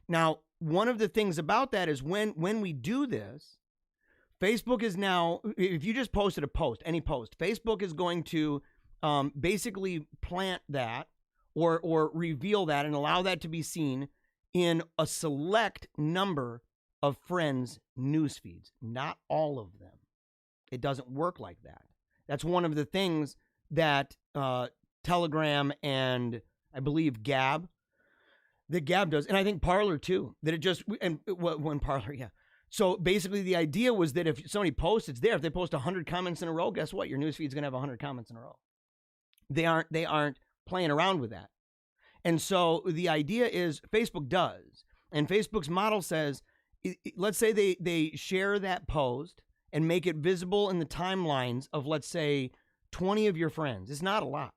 Now, one of the things about that is when we do this, Facebook is now, if you just posted a post, any post, Facebook is going to basically plant that or reveal that and allow that to be seen in a select number of friends' news feeds, not all of them. It doesn't work like that. That's one of the things that Telegram and I believe Gab does, and I think Parler too, that it just, and when Parler, yeah. So basically the idea was that if somebody posts, it's there. If they post 100 comments in a row, guess what? Your newsfeed's going to have 100 comments in a row. They aren't playing around with that. And so the idea is Facebook does. And Facebook's model says, let's say they share that post and make it visible in the timelines of, let's say, 20 of your friends. It's not a lot.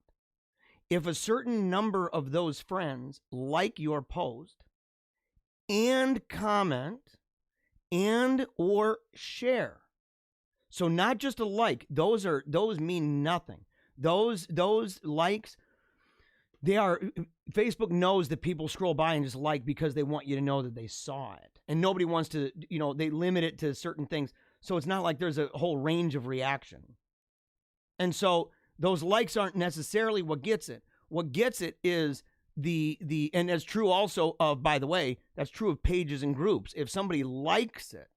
If a certain number of those friends like your post and comment and or share. So not just a like, those mean nothing. Those likes, Facebook knows that people scroll by and just like because they want you to know that they saw it. And nobody wants to, they limit it to certain things. So it's not like there's a whole range of reaction. And so those likes aren't necessarily what gets it. What gets it is and that's true also of, by the way, that's true of pages and groups. If somebody likes it,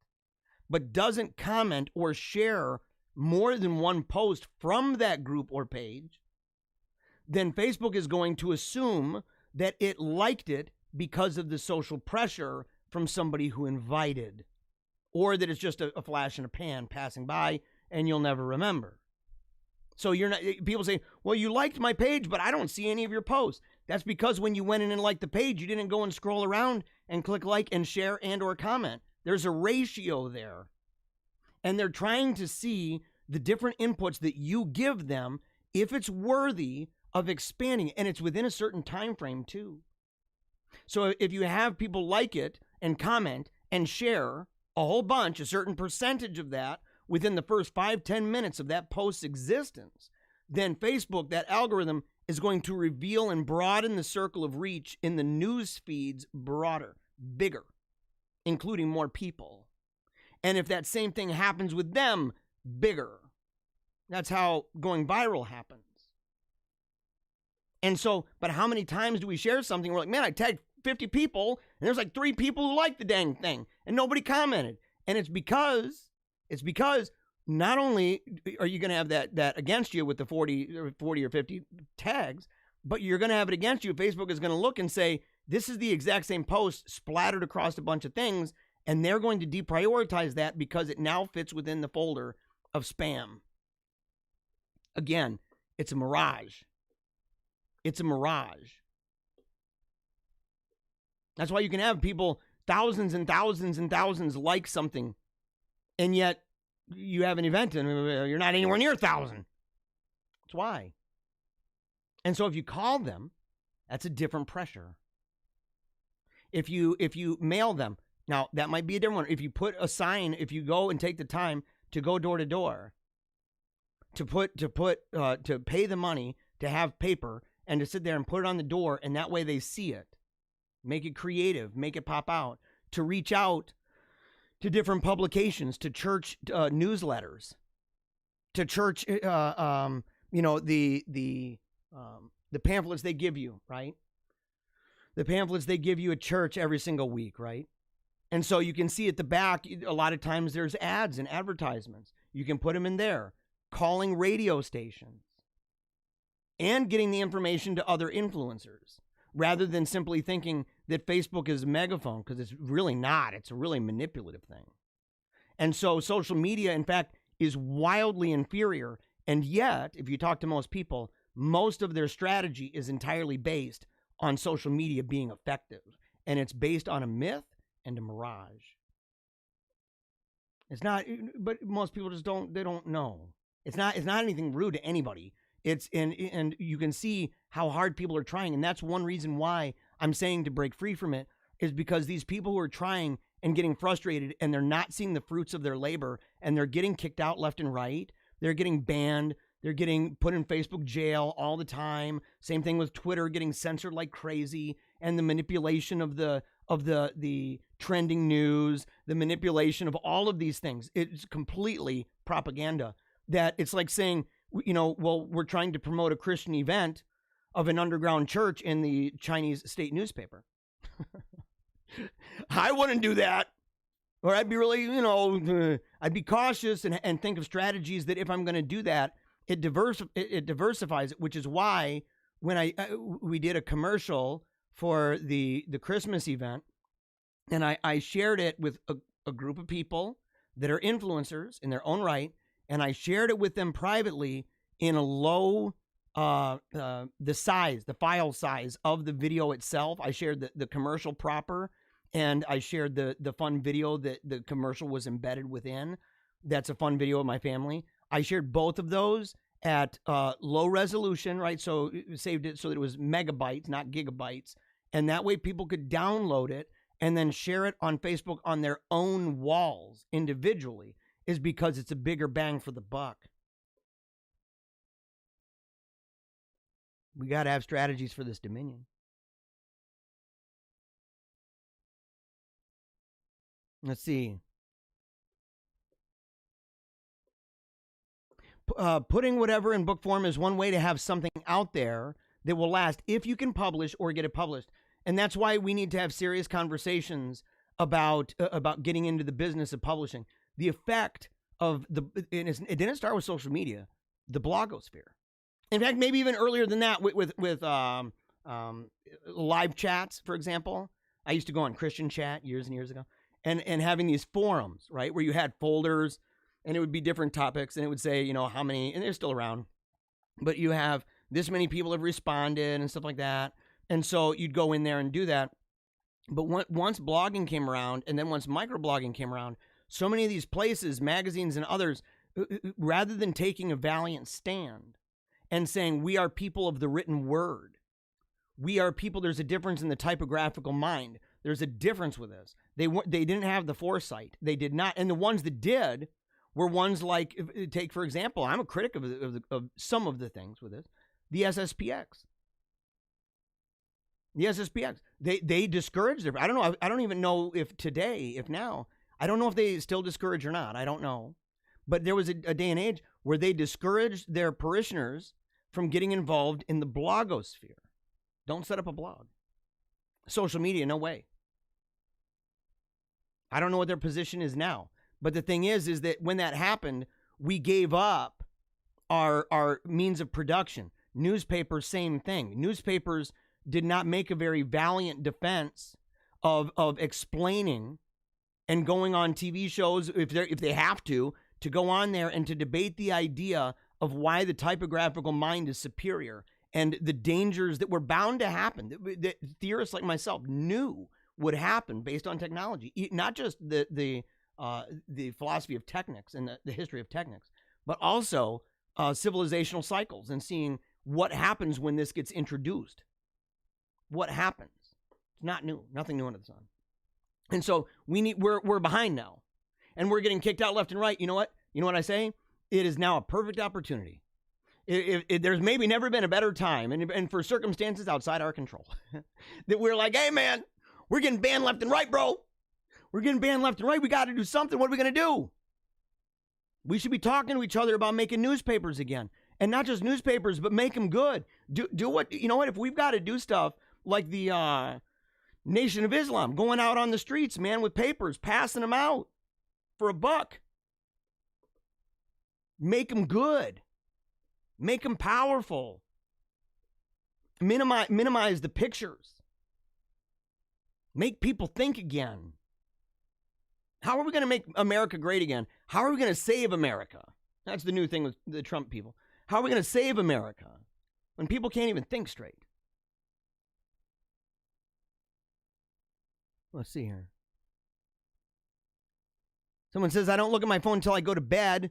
but doesn't comment or share more than one post from that group or page, then Facebook is going to assume that it liked it because of the social pressure from somebody who invited, or that it's just a flash in a pan passing by and you'll never remember. So people say, well, you liked my page, but I don't see any of your posts. That's because when you went in and liked the page, you didn't go and scroll around and click like and share and or comment. There's a ratio there. And they're trying to see the different inputs that you give them, if it's worthy of expanding, and it's within a certain time frame too. So if you have people like it and comment and share a whole bunch, a certain percentage of that within the first 5-10 minutes of that post's existence, then Facebook, that algorithm, is going to reveal and broaden the circle of reach in the news feeds broader, bigger, including more people. And if that same thing happens with them, bigger. That's how going viral happens. And so, but how many times do we share something? We're like, man, I tagged 50 people, and there's like 3 people who liked the dang thing, and nobody commented. And it's because not only are you going to have that against you with the 40 or 50 tags, but you're going to have it against you. Facebook is going to look and say, this is the exact same post splattered across a bunch of things, and they're going to deprioritize that because it now fits within the folder of spam. Again, it's a mirage. It's a mirage. That's why you can have people, thousands and thousands and thousands, like something, and yet you have an event and you're not anywhere near 1,000. That's why. And so if you call them, that's a different pressure. If you mail them, now that might be a different one. If you put a sign, if you go and take the time to go door to door, to pay the money to have paper and to sit there and put it on the door, and that way they see it. Make it creative, make it pop out, to reach out to different publications, to church newsletters, to church, the pamphlets they give you, right? The pamphlets they give you at church every single week, right? And so you can see at the back, a lot of times there's ads and advertisements. You can put them in there, calling radio stations, and getting the information to other influencers, rather than simply thinking that Facebook is a megaphone, because it's really not. It's a really manipulative thing. And so social media, in fact, is wildly inferior. And yet, if you talk to most people, most of their strategy is entirely based on social media being effective. And it's based on a myth and a mirage. It's not, but most people just don't know. It's not anything rude to anybody. It's and you can see how hard people are trying. And that's one reason why I'm saying to break free from it, is because these people who are trying and getting frustrated, and they're not seeing the fruits of their labor, and they're getting kicked out left and right. They're getting banned. They're getting put in Facebook jail all the time. Same thing with Twitter, getting censored like crazy, and the manipulation of the trending news, the manipulation of all of these things. It's completely propaganda. That it's like saying, well, we're trying to promote a Christian event of an underground church in the Chinese state newspaper. I wouldn't do that. Or I'd be really, I'd be cautious and think of strategies that if I'm going to do that, it diversifies it, which is why when we did a commercial for the Christmas event, and I shared it with a group of people that are influencers in their own right, and I shared it with them privately in a low the file size of the video itself. I shared the commercial proper, and I shared the fun video that the commercial was embedded within. That's a fun video of my family. I shared both of those at low resolution, right? So it saved it so that it was megabytes, not gigabytes. And that way people could download it and then share it on Facebook on their own walls individually, is because it's a bigger bang for the buck. We got to have strategies for this dominion. Let's see. Putting whatever in book form is one way to have something out there that will last if you can publish or get it published. And that's why we need to have serious conversations about getting into the business of publishing. The effect of it didn't start with social media, the blogosphere. In fact, maybe even earlier than that, with live chats, for example. I used to go on Christian chat years and years ago, and having these forums, right, where you had folders, and it would be different topics, and it would say, how many, and they're still around, but you have this many people have responded and stuff like that. And so you'd go in there and do that. But once blogging came around, and then once microblogging came around, so many of these places, magazines and others, rather than taking a valiant stand and saying, we are people of the written word, we are people, there's a difference in the typographical mind. There's a difference with this. They didn't have the foresight. They did not. And the ones that did were ones like, take, for example, I'm a critic of some of the things with this, the SSPX. The SSPX, they discouraged their, I don't even know if now, I don't know if they still discourage or not. I don't know. But there was a day and age where they discouraged their parishioners from getting involved in the blogosphere. Don't set up a blog. Social media, no way. I don't know what their position is now. But the thing is that when that happened, we gave up our means of production. Newspapers, same thing. Newspapers did not make a very valiant defense of explaining and going on TV shows if they have to go on there and to debate the idea of why the typographical mind is superior and the dangers that were bound to happen, that theorists like myself knew would happen based on technology, not just the philosophy of technics and the history of technics, but also civilizational cycles and seeing what happens when this gets introduced. What happens? It's not new. Nothing new under the sun. And so we're behind now, and we're getting kicked out left and right. You know what? You know what I say? It is now a perfect opportunity. There's maybe never been a better time, and for circumstances outside our control, that we're like, hey man, we're getting banned left and right, bro. We're getting banned left and right. We got to do something. What are we going to do? We should be talking to each other about making newspapers again, and not just newspapers, but make them good. Do what, you know what? If we've got to do stuff like the Nation of Islam, going out on the streets, man, with papers, passing them out for $1. Make them good. Make them powerful. Minimize the pictures. Make people think again. How are we going to make America great again? How are we going to save America? That's the new thing with the Trump people. How are we going to save America when people can't even think straight? Let's see here. Someone says, I don't look at my phone until I go to bed,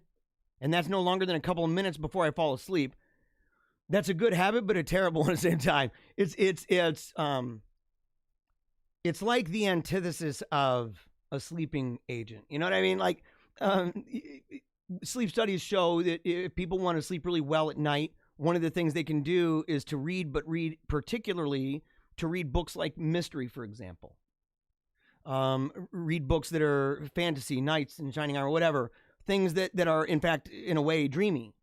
and that's no longer than a couple of minutes before I fall asleep. That's a good habit, but a terrible one at the same time. It's like the antithesis of a sleeping agent. You know what I mean? Like, sleep studies show that if people want to sleep really well at night, one of the things they can do is to read, but particularly to read books like mystery, for example. Read books that are fantasy, knights and shining armor, whatever. Things that are, in fact, in a way, dreamy.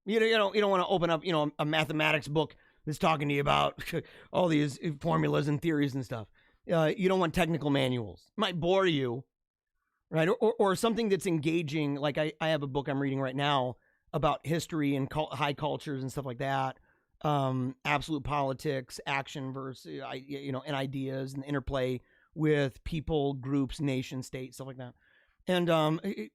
You don't want to open up, a mathematics book that's talking to you about all these formulas and theories and stuff. You don't want technical manuals. It might bore you, right? Or something that's engaging. Like I have a book I'm reading right now about history and high cultures and stuff like that. Absolute politics, action versus, and ideas and the interplay with people, groups, nation states, stuff like that. And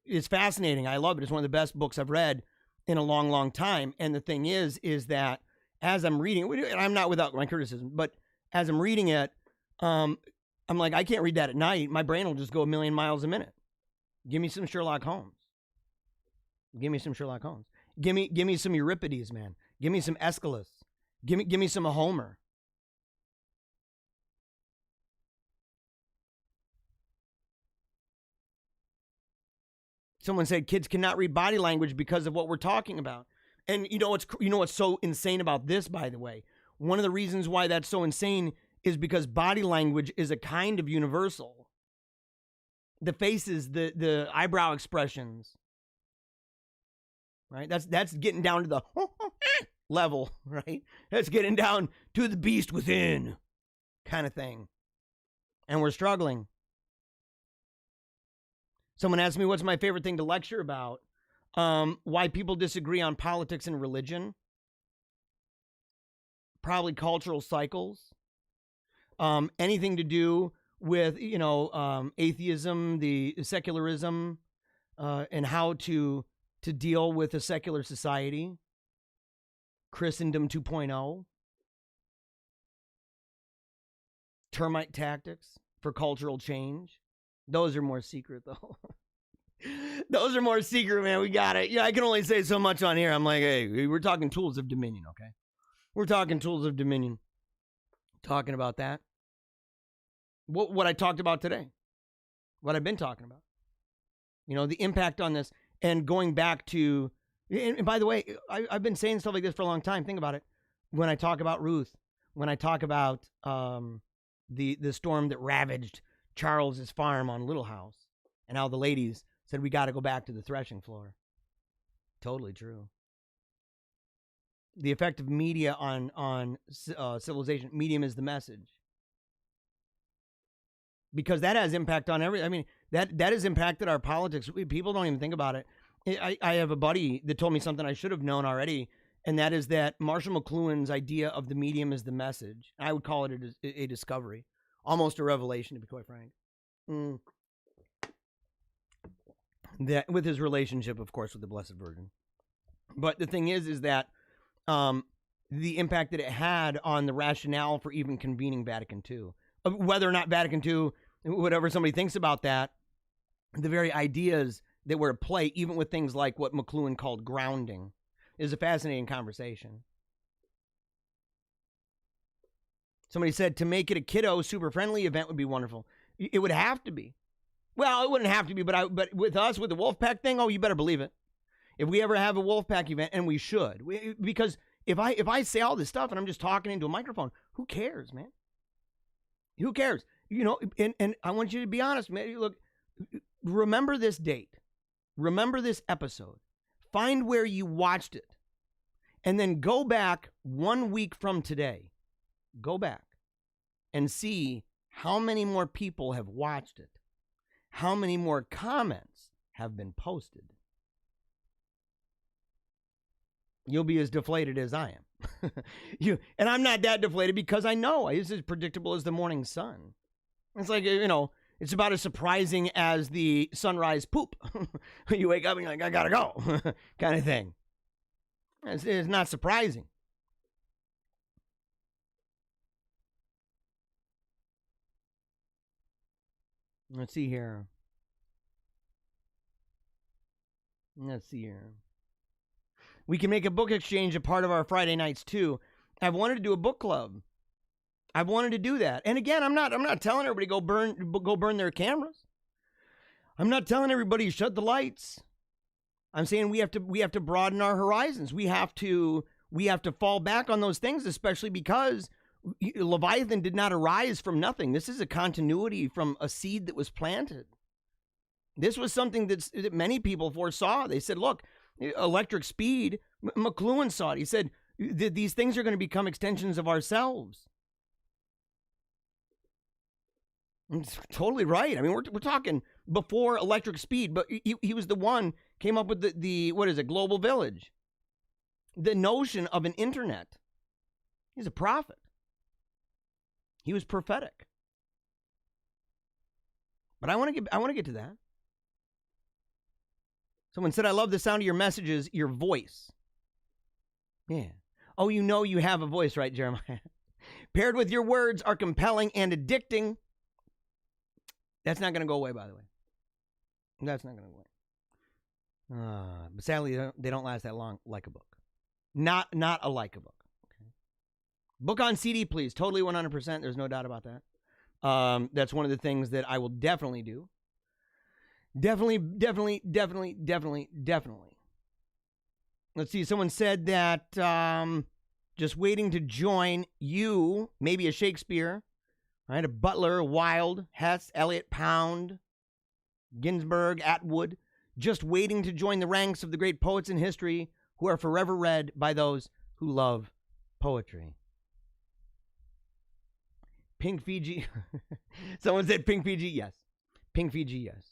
it's fascinating. I love it. It's one of the best books I've read. in a long, long time. And the thing is that as I'm reading, and I'm not without my criticism, but as I'm reading it, I'm like, I can't read that at night. My brain will just go a million miles a minute. Give me some Sherlock Holmes. Give me some Sherlock Holmes. Give me some Euripides, man. Give me some Aeschylus. Give me some Homer. Someone said kids cannot read body language because of what we're talking about. And you know what's so insane about this, by the way? One of the reasons why that's so insane is because body language is a kind of universal. The faces, the eyebrow expressions, right? That's getting down to the level, right? That's getting down to the beast within kind of thing. And we're struggling. Someone asked me what's my favorite thing to lecture about. Why people disagree on politics and religion. Probably cultural cycles. Anything to do with, atheism, the secularism, and how to deal with a secular society. Christendom 2.0. Termite tactics for cultural change. Those are more secret, though. Those are more secret, man. We got it. Yeah, I can only say so much on here. I'm like, hey, we're talking tools of dominion, okay? We're talking tools of dominion. Talking about that. What I talked about today. What I've been talking about. The impact on this. And going back to, and by the way, I've been saying stuff like this for a long time. Think about it. When I talk about Ruth, when I talk about the storm that ravaged Charles's farm on Little House, and how the ladies said, we got to go back to the threshing floor. Totally true. The effect of media on civilization. Medium is the message. Because that has impact on that has impacted our politics. People don't even think about it. I have a buddy that told me something I should have known already, and that is that Marshall McLuhan's idea of the medium is the message. I would call it a discovery. Almost a revelation, to be quite frank. That with his relationship, of course, with the Blessed Virgin. But the thing is that the impact that it had on the rationale for even convening Vatican II. Whether or not Vatican II, whatever somebody thinks about that, the very ideas that were at play, even with things like what McLuhan called grounding, is a fascinating conversation. Somebody said to make it a kiddo, super friendly event would be wonderful. It would have to be. Well, it wouldn't have to be, but with us, with the Wolfpack thing, you better believe it. If we ever have a Wolfpack event, and we should, because if I say all this stuff and I'm just talking into a microphone, who cares, man? Who cares? And I want you to be honest, man. Look, remember this date. Remember this episode. Find where you watched it. And then go back 1 week from today. Go back and see how many more people have watched it. How many more comments have been posted. You'll be as deflated as I am. And I'm not that deflated because I know it's as predictable as the morning sun. It's like, it's about as surprising as the sunrise poop. You wake up and you're like, I gotta go, kind of thing. It's not surprising. Let's see here. We can make a book exchange a part of our Friday nights too. I've wanted to do a book club. I've wanted to do that. And again, I'm not telling everybody go burn their cameras. I'm not telling everybody shut the lights. I'm saying we have to broaden our horizons. We have to fall back on those things, especially because Leviathan did not arise from nothing. This is a continuity from a seed that was planted. This was something that many people foresaw. They said, look, electric speed, McLuhan saw it. He said, these things are going to become extensions of ourselves. It's totally right. I mean, we're talking before electric speed, but he was the one came up with the what is it, global village. The notion of an internet. He's a prophet. He was prophetic. But I want to get to that. Someone said, I love the sound of your messages, your voice. Yeah. Oh, you know you have a voice, right, Jeremiah? Paired with your words are compelling and addicting. That's not going to go away, by the way. That's not going to go away. But sadly, they don't last that long like a book. Not a like a book. Okay. Book on CD, please. Totally 100%. There's no doubt about that. That's one of the things that I will definitely do. Definitely. Let's see. Someone said that just waiting to join you, maybe a Shakespeare, right? A Butler, Wilde, Hess, Eliot, Pound, Ginsberg, Atwood, just waiting to join the ranks of the great poets in history who are forever read by those who love poetry. Pink Fiji. Someone said Pink Fiji, yes. Pink Fiji, yes.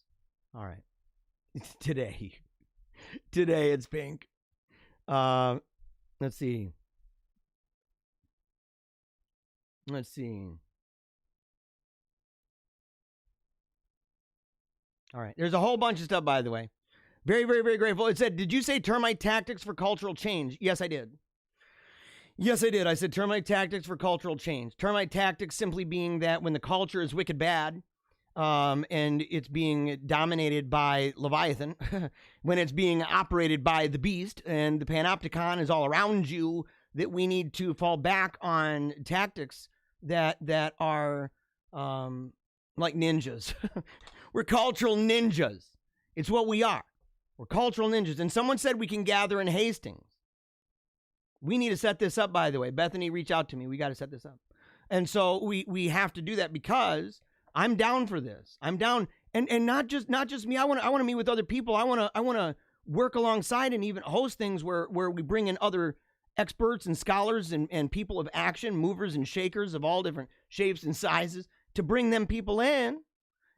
All right. It's today. Today it's pink. Let's see. All right. There's a whole bunch of stuff, by the way. Very, very, very grateful. It said, did you say termite tactics for cultural change? Yes, I did. Yes, I did. I said termite tactics for cultural change. Termite tactics simply being that when the culture is wicked bad, and it's being dominated by Leviathan, when it's being operated by the beast and the panopticon is all around you, that we need to fall back on tactics that are like ninjas. We're cultural ninjas. It's what we are. We're cultural ninjas. And someone said we can gather in Hastings. We need to set this up, by the way. Bethany, reach out to me. We got to set this up. And so we have to do that because I'm down for this. I'm down, and not just me. I want to meet with other people. I want to work alongside and even host things where we bring in other experts and scholars and people of action, movers and shakers of all different shapes and sizes, to bring them people in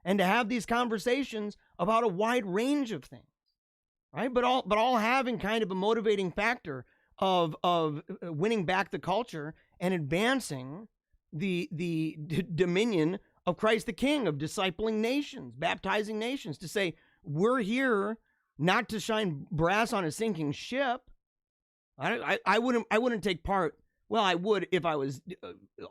and to have these conversations about a wide range of things, right? But all having kind of a motivating factor of winning back the culture and advancing the dominion of Christ the King, of discipling nations, baptizing nations, to say, we're here not to shine brass on a sinking ship. I wouldn't take part. Well, I would if I was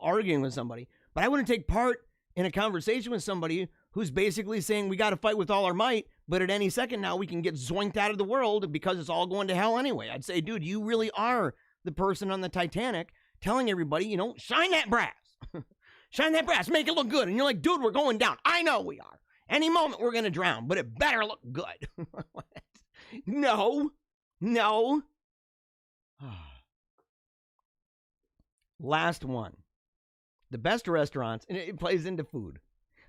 arguing with somebody, but I wouldn't take part in a conversation with somebody who's basically saying we got to fight with all our might, but at any second now we can get zoinked out of the world because it's all going to hell anyway. I'd say, dude, you really are the person on the Titanic telling everybody, shine that brass. Shine that brass, make it look good. And you're like, dude, we're going down. I know we are. Any moment we're going to drown, but it better look good. No. Last one. The best restaurants, and it plays into food.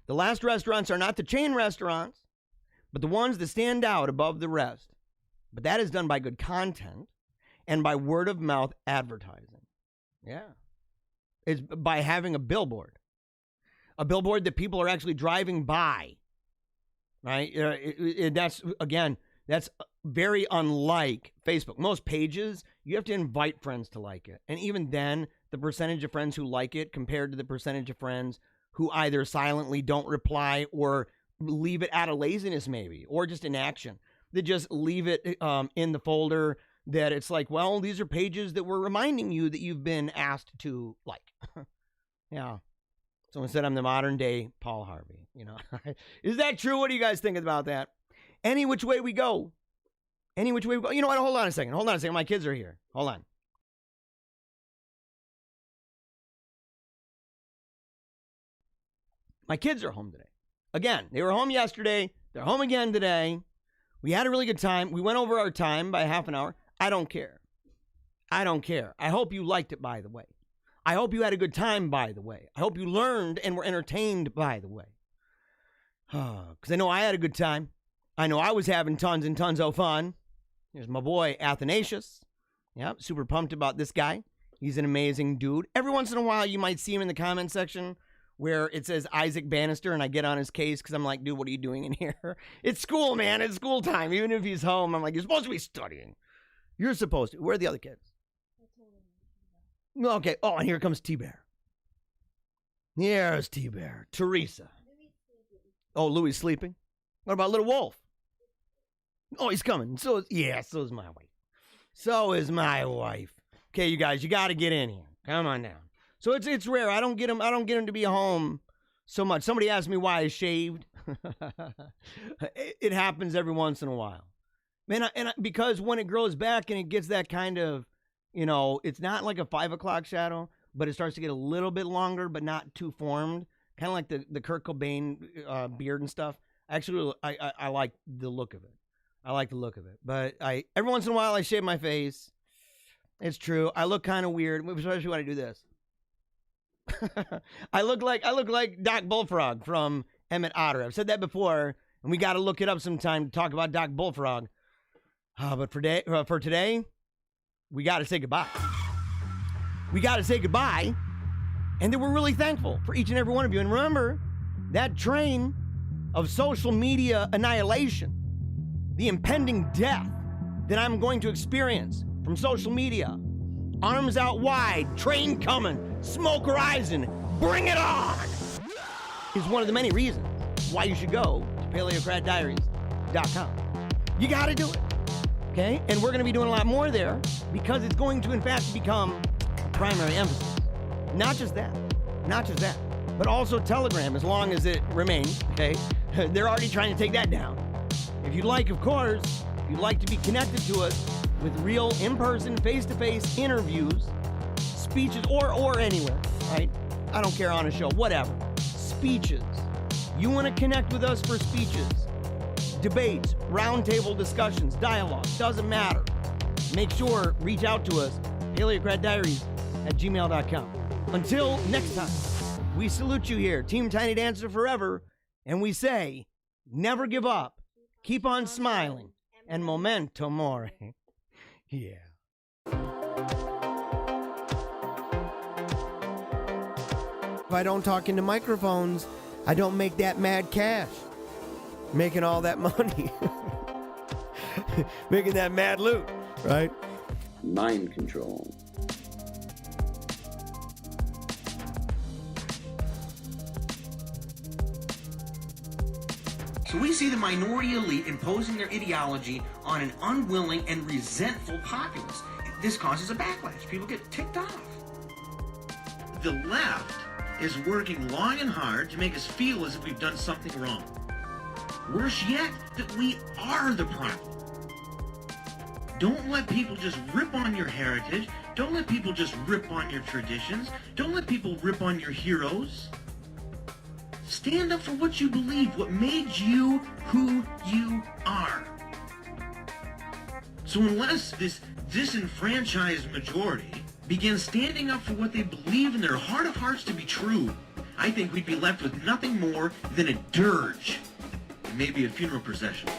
The last restaurants are not the chain restaurants, but the ones that stand out above the rest. But that is done by good content and by word of mouth advertising. Yeah. It's by having a billboard that people are actually driving by, right? That's very unlike Facebook. Most pages, you have to invite friends to like it. And even then, the percentage of friends who like it compared to the percentage of friends who either silently don't reply or leave it out of laziness maybe, or just inaction. They just leave it in the folder that it's like, well, these are pages that were reminding you that you've been asked to like. Yeah. Someone said I'm the modern day Paul Harvey. Is that true? What do you guys think about that? Any which way we go. You know what? Hold on a second. My kids are here. Hold on. My kids are home today. Again, they were home yesterday. They're home again today. We had a really good time. We went over our time by half an hour. I don't care. I hope you liked it, by the way. I hope you had a good time, by the way. I hope you learned and were entertained, by the way. Because I know I had a good time. I know I was having tons and tons of fun. Here's my boy, Athanasius. Yeah, super pumped about this guy. He's an amazing dude. Every once in a while, you might see him in the comment section where it says Isaac Bannister, and I get on his case because I'm like, dude, what are you doing in here? It's school, man. It's school time. Even if he's home, I'm like, you're supposed to be studying. You're supposed to. Where are the other kids? Okay. Oh, and here comes T-Bear. Here's T-Bear. Teresa. Oh, Louis sleeping. What about Little Wolf? Oh, he's coming. So is my wife. So is my wife. Okay, you guys, you got to get in here. Come on down. So it's rare. I don't get him to be home so much. Somebody asked me why I shaved. It happens every once in a while. Man, because when it grows back and it gets that kind of, it's not like a 5 o'clock shadow, but it starts to get a little bit longer, but not too formed. Kind of like the Kurt Cobain beard and stuff. Actually, I like the look of it. I like the look of it. But every once in a while, I shave my face. It's true. I look kind of weird, especially when I do this. I look like Doc Bullfrog from Emmett Otter. I've said that before, and we got to look it up sometime to talk about Doc Bullfrog. But for today, we got to say goodbye. We got to say goodbye, and then we're really thankful for each and every one of you. And remember, that train of social media annihilation, the impending death that I'm going to experience from social media, arms out wide, train coming, smoke rising, bring it on, is one of the many reasons why you should go to paleocratdiaries.com. You got to do it, okay? And we're going to be doing a lot more there because it's going to, in fact, become a primary emphasis. Not just that, but also Telegram, as long as it remains, okay? They're already trying to take that down. If you'd like, of course, if you'd like to be connected to us with real in-person, face-to-face interviews, speeches, or anywhere, right? I don't care, on a show, whatever. Speeches. You want to connect with us for speeches, debates, roundtable discussions, dialogue, doesn't matter. Make sure, reach out to us, paleocratdiaries@gmail.com. Until next time, we salute you here, Team Tiny Dancer forever, and we say, never give up, keep on smiling, and memento mori. Yeah. If I don't talk into microphones, I don't make that mad cash. Making all that money. Making that mad loot, right? Mind control. So we see the minority elite imposing their ideology on an unwilling and resentful populace. This causes a backlash. People get ticked off. The left is working long and hard to make us feel as if we've done something wrong. Worse yet, that we are the problem. Don't let people just rip on your heritage. Don't let people just rip on your traditions. Don't let people rip on your heroes. Stand up for what you believe, what made you who you are. So unless this disenfranchised majority begins standing up for what they believe in their heart of hearts to be true, I think we'd be left with nothing more than a dirge, and maybe a funeral procession.